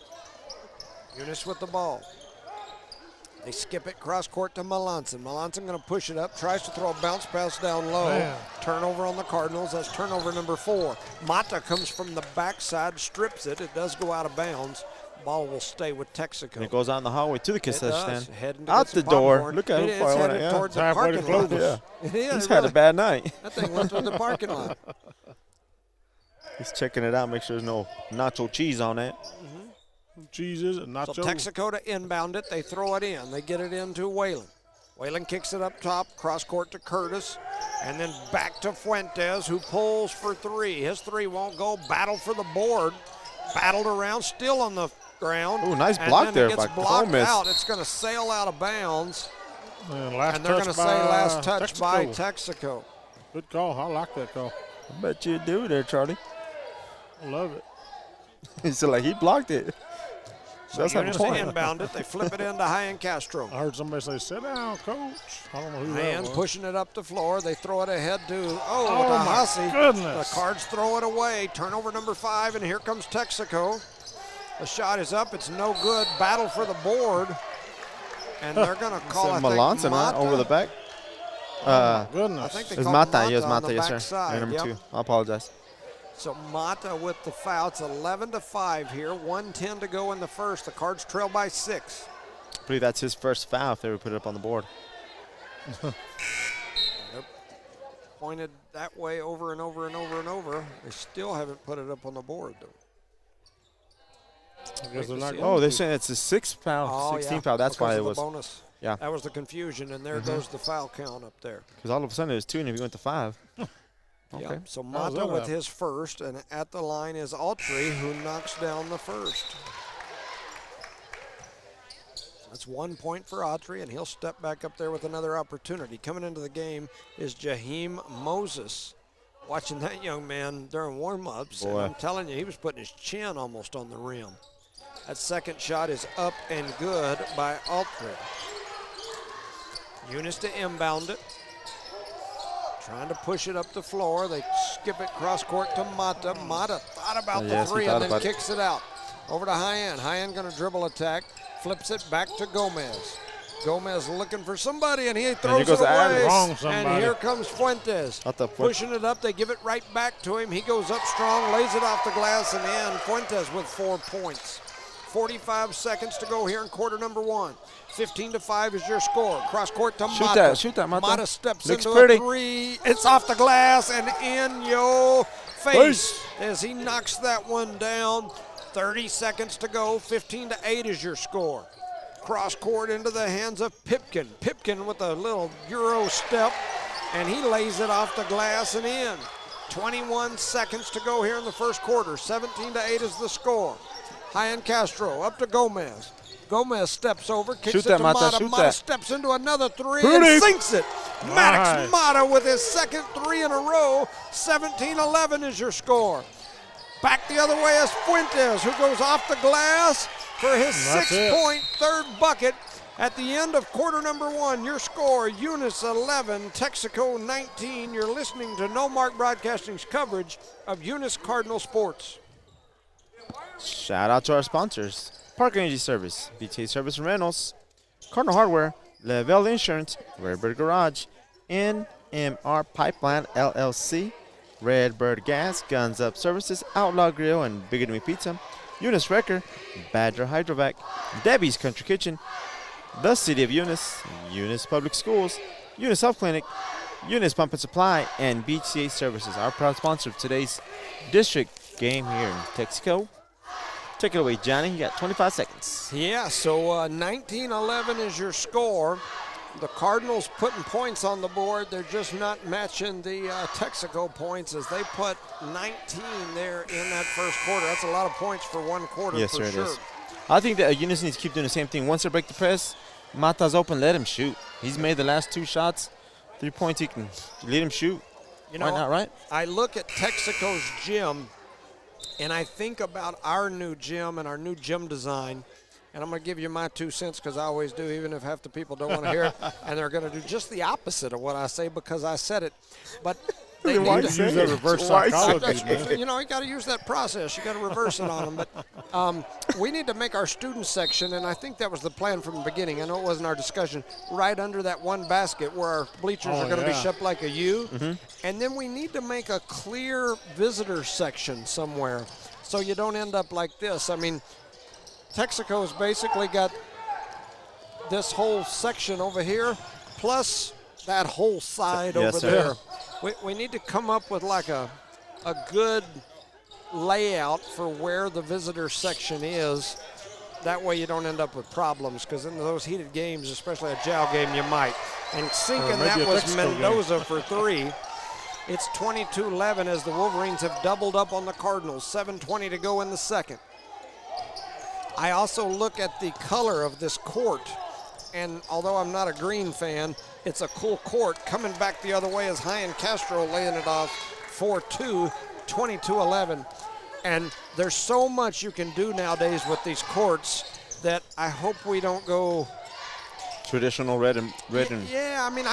Eunice with the ball. They skip it cross court to Melanson. Melanson going to push it up, tries to throw a bounce pass down low. Man. Turnover on the Cardinals. That's turnover number 4. Mata comes from the backside, strips it. It does go out of bounds. Ball will stay with Texaco. And it goes out in the hallway to the concession stand. Heading to Out get the some door. popcorn. Look at It how is far it went. headed Yeah. towards the Halfway to parking lot. Clovis. Yeah. It is, He's it had a really- bad night. That thing went through the parking lot. He's checking it out, make sure there's no nacho cheese on it. Cheese is it? So Nacho. Texaco to inbound it. They throw it in. They get it into Whalen. Whalen kicks it up top, cross court to Curtis, and then back to Fuentes, who pulls for 3. His 3 won't go. Battle for the board. Battled around, still on the ground. Ooh, nice and block then there it gets by blocked Gomez. out. It's going to sail out of bounds, And last and they're going to touch say by last touch by Texaco. Texaco. Good call. I like that call. I bet you do there, Charlie. I love it. He said like he blocked it. So That's Eunice a point. inbound it. They flip it into Hyan Castro. I heard somebody say, "Sit down, coach." I don't know who that Hands was. pushing it up the floor. They throw it ahead to, to my Hasi. goodness. The Cards throw it away. Turnover number 5, and here comes Texaco. The shot is up. It's no good. Battle for the board. And they're going to call it Melanson Mata. over the back. Goodness. I think they It's called Mata. Yes, on Mata. the Yes, sir. backside. Number Yep. 2. I apologize. So Mata with the foul. It's 11-5 here. 1:10 to go in the first. The Cards trail by 6. I believe that's his first foul if they would put it up on the board. They're pointed that way over and over and over and over. They still haven't put it up on the board, though. I guess they're not see going Oh, they're to. saying it's a 6th foul, Oh, 16th yeah, foul. That's because why of it the was. bonus. Yeah. That was the confusion, and there goes the foul count up there. Because all of a sudden it was 2 and he went to 5. Okay. Yeah. So How's Mata that with happen? his first, and at the line is Autry, who knocks down the first. That's 1 point for Autry, and he'll step back up there with another opportunity. Coming into the game is Jaheim Moses. Watching that young man during warm-ups, and Boy. I'm telling you, he was putting his chin almost on the rim. That second shot is up and good by Autry. Eunice to inbound it. Trying to push it up the floor. They skip it cross court to Mata. Mata thought about the three and then kicks it out. Over to High-End. High-End going to dribble attack. Flips it back to Gomez. Gomez looking for somebody, and he throws it away. And here comes Fuentes. Pushing it up. They give it right back to him. He goes up strong, lays it off the glass and in. Fuentes with 4 points. 45 seconds to go here in quarter number 1. 15-5 is your score. Cross court to Mata. Shoot that, Mata. Mata steps Looks into pretty. a three. It's off the glass and in your face as he knocks that one down. 30 seconds to go. 15-8 is your score. Cross court into the hands of Pipkin. Pipkin with a little Euro step, and he lays it off the glass and in. 21 seconds to go here in the first quarter. 17-8 is the score. High-End Castro up to Gomez. Gomez steps over, kicks it to Mata. Mata steps into another three and sinks it. Maddox Mata with his second 3 in a row. 17-11 is your score. Back the other way is Fuentes, who goes off the glass for his 6-point third bucket. At the end of quarter number 1, your score, Eunice 11, Texico 19. You're listening to No Mark Broadcasting's coverage of Eunice Cardinal Sports. Shout out to our sponsors: Park Energy Service, BTA Service and Rentals, Cardinal Hardware, Lavelle Insurance, Redbird Garage, NMR Pipeline LLC, Redbird Gas, Guns Up Services, Outlaw Grill and Big Enemy Pizza, Eunice Wrecker, Badger Hydrovac, Debbie's Country Kitchen, the City of Eunice, Eunice Public Schools, Eunice Health Clinic, Eunice Pump and Supply, and BTA Services, our proud sponsor of today's district game here in Texico. Take it away, Johnny. You got 25 seconds. Yeah, so 19-11 is your score. The Cardinals putting points on the board. They're just not matching the Texico points as they put 19 there in that first quarter. That's a lot of points for one quarter. Yes, for sir, sure. it is. I think that Eunice needs to keep doing the same thing. Once they break the press, Mata's open, let him shoot. He's made the last 2 shots. 3 points, he can let him shoot. You know, why not, right? I look at Texico's gym, and I think about our new gym and our new gym design. And I'm going to give you my 2 cents because I always do, even if half the people don't want to hear it. And they're going to do just the opposite of what I say because I said it. But they need to use that reverse psychology, man. You know, you got to use that process. You got to reverse it on them. But we need to make our student section, and I think that was the plan from the beginning. I know it wasn't our discussion. Right under that one basket where our bleachers are going to be shaped like a U. And then we need to make a clear visitor section somewhere so you don't end up like this. I mean, Texico's basically got this whole section over here, plus that whole side over there. We need to come up with like a good layout for where the visitor section is. That way you don't end up with problems, because in those heated games, especially a JAL game, you might. And sinking that was Mendoza for 3. It's 22-11 as the Wolverines have doubled up on the Cardinals. 7:20 to go in the second. I also look at the color of this court, and although I'm not a green fan, it's a cool court. Coming back the other way is High-End Castro laying it off 4-2, 22-11. And there's so much you can do nowadays with these courts that I hope we don't go traditional red and yeah, I mean,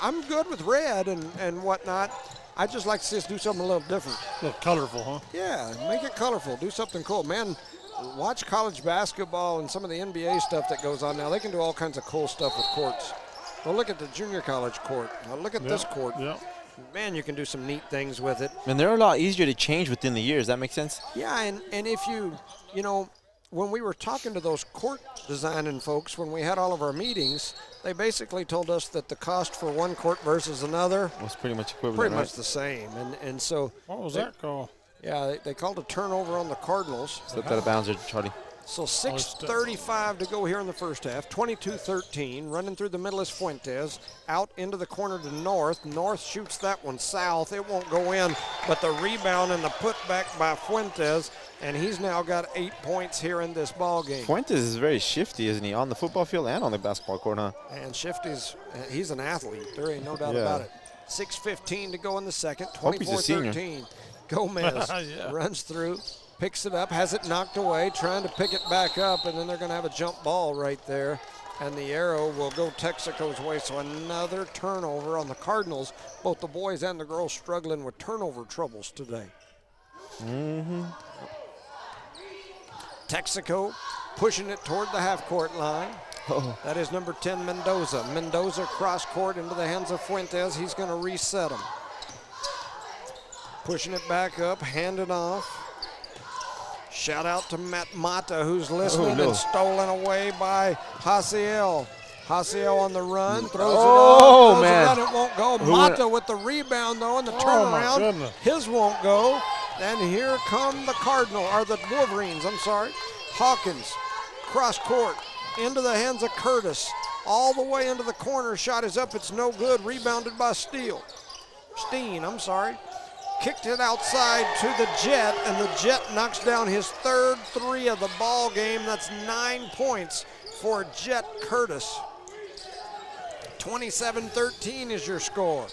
I'm good with red and whatnot. I just like to see us do something a little different. A little colorful, huh? Yeah, make it colorful. Do something cool. Man, watch college basketball and some of the NBA stuff that goes on now. They can do all kinds of cool stuff with courts. Well, look at the junior college court. Now look at this court. Yeah. Man, you can do some neat things with it. And they're a lot easier to change within the years. That makes sense? Yeah, and if you know, when we were talking to those court designing folks, when we had all of our meetings, they basically told us that the cost for one court versus another was pretty much equivalent. Pretty much the same. And so. What was that called? Yeah, they called a turnover on the Cardinals. Slipped out of bounds there, Charlie. So 6:35 to go here in the first half. 22-13. Running through the middle is Fuentes. Out into the corner to North. North shoots that one south. It won't go in, but the rebound and the putback by Fuentes, and he's now got 8 points here in this ball game. Fuentes is very shifty, isn't he? On the football field and on the basketball court, huh? And he's an athlete. There ain't no doubt about it. 6:15 to go in the second. 24-13. Gomez runs through. Picks it up, has it knocked away, trying to pick it back up, and then they're going to have a jump ball right there. And the arrow will go Texico's way, so another turnover on the Cardinals. Both the boys and the girls struggling with turnover troubles today. Texico pushing it toward the half-court line. That is number 10, Mendoza. Mendoza cross-court into the hands of Fuentes. He's going to reset him. Pushing it back up, hand it off. Shout out to Matt Mata, who's listening, and stolen away by Hasiel. Hasiel on the run, throws it up, throws it run, it won't go. Mata with the rebound, though, and the turnaround. His won't go. And here come the the Wolverines, I'm sorry. Hawkins, cross court, into the hands of Curtis. All the way into the corner, shot is up, it's no good. Rebounded by Steen, I'm sorry. Kicked it outside to the Jet, and the Jet knocks down his third three of the ball game. That's 9 points for Jet Curtis. 27-13 is your score.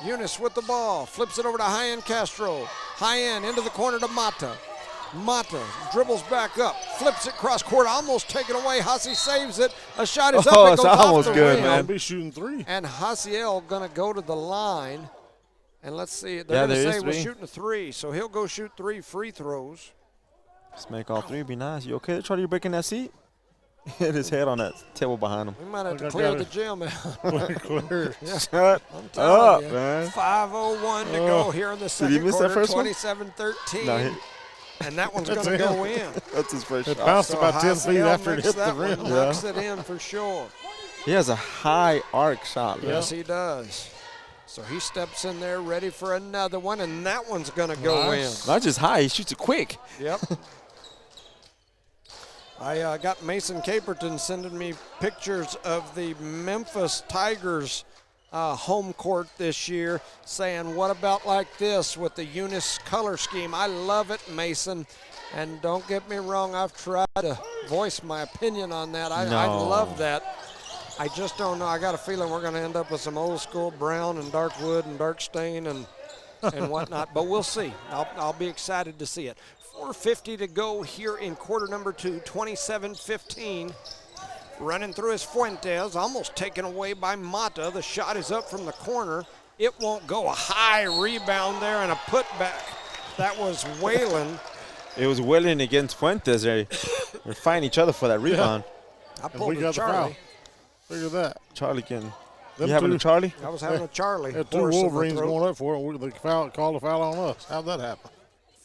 Eunice with the ball, flips it over to High-End Castro. High-End into the corner to Mata. Mata dribbles back up, flips it cross court, almost taken away. Hasi saves it. A shot is up. It goes off the rim. I'll be shooting three. And Hasiel gonna go to the line. And let's see, they're going to say we're shooting a three, so he'll go shoot 3 free throws. Let's make all 3 be nice. You okay, Charlie? You breaking that seat? Hit his head on that table behind him. We might have to clear the gym out. Clear. Shut I'm telling you, man. 5:01 to go here in the second quarter, 27-13. No, and that one's going to go in. That's his first It shot. bounced about 10 feet after it hit the rim. Knocks it in for sure. He has a high arc shot. Yes, he does. So he steps in there ready for another one, and that one's going to go in. Not just high, he shoots it quick. Yep. I got Mason Caperton sending me pictures of the Memphis Tigers home court this year, saying, what about like this with the Eunice color scheme? I love it, Mason. And don't get me wrong, I've tried to voice my opinion on that. I love that. I just don't know. I got a feeling we're going to end up with some old school brown and dark wood and dark stain and whatnot. But we'll see. I'll be excited to see it. 4:50 to go here in quarter number 2, 27-15. Running through is Fuentes, almost taken away by Mata. The shot is up from the corner. It won't go. A high rebound there and a putback. That was Whalen. It was Whalen against Fuentes. They're fighting each other for that rebound. I pulled a Charlie. Look at that. Charlie can. You having a Charlie? I was having a Charlie. Had 2 Wolverines going up for it. They called a foul on us. How'd that happen?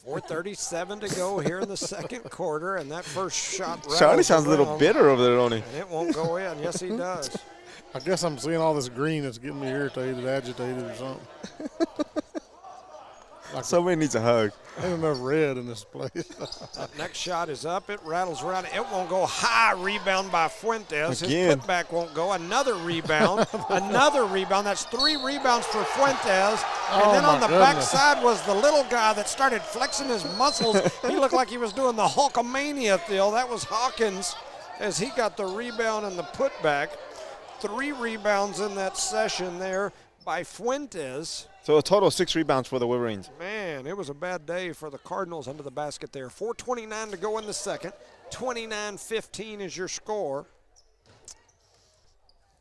4:37 to go here in the second quarter, and that first shot. Charlie sounds a little bitter over there, don't he? And it won't go in. Yes, he does. I guess I'm seeing all this green that's getting me irritated, agitated, or something. Somebody needs a hug. Ain't enough red in this place. That next shot is up. It rattles around. It won't go. High rebound by Fuentes. Again. His putback won't go. Another rebound. Another rebound. That's 3 rebounds for Fuentes. And then on the backside was the little guy that started flexing his muscles. He looked like he was doing the Hulkamania deal. That was Hawkins as he got the rebound and the putback. 3 rebounds in that session there by Fuentes. So a total of 6 rebounds for the Wolverines. Man, it was a bad day for the Cardinals under the basket there. 4:29 to go in the second. 29-15 is your score.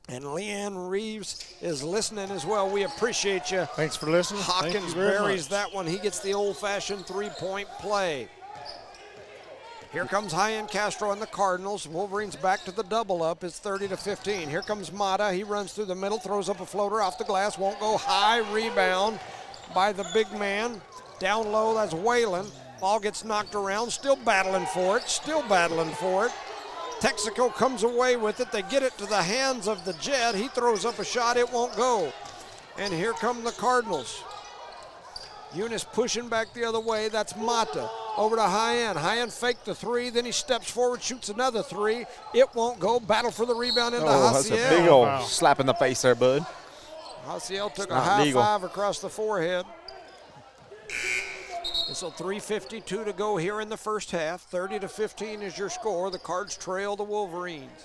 And Leanne Reeves is listening as well. We appreciate you. Thanks for listening. Hawkins buries that one. He gets the old-fashioned 3-point play. Here comes High-End Castro and the Cardinals. Wolverines back to the double up. It's 30-15. Here comes Mata. He runs through the middle, throws up a floater off the glass. Won't go. High rebound by the big man. Down low, that's Whalen. Ball gets knocked around. Still battling for it. Still battling for it. Texico comes away with it. They get it to the hands of the Jet. He throws up a shot. It won't go. And here come the Cardinals. Eunice pushing back the other way. That's Mata. Over to High-End. High-End faked the 3. Then he steps forward, shoots another 3. It won't go. Battle for the rebound into Hasiel. That's a big old slap in the face there, bud. Hasiel took a high five across the forehead. And so 3:52 to go here in the first half. 30-15 is your score. The Cards trail the Wolverines.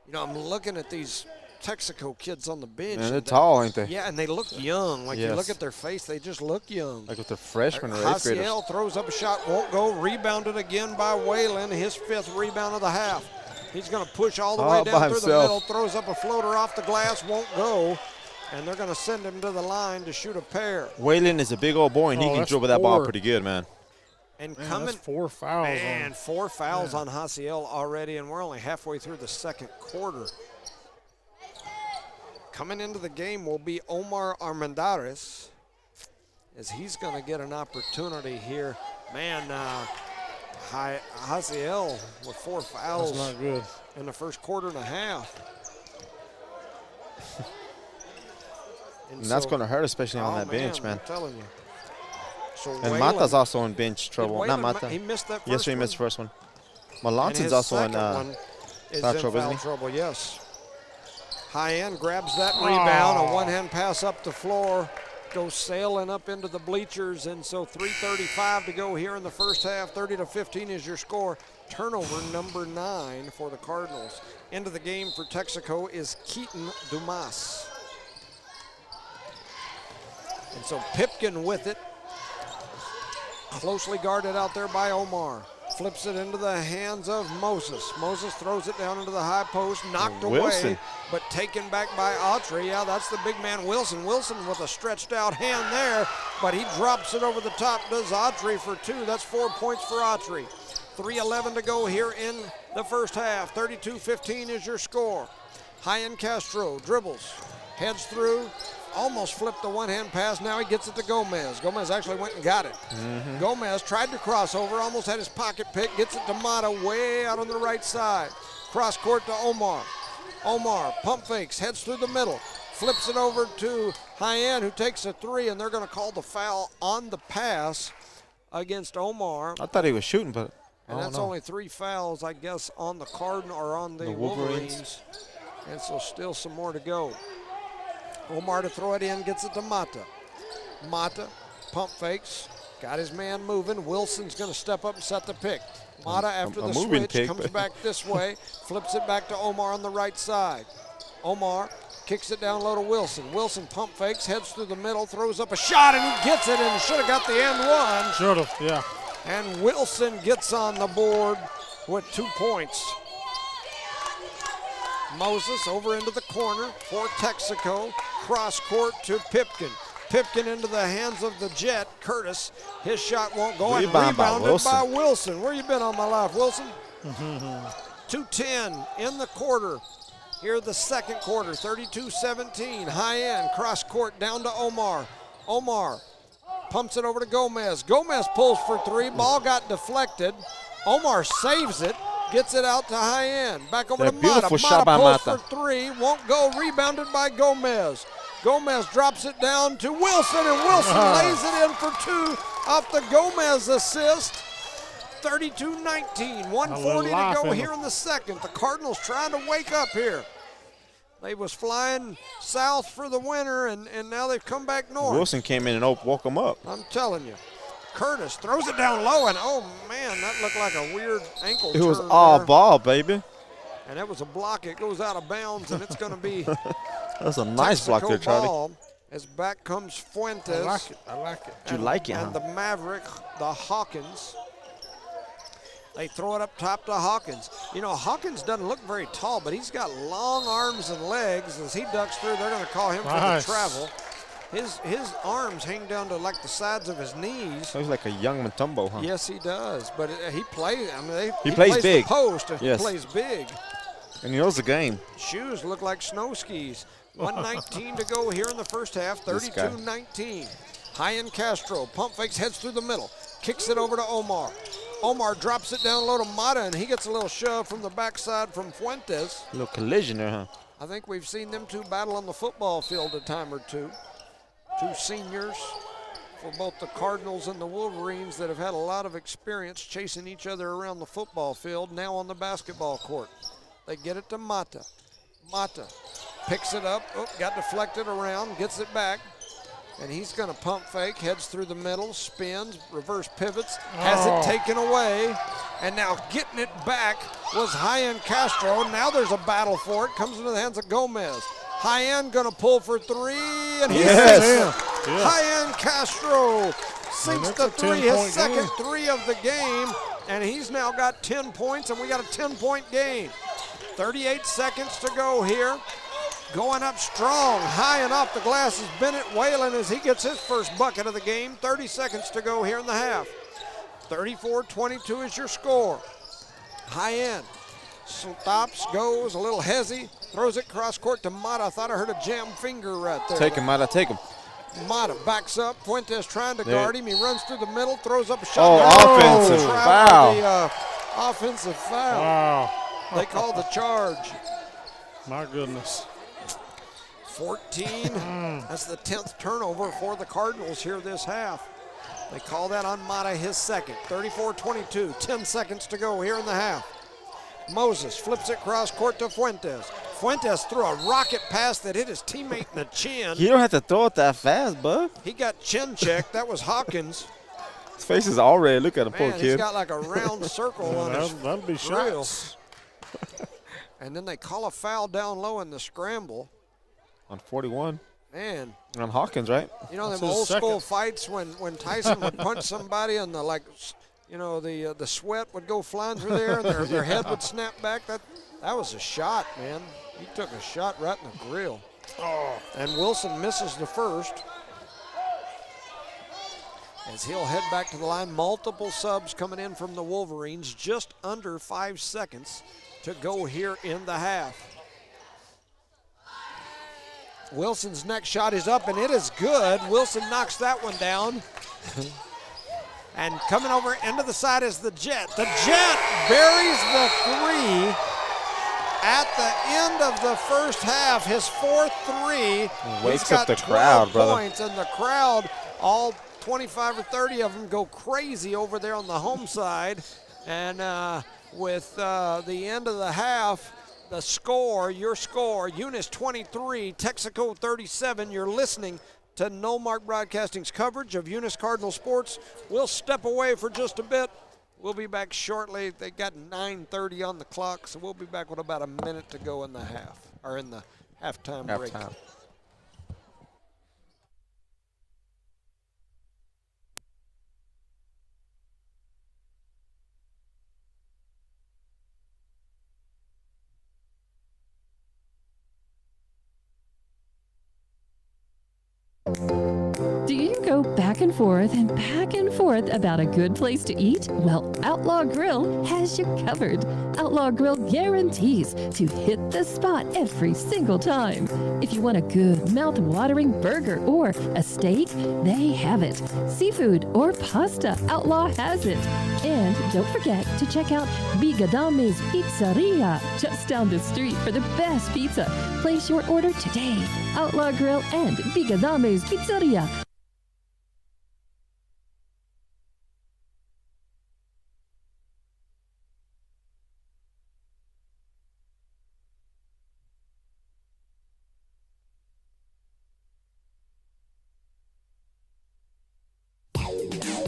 You know, I'm looking at these Texaco kids on the bench. Man, they're tall, ain't they? Yeah, and they look young. Like, you Yes. look at their face, they just look young. Like with the freshmen or 8th graders. Hasiel throws up a shot, won't go. Rebounded again by Whalen, his 5th rebound of the half. He's going to push all the way All down by through the himself. middle, throws up a floater off the glass, won't go. And they're going to send him to the line to shoot a pair. Whalen is a big old boy, and he can that's dribble that ball 4. pretty good, man. And Man, coming, that's 4 fouls. man, 4 fouls on Hasiel already, and we're only halfway through the second quarter. Coming into the game will be Omar Armendariz, as he's going to get an opportunity here. Man, Hasiel with 4 fouls That's not good. in the first quarter and a half. And that's going to hurt, especially on that bench, man. I'm telling you. So And Whalen- Mata's also in bench did trouble. Whalen Not Mata. He missed that first Yes, he one? missed the first one. And Melanton's his also in second one is foul in trouble, foul isn't he? trouble, yes. High end grabs that rebound, a one-hand pass up the floor, goes sailing up into the bleachers, and so 3:35 to go here in the first half. 30-15 is your score. Turnover number 9 for the Cardinals. Into the game for Texaco is Keaton Dumas. And so Pipkin with it. Closely guarded out there by Omar. Flips it into the hands of Moses. Moses throws it down into the high post, knocked Wilson. away, but taken back by Autry. Yeah, that's the big man Wilson. Wilson with a stretched out hand there, but he drops it over the top, does Autry for 2. That's 4 points for Autry. 3:11 to go here in the first half. 32-15 is your score. High-end Castro dribbles, heads through, almost flipped the one-hand pass. Now he gets it to Gomez. Gomez actually went and got it. Gomez tried to cross over, almost had his pocket pick, gets it to Mata way out on the right side. Cross court to Omar. Omar pump fakes, heads through the middle, flips it over to Hyen, who takes a 3, and they're going to call the foul on the pass against Omar. I thought he was shooting, but And I that's don't know. only 3 fouls, I guess, on the Cardinal or on the Wolverines. And so still some more to go. Omar to throw it in, gets it to Mata. Mata, pump fakes, got his man moving. Wilson's going to step up and set the pick. Mata, after a the moving switch, pick, comes but- back this way, flips it back to Omar on the right side. Omar kicks it down low to Wilson. Wilson pump fakes, heads through the middle, throws up a shot, and he gets it, and should have got the and one. Should have, yeah. And Wilson gets on the board with 2 points. Moses over into the corner for Texaco. Cross court to Pipkin. Pipkin into the hands of the Jet, Curtis. His shot won't go. And Rebound by rebounded Wilson. by Wilson. Where you been all my life, Wilson? 2:10 in the quarter. Here the second quarter, 32-17. High end, cross court down to Omar. Omar pumps it over to Gomez. Gomez pulls for 3. Ball got deflected. Omar saves it. Gets it out to High end. Back over That to Mata. beautiful shot by pulls Mata. for 3. Won't go. Rebounded by Gomez. Gomez drops it down to Wilson, and Wilson lays it in for 2 off the Gomez assist. 32-19. 1:40 to laugh go in here in the second. The Cardinals trying to wake up here. They was flying south for the winter, and now they've come back north. Wilson came in and woke him up. I'm telling you. Curtis throws it down low, and oh man, that looked like a weird ankle It was turn all there. ball, baby. And that was a block. It goes out of bounds, and it's going to be That's a nice block there, Texaco Charlie. ball. As back comes Fuentes. I like it. I like it. You like it, And huh? the Maverick, the Hawkins. They throw it up top to Hawkins. You know, Hawkins doesn't look very tall, but he's got long arms and legs. As he ducks through, they're going to call him for the Nice. travel. His arms hang down to like the sides of his knees. Looks like a young Mutombo, huh? Yes, he does. But he plays. I mean, He plays the big. post, and Yes. he plays big. And he knows the game. Shoes look like snow skis. 1:19 to go here in the first half. This guy. 32-19. High-end Castro pump fakes, heads through the middle, kicks it over to Omar. Omar drops it down low to Mata, and he gets a little shove from the backside from Fuentes. A little collision there, huh? I think we've seen them two battle on the football field a time or two. Two seniors for both the Cardinals and the Wolverines that have had a lot of experience chasing each other around the football field, now on the basketball court. They get it to Mata. Mata picks it up, got deflected around, gets it back, and he's going to pump fake, heads through the middle, spins, reverse pivots, has it taken away, And now getting it back was High-End Castro. Now there's a battle for it. Comes into the hands of Gomez. High-End going to pull for three, and he Yes. sinks it. High-End Castro sinks the three, his second three of the game, and he's now got 10 points, and we got a 10-point game. 38 seconds to go here. Going up strong, high and off the glass is Bennett Whalen as he gets his first bucket of the game. 30 seconds to go here in the half. 34-22 is your score. High-End stops, goes, a little hezzy, throws it cross court to Mata. I thought I heard a jam finger right there. Take him, Mata, take him. Mata backs up. Fuentes trying to guard him. He runs through the middle, throws up a shot. Oh, offensive foul. The offensive foul. Wow. They call the charge. My goodness. 14. That's the 10th turnover for the Cardinals here this half. They call that on Mata, his second. 34-22, 10 seconds to go here in the half. Moses flips it cross court to Fuentes. Fuentes threw a rocket pass that hit his teammate in the chin. You don't have to throw it that fast, bud. He got chin checked. That was Hawkins. His face is all red. Look at him, Man, poor he's kid. got like a round circle on his That'll be grill. shots. And then they call a foul down low in the scramble. On 41. Man, On Hawkins, right? you know That's them his old school second. fights when Tyson would punch somebody and the sweat would go flying through there and their head would snap back. That was a shot, man. He took a shot right in the grill. And Wilson misses the first. As he'll head back to the line, multiple subs coming in from the Wolverines, just under 5 seconds to go here in the half. Wilson's next shot is up, and it is good. Wilson knocks that one down. And coming over into the side is the Jet. The Jet buries the three at the end of the first half. His fourth three. Wakes He's got up the 12 crowd, brother. points, and the crowd, all 25 or 30 of them, go crazy over there on the home side. And with the end of the half, the score, your score, Eunice 23, Texico 37. You're listening to No Mark Broadcasting's coverage of Eunice Cardinal Sports. We'll step away for just a bit. We'll be back shortly. They got 9:30 on the clock, so we'll be back with about a minute to go in the half, or in the halftime break. Halftime. Do you go back and forth about a good place to eat? Well, Outlaw Grill has you covered. Outlaw Grill guarantees to hit the spot every single time. If you want a good mouth-watering burger or a steak, they have it. Seafood or pasta, Outlaw has it. And don't forget to check out Bigadame's Pizzeria just down the street for the best pizza. Place your order today. Outlaw Grill and Bigadame's Pizzeria.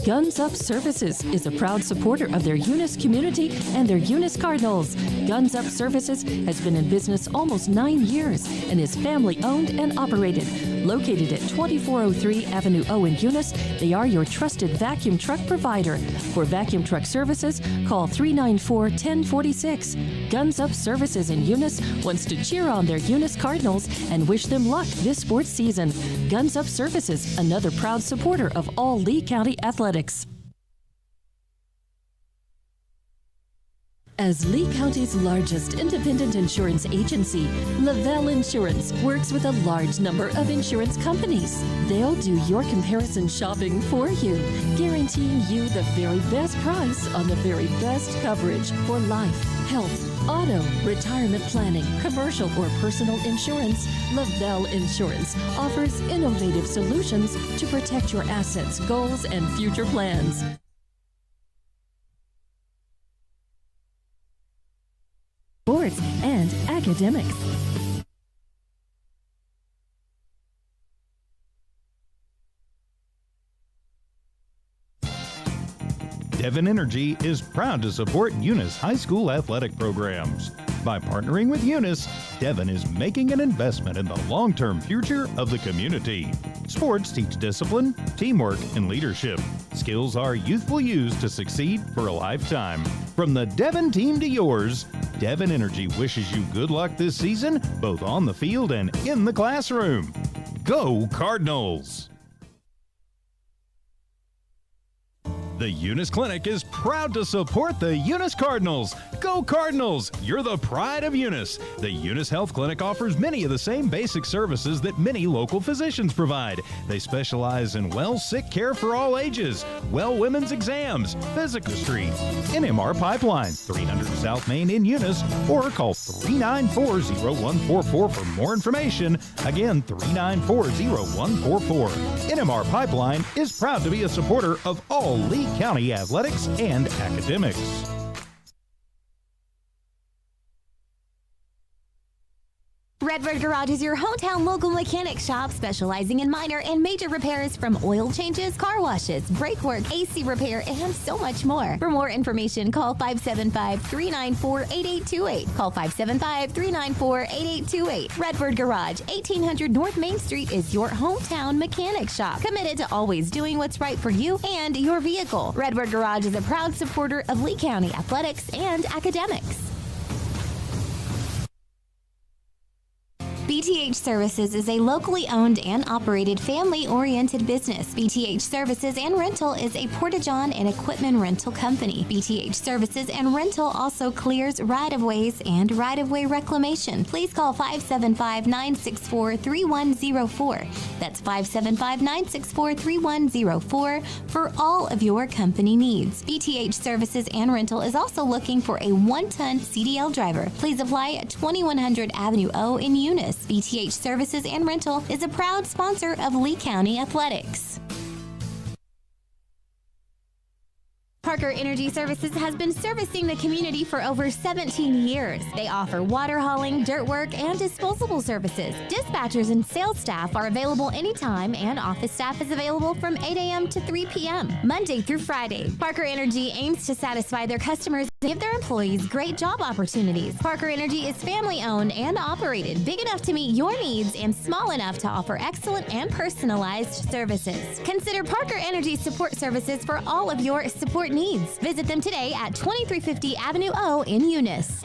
Guns Up Services is a proud supporter of their Eunice community and their Eunice Cardinals. Guns Up Services has been in business almost 9 years and is family owned and operated. Located at 2403 Avenue O in Eunice, they are your trusted vacuum truck provider. For vacuum truck services, call 394-1046. Guns Up Services in Eunice wants to cheer on their Eunice Cardinals and wish them luck this sports season. Guns Up Services, another proud supporter of all Lee County athletics. As Lee County's largest independent insurance agency, Lavelle Insurance works with a large number of insurance companies. They'll do your comparison shopping for you, guaranteeing you the very best price on the very best coverage for life, health, auto, retirement planning, commercial or personal insurance. Lavelle Insurance offers innovative solutions to protect your assets, goals, and future plans. Sports and academics. Devon Energy is proud to support Eunice High School athletic programs. By partnering with Eunice, Devon is making an investment in the long-term future of the community. Sports teach discipline, teamwork, and leadership. Skills our youth will use to succeed for a lifetime. From the Devon team to yours, Devon Energy wishes you good luck this season, both on the field and in the classroom. Go Cardinals! The Eunice Clinic is proud to support the Eunice Cardinals. Go Cardinals! You're the pride of Eunice. The Eunice Health Clinic offers many of the same basic services that many local physicians provide. They specialize in sick care for all ages, women's exams, physical street, NMR Pipeline, 300 South Main in Eunice, or call 394-0144 for more information. Again, 394-0144. NMR Pipeline is proud to be a supporter of all Lee County athletics and academics. Redbird Garage is your hometown local mechanic shop specializing in minor and major repairs from oil changes, car washes, brake work, AC repair, and so much more. For more information, call 575-394-8828. Call 575-394-8828. Redbird Garage, 1800 North Main Street is your hometown mechanic shop, committed to always doing what's right for you and your vehicle. Redbird Garage is a proud supporter of Lee County athletics and academics. BTH Services is a locally owned and operated family-oriented business. BTH Services and Rental is a porta-john and equipment rental company. BTH Services and Rental also clears right-of-ways and right-of-way reclamation. Please call 575-964-3104. That's 575-964-3104 for all of your company needs. BTH Services and Rental is also looking for a 1-ton CDL driver. Please apply at 2100 Avenue O in Eunice. BTH Services and Rental is a proud sponsor of Lee County Athletics. Parker Energy Services has been servicing the community for over 17 years. They offer water hauling, dirt work, and disposable services. Dispatchers and sales staff are available anytime, and office staff is available from 8 a.m. to 3 p.m., Monday through Friday. Parker Energy aims to satisfy their customers and give their employees great job opportunities. Parker Energy is family-owned and operated, big enough to meet your needs and small enough to offer excellent and personalized services. Consider Parker Energy Support Services for all of your support needs. Visit them today at 2350 Avenue O in Eunice.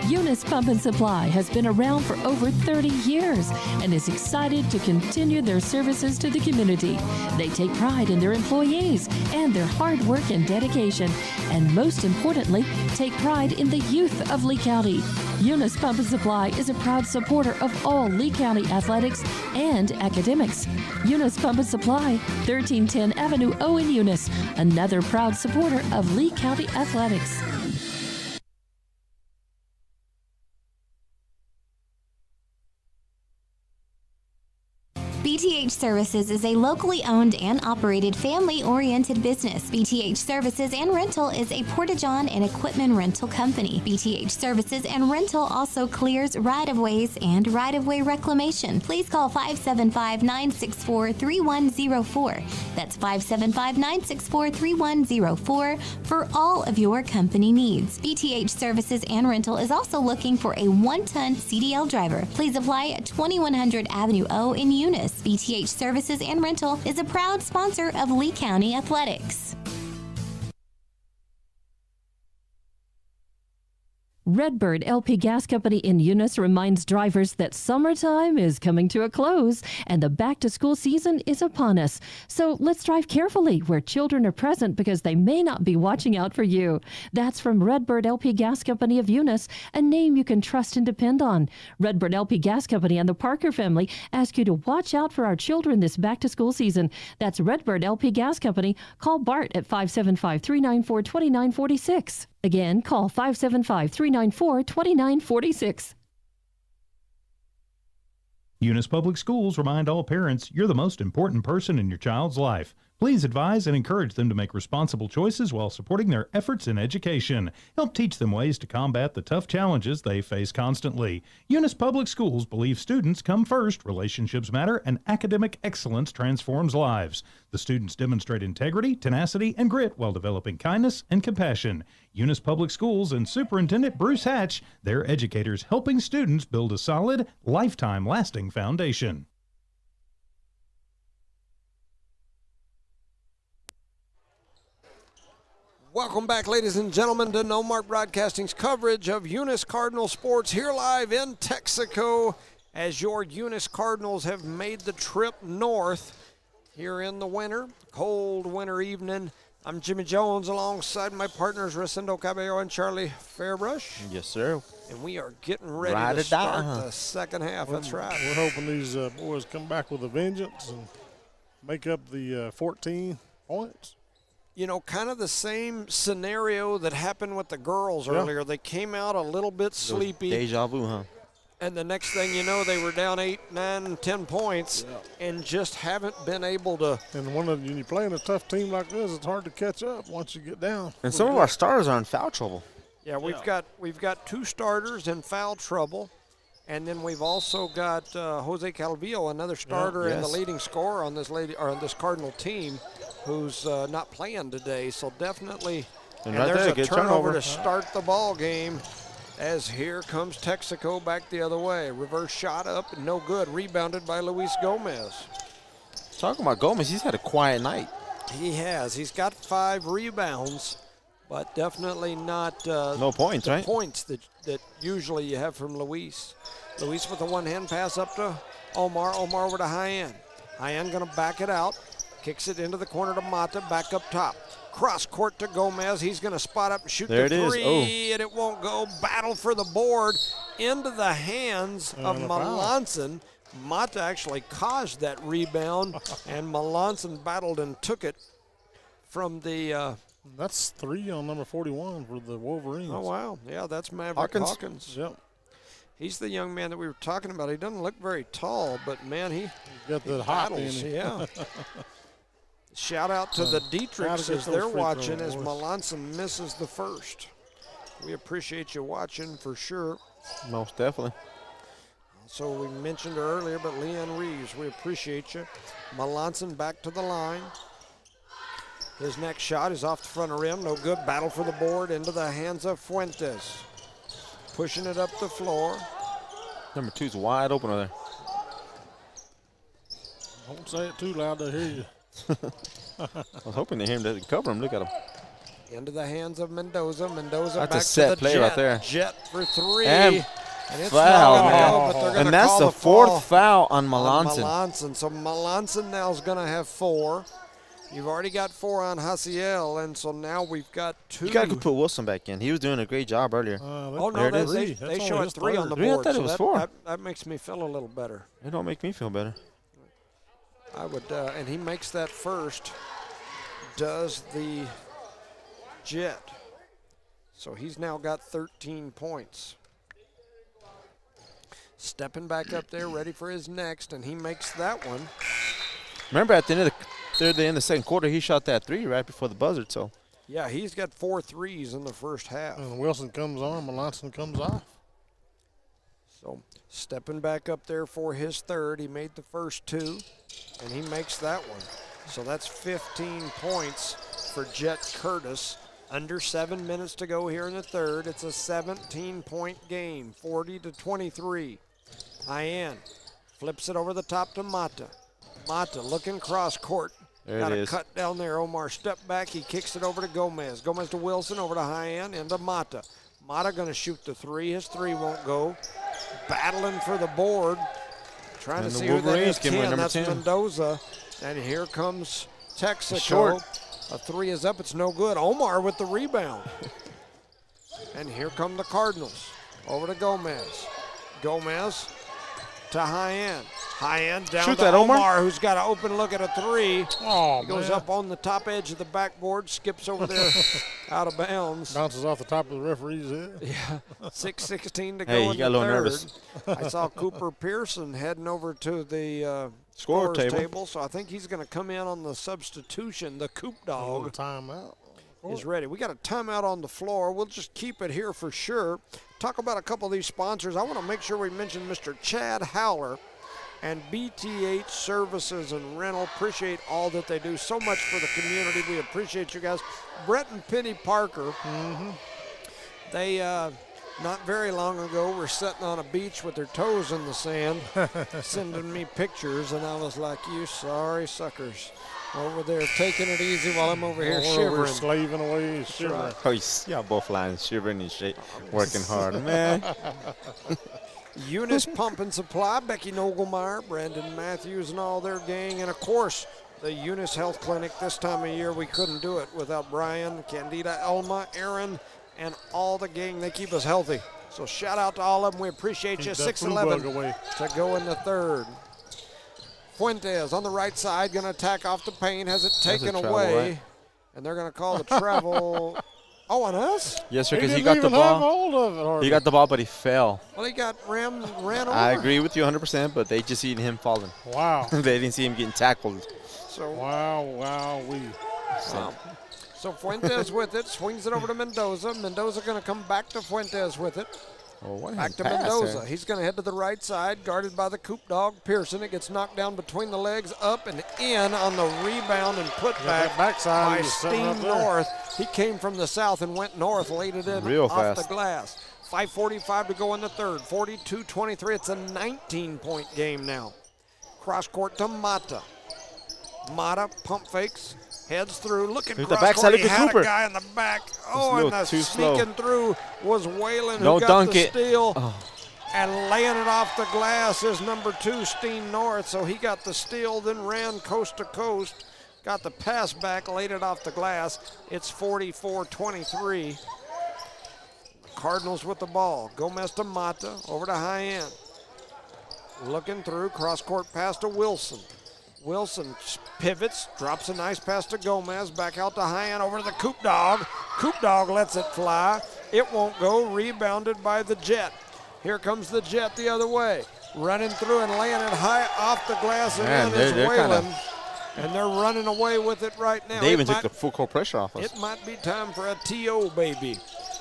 Eunice Pump and Supply has been around for over 30 years and is excited to continue their services to the community. They take pride in their employees and their hard work and dedication, and most importantly, take pride in the youth of Lee County. Eunice Pump and Supply is a proud supporter of all Lee County athletics and academics. Eunice Pump and Supply, 1310 Avenue O in Eunice, another proud supporter of Lee County athletics. BTH Services is a locally owned and operated family-oriented business. BTH Services and Rental is a porta-john and equipment rental company. BTH Services and Rental also clears right-of-ways and right-of-way reclamation. Please call 575-964-3104. That's 575-964-3104 for all of your company needs. BTH Services and Rental is also looking for a 1-ton CDL driver. Please apply at 2100 Avenue O in Eunice. BTH Services and Rental is a proud sponsor of Lee County Athletics. Redbird LP Gas Company in Eunice reminds drivers that summertime is coming to a close and the back-to-school season is upon us. So let's drive carefully where children are present because they may not be watching out for you. That's from Redbird LP Gas Company of Eunice, a name you can trust and depend on. Redbird LP Gas Company and the Parker family ask you to watch out for our children this back-to-school season. That's Redbird LP Gas Company. Call Bart at 575-394-2946. Again, call 575-394-2946. Eunice Public Schools remind all parents you're the most important person in your child's life. Please advise and encourage them to make responsible choices while supporting their efforts in education. Help teach them ways to combat the tough challenges they face constantly. Eunice Public Schools believe students come first, relationships matter, and academic excellence transforms lives. The students demonstrate integrity, tenacity, and grit while developing kindness and compassion. Eunice Public Schools and Superintendent Bruce Hatch, their educators helping students build a solid, lifetime lasting foundation. Welcome back, ladies and gentlemen, to No Mark Broadcasting's coverage of Eunice Cardinal sports here live in Texico as your Eunice Cardinals have made the trip north here in the winter, cold winter evening. I'm Jimmy Jones alongside my partners Recindo Caballero and Charlie Fairbrush. Yes, sir. And we are getting ready Ride to or die, start huh? the second half. That's right. We're hoping these boys come back with a vengeance and make up the 14 points. You know, kind of the same scenario that happened with the girls earlier. They came out a little bit sleepy. Deja vu, huh? And the next thing you know, they were down 8, 9, 10 points and just haven't been able to. And when you playing a tough team like this, it's hard to catch up once you get down. And some of our starters are in foul trouble. Yeah, we've got 2 starters in foul trouble. And then we've also got Jose Calvillo, another starter and the leading scorer on this Cardinal team, who's not playing today. So definitely, and right there's there, a good turnover turnover. to start the ball game. As here comes Texico back the other way. Reverse shot up, no good. Rebounded by Luis Gomez. Talking about Gomez, he's had a quiet night. He has. He's got 5 rebounds, but definitely not No points, right? points that usually you have from Luis. Luis with a one-hand pass up to Omar. Omar over to High-End. High-End going to back it out. Kicks it into the corner to Mata, back up top. Cross court to Gomez. He's going to spot up and shoot There the it is. 3, Oh. and it won't go. Battle for the board into the hands of And a foul. Melanson. Mata actually caused that rebound, and Melanson battled and took it from the That's 3 on number 41 for the Wolverines. oh, wow. Yeah, that's Maverick Hawkins. Yep. He's the young man that we were talking about. He doesn't look very tall, but, man, he Got that hop in battles. him. Yeah. Shout out to the Dietrichs get as those they're free watching throws, as boys. Melanson misses the first. We appreciate you watching for sure. Most definitely. So we mentioned her earlier, but Leanne Reeves, we appreciate you. Melanson back to the line. His next shot is off the front of rim. No good. Battle for the board into the hands of Fuentes. Pushing it up the floor. Number 2's wide open over there. Don't say it too loud to hear you. I was hoping to hear him to cover him. Look at him. Into the hands of Mendoza. Mendoza That's a back set to the play Jet. right there. Jet for 3. And it's foul, not gonna man. go, but they're gonna And that's call the foul 4th foul on on Melanson. Melanson. So Melanson now is going to have 4. You've already got 4 on Hasiel, and so now we've got 2. You got to put Wilson back in. He was doing a great job earlier. Oh, There no, it is. they show it 3 on the Really? I board. thought it so was that, 4. That makes me feel a little better. It don't make me feel better. I would, and he makes that first. Does the Jet. So he's now got 13 points. Stepping back up there, ready for his next, and he makes that one. Remember at the end of the second quarter, he shot that 3 right before the buzzer. So Yeah, he's got 4 threes in the first half. And Wilson comes on, Melanson comes off. So stepping back up there for his third. He made the first 2, and he makes that one. So that's 15 points for Jet Curtis. Under 7 minutes to go here in the third. It's a 17-point game, 40-23. High-end flips it over the top to Mata. Mata looking cross court. There Got it a is. cut down there. Omar step back. He kicks it over to Gomez. Gomez to Wilson, over to High-end, into Mata. Mata going to shoot the 3. His 3 won't go. Battling for the board. Trying And to the see who that Wolverines is. came in 10. number That's 10. Mendoza. And here comes Texico. Short. A 3 is up. It's no good. Omar with the rebound. And here come the Cardinals. Over to Gomez. Gomez to High-End. High end down Shoot to that, Omar. Omar, who's got an open look at a three. Oh, He goes man. up on the top edge of the backboard, skips over there out of bounds. Bounces off the top of the referee's head. Yeah, 6:16 to Hey, go he in got a the little third. nervous. I saw Cooper Pearson heading over to the Score scorer's table. so I think he's going to come in on the substitution. The Coop A little Dog timeout. is ready. We got a timeout on the floor. We'll just keep it here for sure. Talk about a couple of these sponsors. I want to make sure we mention Mr. Chad Howler and BTH Services and Rental. Appreciate all that they do so much for the community. We appreciate you guys. Brett and Penny Parker, they not very long ago were sitting on a beach with their toes in the sand, sending me pictures, and I was like, you sorry suckers. Over there taking it easy while I'm over here We're over shivering. slaving away, shivering. right. Oh, y'all both lying, shivering and shit, working hard, man. Eunice Pump and Supply, Becky Nogelmeyer, Brandon Matthews, and all their gang. And, of course, the Eunice Health Clinic. This time of year, we couldn't do it without Brian, Candida, Elma, Aaron, and all the gang. They keep us healthy. So shout out to all of them. We appreciate you. Keep that flu 6-11 bug away. to go in the third. Fuentes on the right side, going to attack off the paint. Has it taken travel, away. right? And they're going to call the travel. Oh, on us? Yes, sir, because he didn't got the even have ball. hold of it, hardly. He got the ball, but he fell. Well, he got ran over. I agree with you 100%, but they just seen him falling. Wow. They didn't see him getting tackled. So Wow. So Fuentes with it, swings it over to Mendoza. Mendoza going to come back to Fuentes with it. Oh, what Back to Mendoza. He's going to head to the right side, guarded by the Coop Dog Pearson. It gets knocked down between the legs, up and in on the rebound and put back that backside, by he was sitting Steen right there. North. He came from the south and went north, laid it in Real off fast. the glass. 5:45 to go in the third. 42-23. It's a 19-point game now. Cross court to Mata. Mata pump fakes. Heads through, looking Here's the cross backside, court. He look at had Cooper. a guy in the back. Oh, a and little the too slow. sneaking through was Whalen who Don't got dunk the it. steal. Oh. And laying it off the glass is number 2, Steen North. So he got the steal, then ran coast to coast. Got the pass back, laid it off the glass. It's 44-23. Cardinals with the ball. Gomez to Mata, over to high end. Looking through, cross-court pass to Wilson. Wilson pivots, drops a nice pass to Gomez, back out to high end, over to the Coop Dog. Coop Dog lets it fly. It won't go, rebounded by the Jet. Here comes the Jet the other way. Running through and laying it high off the glass, and Man, then is they're Whalen. kinda- And they're running away with it right now. They It even took might- the full court pressure off us. It might be time for a TO, baby.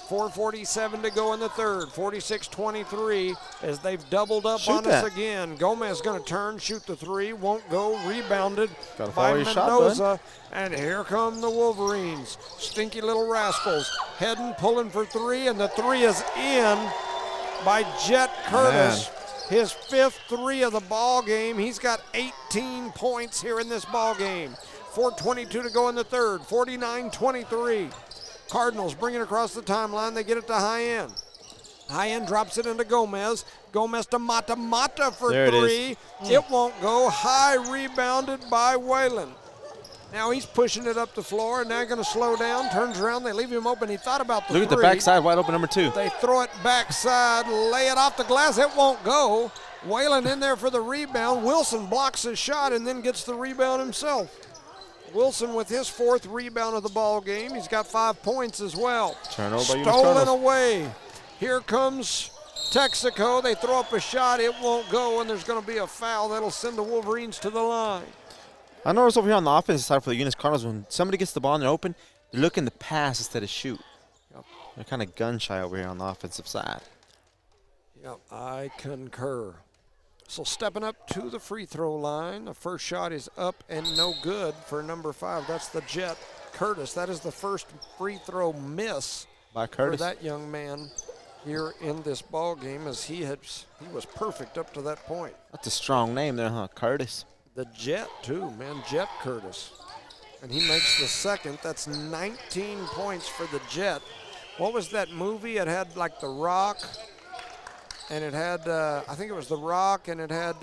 4:47 to go in the third. 46-23 as they've doubled up Shoot on that. us again. Gomez going to turn, shoot the three, won't go. Rebounded Gotta by follow your shot, Mendoza. And here come the Wolverines. Stinky little rascals. Heading, pulling for three, and the three is in by Jet Curtis. His 5th three of the ball game. He's got 18 points here in this ball game. 4:22 to go in the third. 49-23. Cardinals bring it across the timeline. They get it to high end. High end drops it into Gomez. Gomez to Mata. Mata for There it is. three. It won't go. High rebounded by Whalen. Now he's pushing it up the floor, and now going to slow down. Turns around. They leave him open. He thought about the Look at the three. backside, wide open, number 2. They throw it backside, lay it off the glass. It won't go. Whalen in there for the rebound. Wilson blocks his shot and then gets the rebound himself. Wilson with his 4th rebound of the ball game. He's got 5 points as well. Turnover by Eunice Stolen Cardinals. away. Here comes Texico. They throw up a shot. It won't go, and there's going to be a foul. That'll send the Wolverines to the line. I noticed over here on the offensive side for the Eunice Cardinals, when somebody gets the ball and they're open, they're looking to pass instead of shoot. Yep. They're kind of gun shy over here on the offensive side. Yep, I concur. So stepping up to the free throw line. The first shot is up and no good for number 5. That's the Jet Curtis. That is the first free throw miss By for Curtis. that young man here in this ball game, as he was perfect up to that point. That's a strong name there, huh? Curtis. The Jet too, man, Jet Curtis. And he makes the second. That's 19 points for the Jet. What was that movie? It had like The Rock, and it had, I think it was The Rock, and it had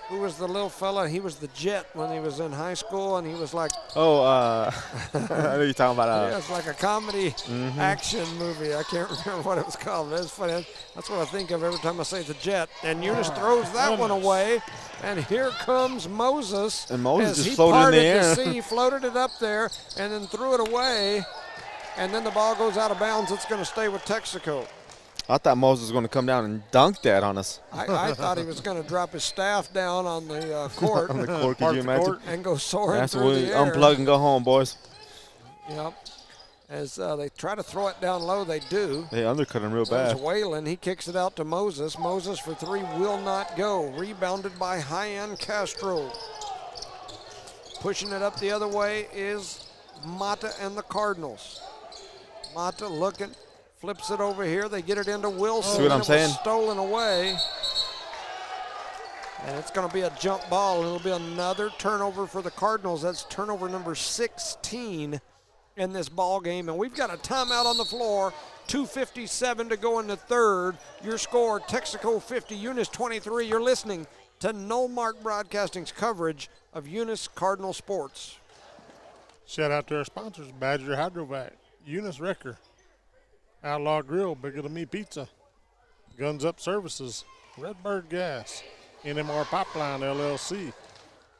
Who was the little fella? He was the Jet when he was in high school, and he was like, Oh, I know you're talking about. yeah, it's like a comedy action movie. I can't remember what it was called, but it's funny. That's what I think of every time I say the Jet. And Eunice throws that one away, and here comes Moses. And Moses as just he floated in parted the air. the sea, floated it up there, and then threw it away. And then the ball goes out of bounds. It's going to stay with Texico. I thought Moses was going to come down and dunk that on us. I thought he was going to drop his staff down on the court On the court, could you imagine? and go soaring That's through when we the air. unplug and go home, boys. Yep. As they try to throw it down low, they do. They undercut him real There's bad. Whalen. He kicks it out to Moses. Moses for three will not go. Rebounded by Hyan Castro. Pushing it up the other way is Mata and the Cardinals. Mata looking, flips it over here. They get it into Wilson. See what I'm and it saying? was stolen away. And it's going to be a jump ball. It'll be another turnover for the Cardinals. That's turnover number 16 in this ball game. And we've got a timeout on the floor. 2:57 to go in the third. Your score, Texico 50, Eunice 23. You're listening to Nullmark Broadcasting's coverage of Eunice Cardinal sports. Shout out to our sponsors, Badger Hydrovac, Eunice Wrecker, Outlaw Grill, Bigger Than Me Pizza, Guns Up Services, Redbird Gas, NMR Pipeline LLC,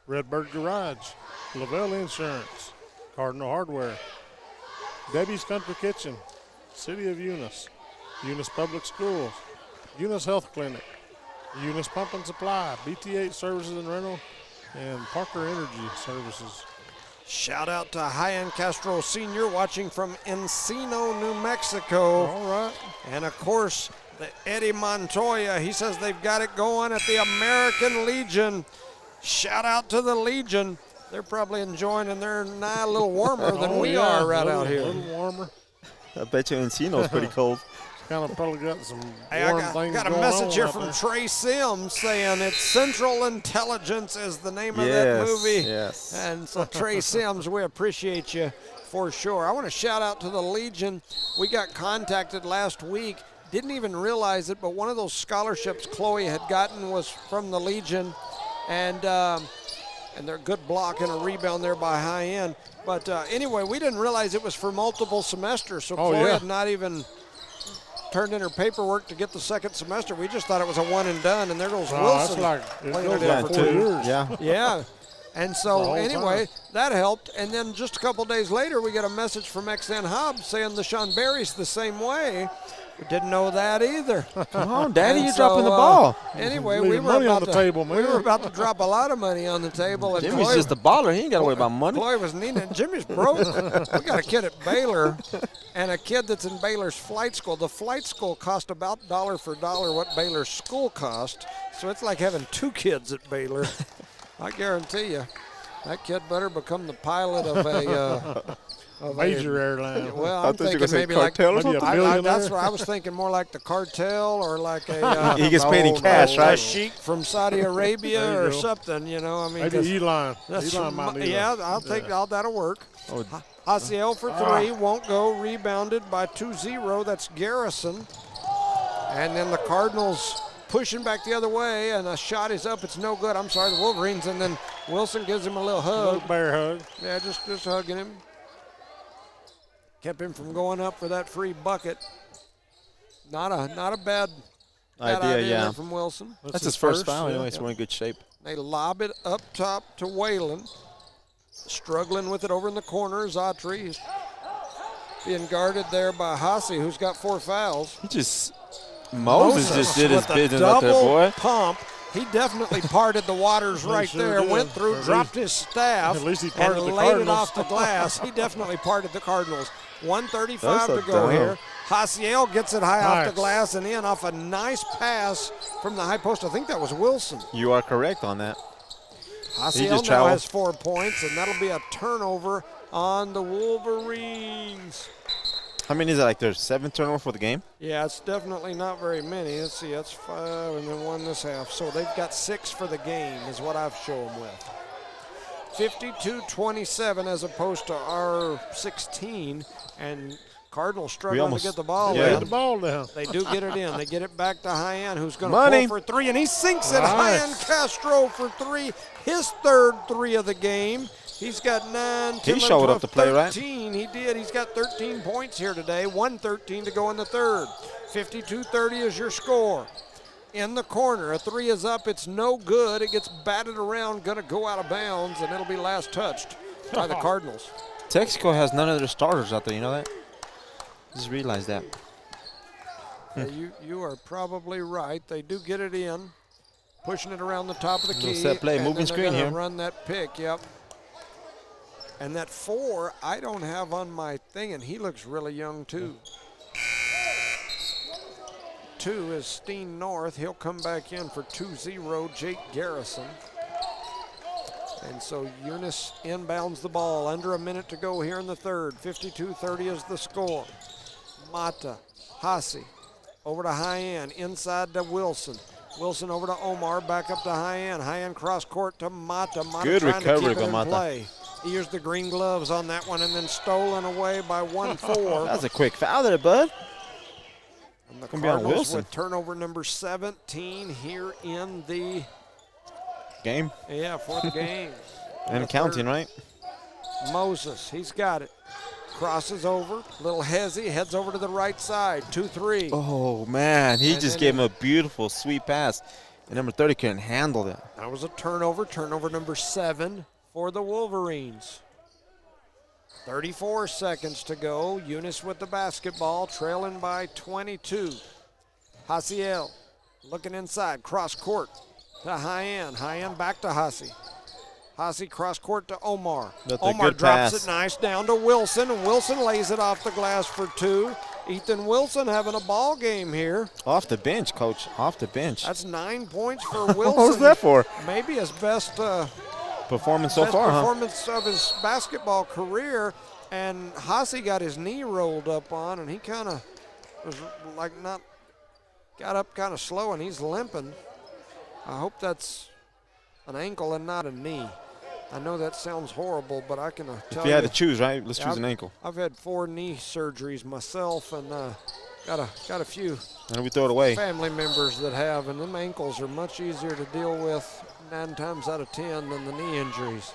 Redbird Garage, Lavelle Insurance, Cardinal Hardware, Debbie's Country Kitchen, City of Eunice, Eunice Public Schools, Eunice Health Clinic, Eunice Pump and Supply, BT8 Services and Rental, and Parker Energy Services. Shout out to Hyan Castro Sr. watching from Encino, New Mexico. All right. And of course, the Eddie Montoya, he says they've got it going at the American Legion. Shout out to the Legion. They're probably enjoying, and they're a little warmer than we are right out here. A little warmer. I bet you Encino's pretty cold. Kind of probably got some Hey, warm I things got a going message on here out from there. Trey Sims saying it's Central Intelligence is the name of that movie. Yes. And so Trey Sims, we appreciate you for sure. I want to shout out to the Legion. We got contacted last week. Didn't even realize it, but one of those scholarships Chloe had gotten was from the Legion. And they're good block and a rebound there by High End. But anyway, we didn't realize it was for multiple semesters. So Chloe had not even turned in her paperwork to get the second semester. We just thought it was a one and done, and there goes Wilson. That's like it playing goes it like for 4 2 years. Yeah. Yeah. And so whole anyway, time. that helped. And then just a couple days later, we get a message from XN Hub saying the Sean Berry's the same way. We didn't know that either. Come on, Daddy, And you're so, dropping the ball. Anyway, Leaving we were money on about the to, table, we man. were about to drop a lot of money on the table. And Jimmy's Chloe, just a baller. He ain't got to worry about money. Chloe was needing it. Jimmy's broke. We got a kid at Baylor and a kid that's in Baylor's flight school. The flight school cost about dollar for dollar what Baylor's school cost. So it's like having two kids at Baylor. I guarantee you. That kid better become the pilot of a Major airline. Well, I I'm thought you thinking were gonna say maybe like cartel or maybe a something. millionaire. that's what I was thinking, more like the cartel or like a He gets paid in cash, a right? sheik from Saudi Arabia There you or go. something, you know. I mean, Maybe 'cause Elon. that's Elon might need yeah, a- I'll take all that'll work. Oh, Haciel for three, won't go. Rebounded by 2-0. That's Garrison. And then the Cardinals pushing back the other way, and a shot is up. It's no good. I'm sorry, the Wolverines. And then Wilson gives him a little hug. Little bear hug. Yeah, just hugging him. Kept him from going up for that free bucket. Not a bad idea, yeah. there from Wilson. That's his first foul anyway, so we're in good shape. They lob it up top to Whalen. Struggling with it over in the corner. Zatri. He's being guarded there by Hassi, who's got 4 fouls. Moses just did his with a business up there, boy. double pump. He definitely parted the waters right sure there. did. Went through, At dropped least- his staff, at least he and parted the laid it Cardinals. off the glass. He definitely parted the Cardinals. 1:35 That's a to go dime. here. Haciel gets it high off the Nice. glass and in off a nice pass from the high post. I think that was Wilson. You are correct on that. Haciel just now traveled. has 4 points, and that'll be a turnover on the Wolverines. How many is it? Like there's 7 turnovers for the game? Yeah, it's definitely not very many. Let's see, that's 5 and then 1 this half. So they've got 6 for the game is what I've shown them with. 52-27 as opposed to our 16. And Cardinals struggling to get the ball Lay in. the ball down. They do get it in. They get it back to Hyan, who's going Money. to pull for three, and he sinks it. Nice. Hyan Castro for three, his third three of the game. He's got 9, 10, He showed 12, up to play, right? 13. He did. He's got 13 points here today. 1:13 to go in the third. 52-30 is your score. In the corner, a three is up. It's no good. It gets batted around, going to go out of bounds, and it'll be last touched by the Cardinals. Texico has none of their starters out there. You know that? Just realized that. You are probably right. They do get it in, pushing it around the top of the key. Set play, and moving then they're screen gonna here. Run that pick, yep. And that 4 I don't have on my thing, and he looks really young too. 2 is Steen North. He'll come back in for 2-0, Jake Garrison. And so Eunice inbounds the ball. Under a minute to go here in the third. 52-30 is the score. Mata, Hassi, over to Hyan, inside to Wilson. Wilson over to Omar, back up to Hyan. Hyan cross court to Mata. Mata Good trying recovery to keep it by in Mata. play. He used the green gloves on that one and then stolen away by 1-4. That's a quick foul there, bud. And the Gonna be on Cardinals Wilson. with turnover number 17 here in the Game fourth game. and The counting, third. right? Moses, he's got it. Crosses over, little hezzy, heads over to the right side, 2-3. Oh, man. He And just then gave him a beautiful sweet pass. And number 30 couldn't handle that. That was a turnover number 7 for the Wolverines. 34 seconds to go. Eunice with the basketball, trailing by 22. Hasiel looking inside, cross court to Hyan. Hyan back to Hasi. Hasi cross court to Omar. That's a Omar good drops pass. it nice down to Wilson, and Wilson lays it off the glass for 2. Ethan Wilson having a ball game here. Off the bench, coach. Off the bench. That's 9 points for Wilson. What was that for? Maybe his best Performance so best far, huh? performance of his basketball career, and Hasi got his knee rolled up on, and he kind of was like got up kind of slow, and he's limping. I hope that's an ankle and not a knee. I know that sounds horrible, but I can tell If you had you, to choose, right? Let's choose I've- an ankle. I've had 4 knee surgeries myself, and got a few And we throw it away. family members that have, and them ankles are much easier to deal with 9 times out of 10 than the knee injuries.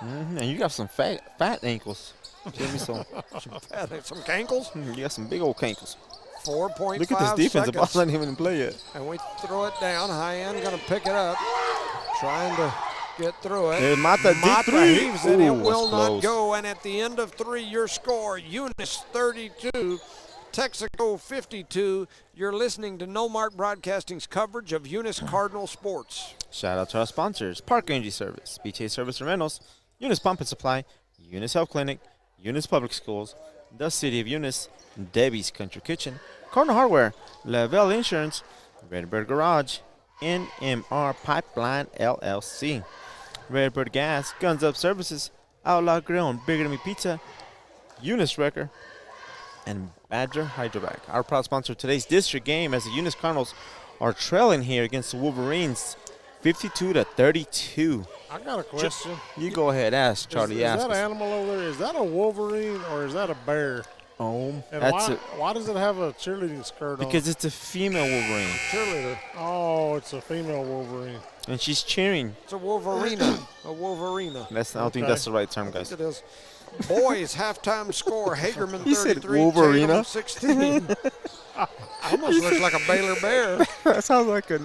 And you got some fat ankles. Give me some. Some cankles. You got some big old cankles. 4.5 Look at this defense. The seconds. ball's not even in play yet. And we throw it down. High-end going to pick it up. Trying to get through it. Hey, Mata deep three. heaves it. It Ooh, will that's not close. go. And at the end of 3, your score, Eunice 32, Texico 52. You're listening to No Mark Broadcasting's coverage of Eunice Cardinal sports. Shout out to our sponsors: Park Energy Service, BJ Service and Rentals, Eunice Pump and Supply, Eunice Health Clinic, Eunice Public Schools, the City of Eunice, Debbie's Country Kitchen, Cardinal Hardware, Lavelle Insurance, Redbird Garage, NMR Pipeline LLC, Redbird Gas, Guns Up Services, Outlaw Grill and Bigger Than Me Pizza, Eunice Wrecker, and Badger Hydrovac. Our proud sponsor of today's district game, as the Eunice Cardinals are trailing here against the Wolverines 52-32. I got a question. You go ahead, ask Charlie. Is ask that us. animal over there? Is that a Wolverine or is that a bear? Oh, And that's why, it. why does it have a cheerleading skirt on? Because it's a female Wolverine, Cheerleader. Oh, it's a female Wolverine. and she's cheering. It's a Wolverina. A Wolverina. I don't think Okay. that's the right term, guys. It is. Boys halftime score. Hagerman He said 33, Wolverina. Tatum 16. Almost looks like a Baylor Bear. That sounds like a.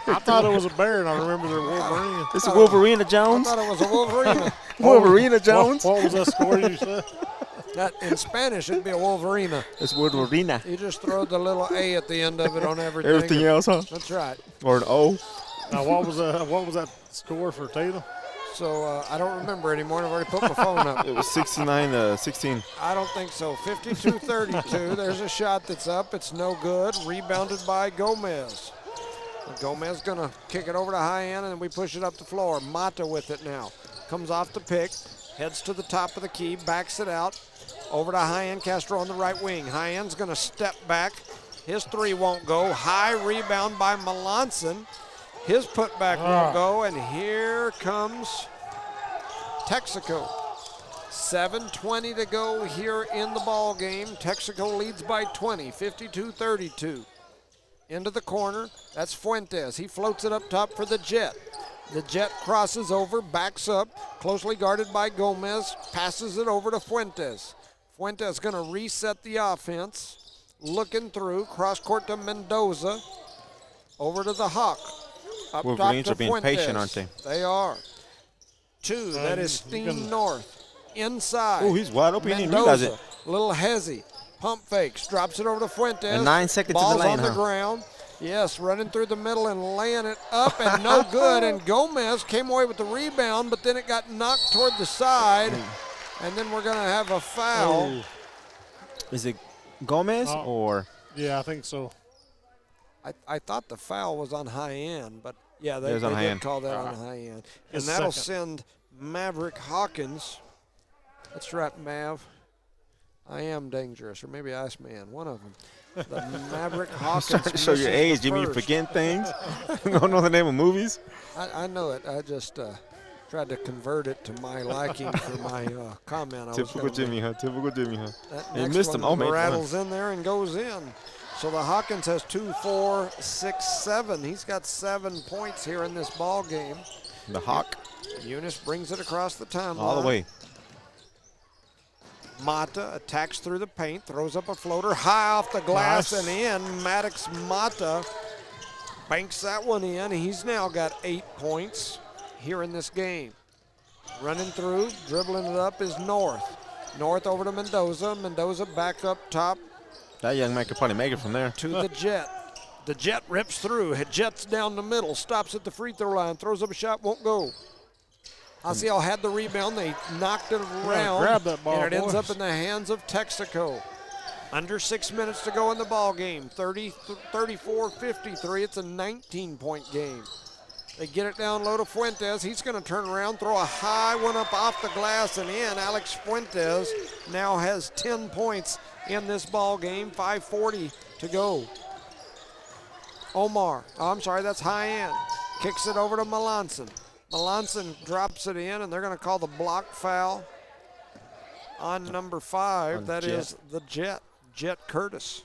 I thought it was a bear, and I remember the Wolverine. It's a Wolverina I Jones. thought it was a Wolverina. Wolverina Jones. What was that score you said? That in Spanish it'd be a Wolverina. It's Wolverina. You just throw the little A at the end of it on everything. Everything else, huh? That's right. Or an O. Now, what was that score for Tatum? So I don't remember anymore. I've already put my phone up. It was 69-16. I don't think so. 52-32. There's a shot that's up. It's no good. Rebounded by Gomez. Gomez going to kick it over to High-End, and we push it up the floor. Mata with it now. Comes off the pick. Heads to the top of the key. Backs it out. Over to High-End. Castro on the right wing. High-End's going to step back. His 3 won't go. High rebound by Melanson. His putback won't go, and here comes Texico. 7:20 to go here in the ball game. Texico leads by 20, 52-32. Into the corner, that's Fuentes. He floats it up top for the Jet. The Jet crosses over, backs up, closely guarded by Gomez, passes it over to Fuentes. Fuentes going to reset the offense. Looking through, cross court to Mendoza. Over to the Hawk. Up Wolverines top are to being Fuentes. patient, aren't they? They are. 2, that is Steen North. Inside. Oh, he's wide open. He didn't realize Mendoza, it. little hezzy. Pump fakes, drops it over to Fuentes. And 9 seconds in the Ball's lane, on the ground. Yes, running through the middle and laying it up and no good. And Gomez came away with the rebound, but then it got knocked toward the side. And then we're going to have a foul. Oh. Is it Gomez or? Yeah, I think so. I thought the foul was on high end, but yeah, they was on high did end. call that on high end. And His that'll second. send Maverick Hawkins. That's right, Mav. I am dangerous, or maybe Iceman, one of them. The Maverick Hawkins. Starting to show your misses age, the Jimmy. You first. forgetting things. You don't know the name of movies. I know it. I just tried to convert it to my liking for my comment. I Typical was gonna Jimmy, huh? Typical Jimmy, huh? make. That He next missed one him. Oh, man. rattles in there and goes in. So the Hawkins has 2, 4, 6, 7. He's got 7 points here in this ball game. The Hawk Eunice brings it across the timeline. all the way. Mata attacks through the paint, throws up a floater high off the glass Nice. and in. Maddox Mata banks that one in. He's now got 8 points here in this game. Running through, dribbling it up is North. North over to Mendoza. Mendoza back up top That young man could probably make it from there. to the Jet. The Jet rips through. Jet's down the middle, stops at the free throw line, throws up a shot, won't go. Asiel had the rebound. They knocked it around. grab that ball, and it ends boys. up in the hands of Texico. Under 6 minutes to go in the ball game. 34-53. It's a 19-point game. They get it down low to Fuentes. He's going to turn around, throw a high one up off the glass and in. Alex Fuentes now has 10 points in this ball game. 5:40 to go. Omar, that's high end. Kicks it over to Melanson. Melanson drops it in, and they're going to call the block foul on number 5. On That Jet. is the Jet Curtis.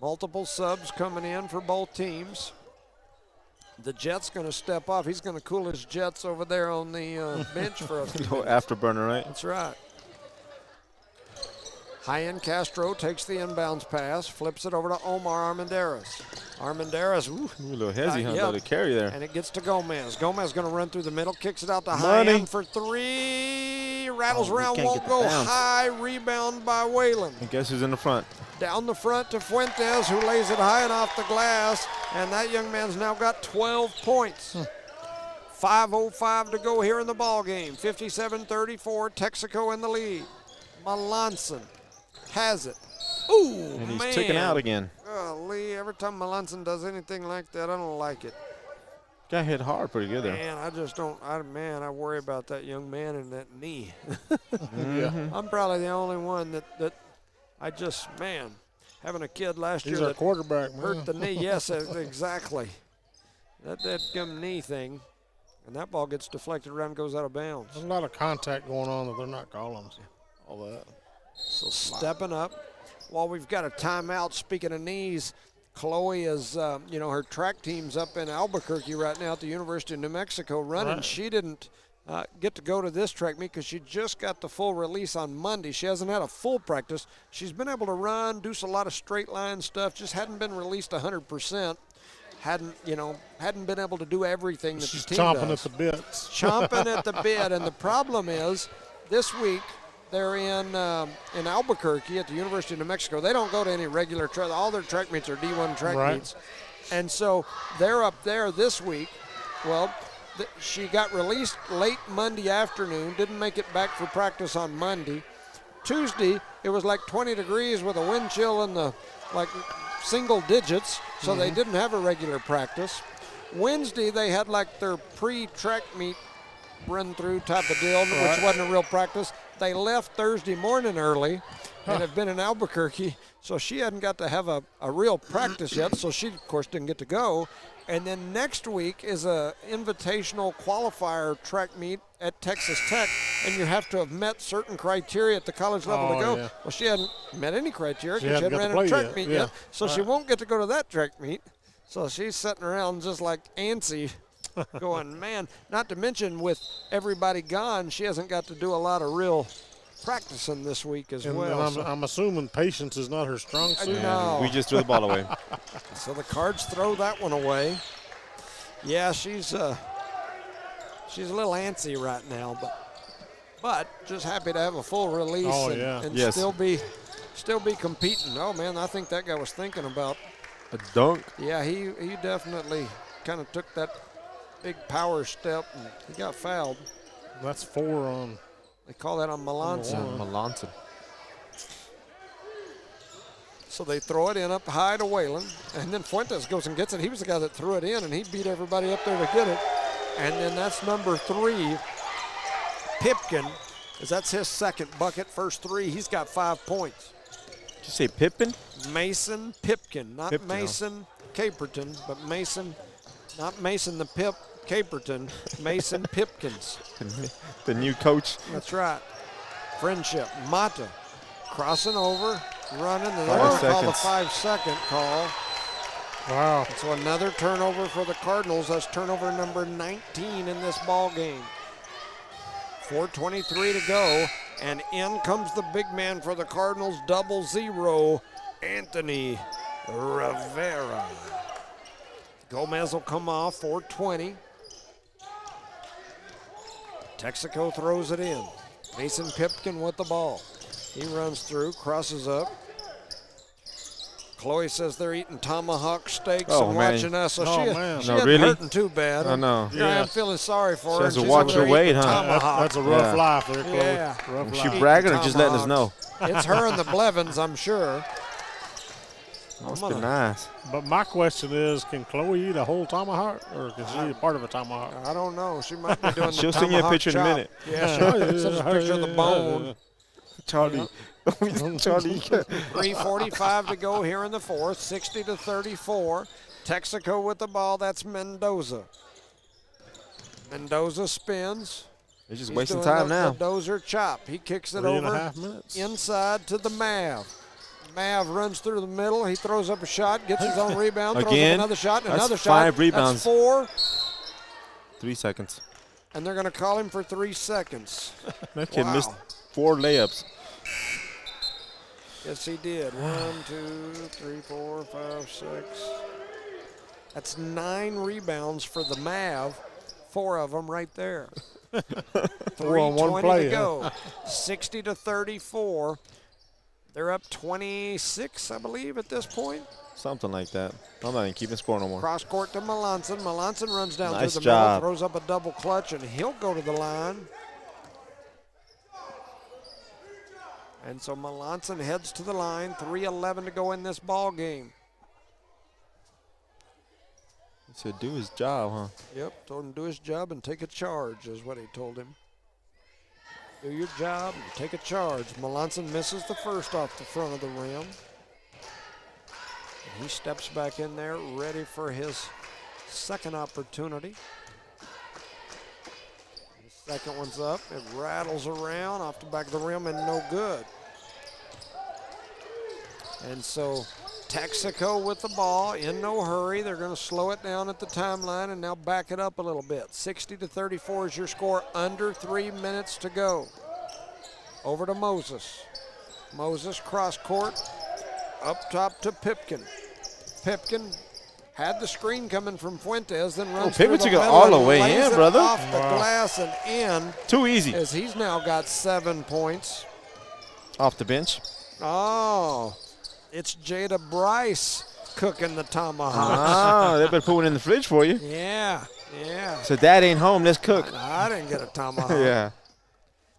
Multiple subs coming in for both teams. The Jet's going to step off. He's going to cool his Jets over there on the bench for a few Little minutes. afterburner, right? That's right. High-end Castro takes the inbounds pass, flips it over to Omar Armendariz. Armendariz, ooh, A little hezzy, huh? yeah. To carry there. and it gets to Gomez. Gomez going to run through the middle, kicks it out to Money. high-end for 3. Rattles Oh, he around, can't won't get the go. bounce. High rebound by Whalen. And guess who's in the front? Down the front to Fuentes, who lays it high and off the glass. And that young man's now got 12 points. 5:05 to go here in the ball game. 57-34, Texico in the lead. Melanson has it. Ooh, And he's man. taken out again. Golly, every time Melanson does anything like that, I don't like it. Got hit hard pretty good there. Man, I just don't, I worry about that young man and that knee. Yeah. I'm probably the only one that I just, man, having a kid last He's year our that quarterback, man. hurt the knee. Yes, exactly. That knee thing. And that ball gets deflected around and goes out of bounds. There's a lot of contact going on that they're not calling. All that. So stepping up. While we've got a timeout, speaking of knees, Chloe is, her track team's up in Albuquerque right now at the University of New Mexico running. Right. She didn't get to go to this track meet because she just got the full release on Monday. She hasn't had a full practice. She's been able to run, do a lot of straight line stuff, just hadn't been released 100%. Hadn't been able to do everything that She's the team chomping does. at the bits. Chomping at the bit, and the problem is this week they're in Albuquerque at the University of New Mexico. They don't go to any regular track. All their track meets are D1 track Right. meets, and so they're up there this week. Well, she got released late Monday afternoon, didn't make it back for practice on Monday. Tuesday, it was like 20 degrees with a wind chill in the single digits, so they didn't have a regular practice. Wednesday, they had like their pre-track meet run through type of deal, which wasn't a real practice. They left Thursday morning early, and have been in Albuquerque, so she hadn't got to have a real practice yet, so she, of course, didn't get to go. And then next week is a invitational qualifier track meet at Texas Tech, and you have to have met certain criteria at the college level to go. Yeah. Well, she hadn't met any criteria She because she hadn't hadn't got ran to a play track yet. meet Yeah. yet, so she won't get to go to that track meet. So she's sitting around just like antsy, going, man, not to mention with everybody gone, she hasn't got to do a lot of real practicing this week as And well. So, I'm assuming patience is not her strong suit. no. We just threw the ball away. So the Cards throw that one away. Yeah, she's a little antsy right now, but just happy to have a full release Oh, and, yeah. and Yes. still be competing. Oh man, I think that guy was thinking about. A dunk. Yeah, he definitely kind of took that big power step and he got fouled. That's 4 on. They call that on Melanson. Melanson. So they throw it in up high to Whalen, and then Fuentes goes and gets it. He was the guy that threw it in, and he beat everybody up there to get it. And then that's number 3, Pipkin, because that's his second bucket, first 3. He's got 5 points. Did you say Pippin? Mason Pipkin, not Pipkin, Mason Caperton, but Mason, not Mason the Pip Caperton, Mason Pipkins. The new coach. That's right. Friendship. Mata crossing over, running, and they're 5 going to call the seconds. 5-second call. Wow. So another turnover for the Cardinals. That's turnover number 19 in this ball game. 4:23 to go, and in comes the big man for the Cardinals, 0-0, Anthony Rivera. Gomez will come off, 4:20. Texico throws it in. Mason Pipkin with the ball. He runs through, crosses up. Chloe says they're eating tomahawk steaks Oh, and man. watching us. So Oh, she, man. she No, isn't really? hurting too bad. I know. Here I Yeah. am feeling sorry for She her. has to She's watch over her there weight, eating huh? tomahawk. That's a rough Yeah. life there, Chloe. Yeah. Rough Was life. she bragging or just letting us know? It's her and the Blevins, I'm sure. Must be nice. But my question is, can Chloe eat a whole tomahawk, or can she eat part of a tomahawk? I don't know. She might be doing the She'll send you a tomahawk picture in a chop. minute. Yeah, she'll send us a picture of the bone. Charlie. Charlie. 3:45 to go here in the fourth, 60-34. Texico with the ball. That's Mendoza. Mendoza spins. They're just He's wasting doing time the now. Dozer chop. He kicks it 3.5 over minutes. inside to the Mav. Mav runs through the middle. He throws up a shot, gets his own rebound, throws up Again? another shot, and That's another shot. 5 rebounds. That's 4, 3 seconds. and they're going to call him for 3 seconds. That kid Wow. missed 4 layups. Yes, he did. 1, 2, 3, 4, 5, 6. That's 9 rebounds for the Mav. 4 of them right there. 4 on one 3:20 play. to go. 60-34. They're up 26, I believe, at this point. Something like that. I'm not even keeping score no more. Cross court to Melanson. Melanson runs down Nice through the job. middle, throws up a double clutch, and he'll go to the line. And so Melanson heads to the line. 3:11 to go in this ball game. He said do his job, huh? Yep, told him to do his job and take a charge is what he told him. Do your job and take a charge. Melanson misses the first off the front of the rim. And he steps back in there ready for his second opportunity. The second one's up. It rattles around off the back of the rim and no good. And so Texico with the ball in no hurry. They're going to slow it down at the timeline and now back it up a little bit. 60-34 is your score. Under 3 minutes to go. Over to Moses. Moses cross court. Up top to Pipkin. Pipkin had the screen coming from Fuentes, then runs through Pipkin the took it middle all the and way lays in, it brother. off the glass and in, Too easy. as he's now got 7 points. Off the bench. Oh, it's Jada Bryce cooking the tomahawk. Ah, they better put one in the fridge for you. Yeah. So dad ain't home. Let's cook. I didn't get a tomahawk. Yeah.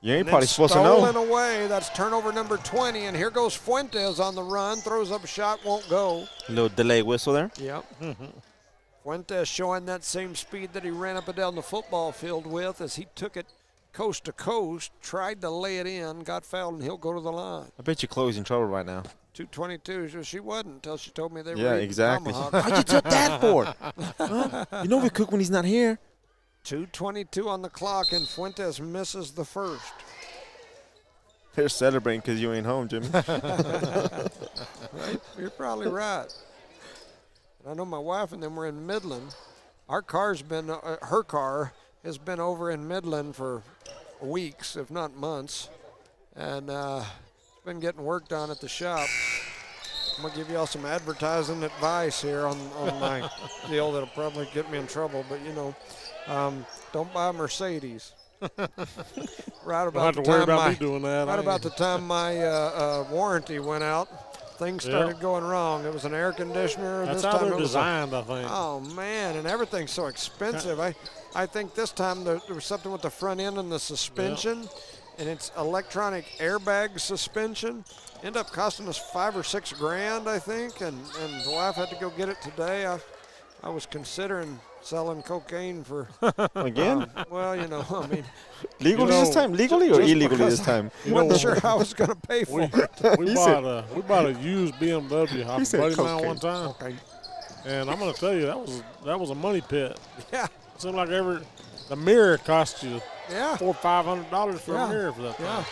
You ain't And probably then supposed to stolen know. away. That's turnover number 20, and here goes Fuentes on the run. Throws up a shot, won't go. A little delay whistle there. Yep. Fuentes showing that same speed that he ran up and down the football field with as he took it coast to coast, tried to lay it in, got fouled, and he'll go to the line. I bet you Chloe's in trouble right now. 2:22. She wasn't until she told me they were Yeah, eating exactly. tomahawk. Why'd you tell Dad for? Huh? You know we cook when he's not here. 2:22 on the clock, and Fuentes misses the first. They're celebrating because you ain't home, Jimmy. Right? You're probably right. I know my wife and them were in Midland. Our car's been, her car has been over in Midland for weeks, if not months, and it's been getting worked on at the shop. I'm gonna give y'all some advertising advice here on my deal that'll probably get me in trouble, but you know, don't buy a Mercedes. Right about Don't have to worry about me doing that. Right about the time my warranty went out, things started going wrong. It was an air conditioner. That's this how time they're it was designed, I think. Oh man, and everything's so expensive. I think this time there was something with the front end and the suspension, and it's electronic airbag suspension. Ended up costing us $5 or $6 grand, I think, and the wife had to go get it today. I was considering selling cocaine for Again? well, you know, I mean, Legally this time? Legally or just illegally because this time? I wasn't sure how I was going to pay for it. We bought a used BMW off said a buddy of mine cocaine. one time, Okay. and I'm gonna tell you that was a money pit. Yeah, It seemed like the mirror cost you yeah, $400 or $500 for a mirror for that thing. yeah.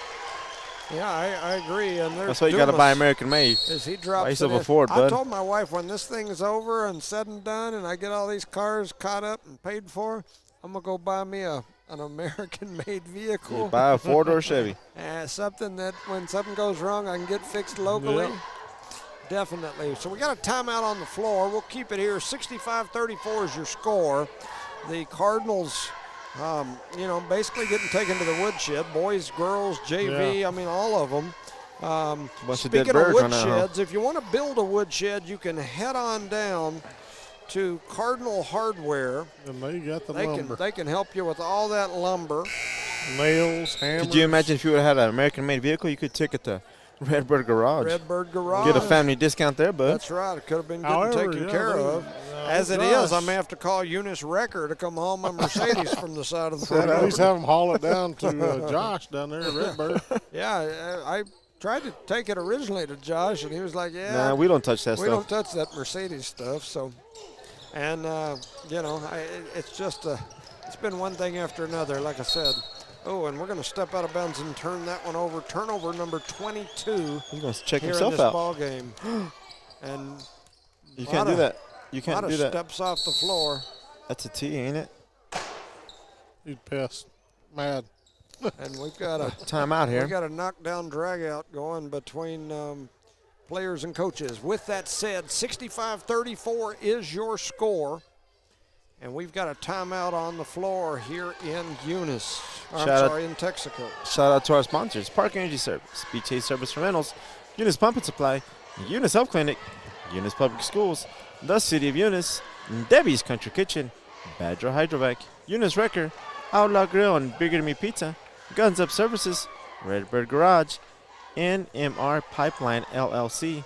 Yeah, I agree. And That's why you got to buy American made. As he drops Buy yourself it a in. Ford, I bud. told my wife when this thing is over and said and done and I get all these cars caught up and paid for, I'm going to go buy me an American-made vehicle. Buy a Ford or a Chevy. Something that when something goes wrong, I can get fixed locally. Yep. Definitely. So we got a timeout on the floor. We'll keep it here. 65-34 is your score. The Cardinals, basically getting taken to the woodshed. Boys, girls, JV, Yeah. I mean, all of them. Bunch of dead Speaking of birds on that, huh? woodsheds, if you want to build a woodshed, you can head on down to Cardinal Hardware. And they got the They lumber, can help you with all that lumber. nails, hammers. Could you imagine if you would have had an American-made vehicle, you could take it to Redbird Garage. Redbird Garage. Get a family discount there, bud. That's right. It could have been good However, taken care of. As it gosh. is, I may have to call Eunice Wrecker to come haul my Mercedes from the side of the At road. least have them haul it down to Josh down there at Redbird. Yeah, I tried to take it originally to Josh, and he was like, "Yeah, Nah, we don't touch that we stuff. don't touch that Mercedes stuff." So, and it's just it's been one thing after another. Like I said. Oh, and we're going to step out of bounds and turn that one over. Turnover number 22. He's going to check here himself in this out. ball game. And You can't do that. You can't do that. steps off the floor. That's a T, ain't it? He's pissed, mad. And we've got a Timeout here. we got a knockdown drag out going between players and coaches. With that said, 65-34 is your score. And we've got a timeout on the floor here in Eunice. In Texico. Shout out to our sponsors, Park Energy Service, Beach Chase Service for Rentals, Eunice Pump and Supply, Eunice Health Clinic, Eunice Public Schools, the City of Eunice, Debbie's Country Kitchen, Badger Hydrovac, Eunice Wrecker, Outlaw Grill and Bigger Than Me Pizza, Guns Up Services, Redbird Garage, NMR Pipeline LLC,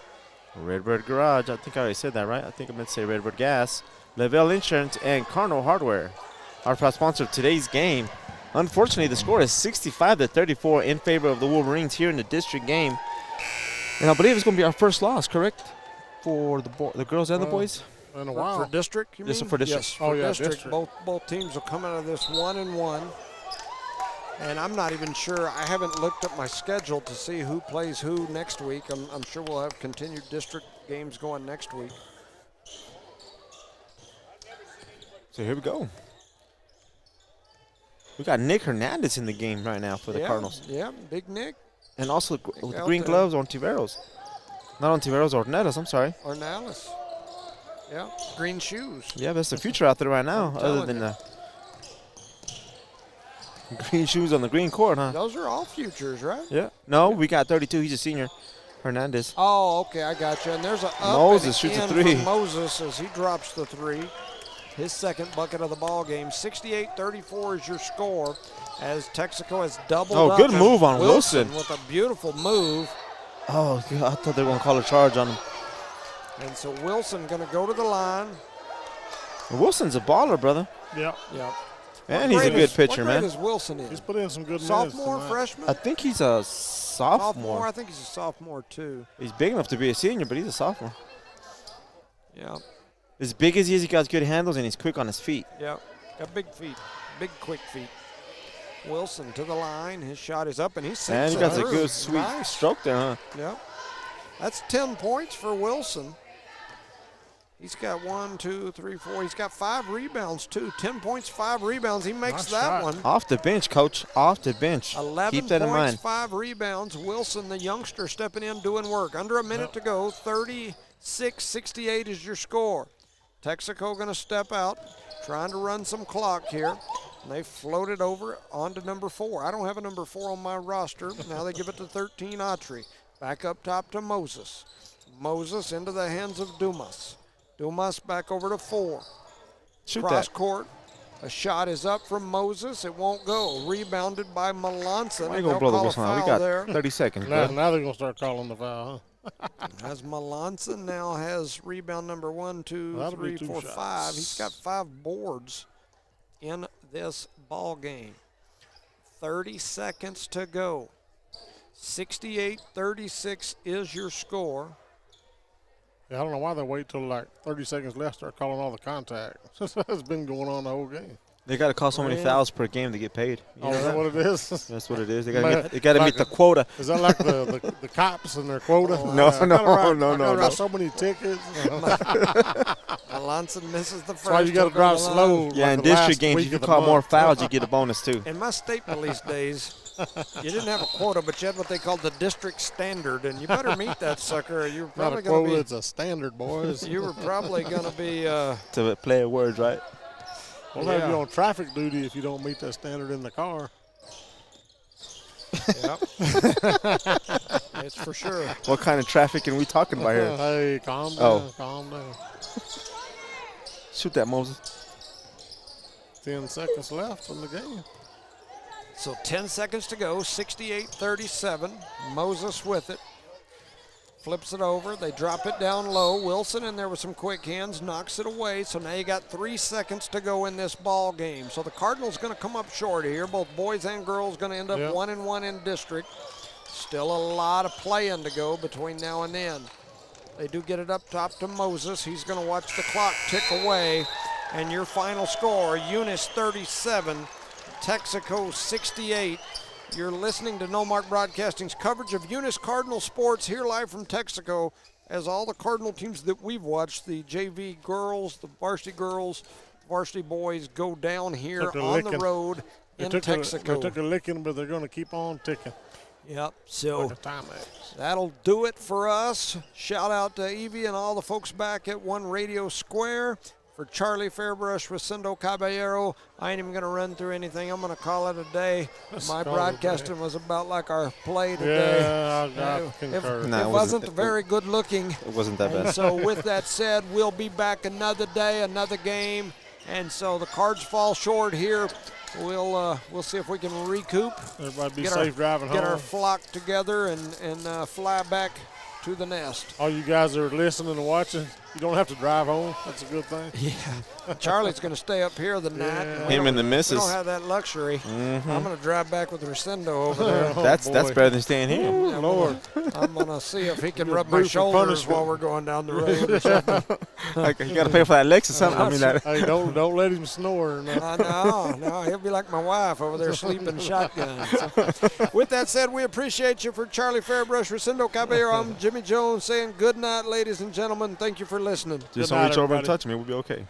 Redbird Garage, I think I already said that, right? I think I meant to say Redbird Gas, Lavelle Insurance, and Cardinal Hardware. Our proud sponsor of today's game. Unfortunately, the score is 65-34 in favor of the Wolverines here in the district game. And I believe it's going to be our first loss, correct? For the girls and the boys? In a while. For district, you This mean? is for district. Yes, for district. district. Both teams will come out of this 1-1. And I'm not even sure. I haven't looked at my schedule to see who plays who next week. I'm sure we'll have continued district games going next week. So here we go. We got Nick Hernandez in the game right now for the Cardinals. Yeah, Big Nick. And also with out green there. gloves on Tiveros. Not on Tiveros, Ornelas, I'm sorry. Ornelas. Yeah, green shoes. Yeah, that's the future out there right now, other telling than you. the green shoes on the green court, huh? Those are all futures, right? Yeah. No, we got 32. He's a senior. Hernandez. Oh, okay, I got you. And there's a up Moses and shoots a in three. for Moses as he drops the three. His second bucket of the ball game. 68-34 is your score as Texaco has doubled up. Oh, good move on Wilson. With a beautiful move. Oh, God, I thought they were going to call a charge on him. And so Wilson going to go to the line. Wilson's a baller, brother. Yep. Yep. And he's a good pitcher, what grade man. is Wilson in? He's put in some good minutes Sophomore, tonight. freshman? I think he's a sophomore. I think he's a sophomore, too. He's big enough to be a senior, but he's a sophomore. Yeah, As big as he is, he got good handles, and he's quick on his feet. yeah. Got big feet, big, quick feet. Wilson to the line. His shot is up, and he sinks And he it got a through. good, sweet Nice. stroke there, huh? Yep. That's 10 points for Wilson. He's got 1, 2, 3, 4. He's got 5 rebounds, too. 10 points, 5 rebounds. He makes Nice that shot. one. Off the bench, coach. Off the bench. 11 Keep that in points, mind. 5 rebounds. Wilson, the youngster, stepping in, doing work. Under a minute to go. 36-68 is your score. Texico going to step out, trying to run some clock here. And they float it over onto number 4. I don't have a number 4 on my roster. Now they give it to 13, Autry. Back up top to Moses. Moses into the hands of Dumas. Dumas back over to 4. Shoot Cross that. court. A shot is up from Moses. It won't go. Rebounded by Melanson. Why you And gonna they'll blow the call a whistle now? We foul got there. 30 seconds, Now, bro. now they're going to start calling the foul, huh? As Melanson now has rebound number 1, 2, That'll be 3, 2 4, shots. 5. He's got 5 boards in this ball game. 30 seconds to go. 68-36 is your score. Yeah, I don't know why they wait till like 30 seconds left to start calling all the contact. That's been going on the whole game. They got to call so many Yeah. fouls per game to get paid. You Oh, know is that what it is? That's what it is. They Man, got to like meet the quota. Is that like the cops and their quota? No, I gotta no, write- no, I no, gotta no. write so many tickets. Melanson misses the first. That's why you got to hook on drive the line. slow. Yeah, like in the last district games, week if you of the call more month. fouls, you get a bonus too. In my state police days, you didn't have a quota, but you had what they called the district standard, and you better meet that sucker. You were Not probably a going quota, to it's a standard, boys. be. You were probably going to be. To play words, right? We'll have Yeah. you on traffic duty if you don't meet that standard in the car. Yep. It's for sure. What kind of traffic are we talking about here? Hey, calm down, Oh. calm down. Shoot that, Moses. 10 seconds left in the game. So 10 seconds to go, 68-37. Moses with it. Flips it over. They drop it down low. Wilson in there with some quick hands, knocks it away. So now you got 3 seconds to go in this ball game. So the Cardinals going to come up short here. Both boys and girls going to end up Yep. 1-1 in district. Still a lot of playing to go between now and then. They do get it up top to Moses. He's going to watch the clock tick away. And your final score, Eunice 37, Texico 68. You're listening to No Mark Broadcasting's coverage of Eunice Cardinal sports here live from Texico, as all the Cardinal teams that we've watched, the JV girls, the varsity girls, varsity boys, go down here Took a on the licking. road in They Texico. took a licking, but they're going to keep on ticking. Yep, so Like a Timex. that'll do it for us. Shout out to Evie and all the folks back at One Radio Square. For Charlie Fairbrush, Rosendo Caballero, I ain't even going to run through anything. I'm going to call it a day. Let's My call it a broadcasting day. was about like our play today. Yeah, I It- concur. Nah, it it wasn't wasn't- very good looking. It wasn't that And bad. so with that said, we'll be back another day, another game. And so the Cards fall short here. We'll see if we can recoup. Everybody be Get safe our, driving get home. our flock together and fly back to the nest. All you guys that are listening and watching, you don't have to drive home. That's a good thing. Yeah. Charlie's going to stay up here the night. Yeah. We Him don't- and the We missus. don't have that luxury. I'm going to drive back with Rosendo over there. Oh, That's boy. better than staying here. Ooh, Lord. I'm going to see if he can You're rub my brute for shoulders punishment. while we're going down the road or something. Like, you got to pay for that Lexus or something. I mean, that. Hey, don't let him snore. No. No, he'll be like my wife over there sleeping shotgun. So, with that said, we appreciate you. For Charlie Fairbrush, Rosendo Caballero, I'm Jimmy Jones saying good night, ladies and gentlemen. Thank you for listening. Just Good don't night, reach over and everybody. touch me. We'll be okay.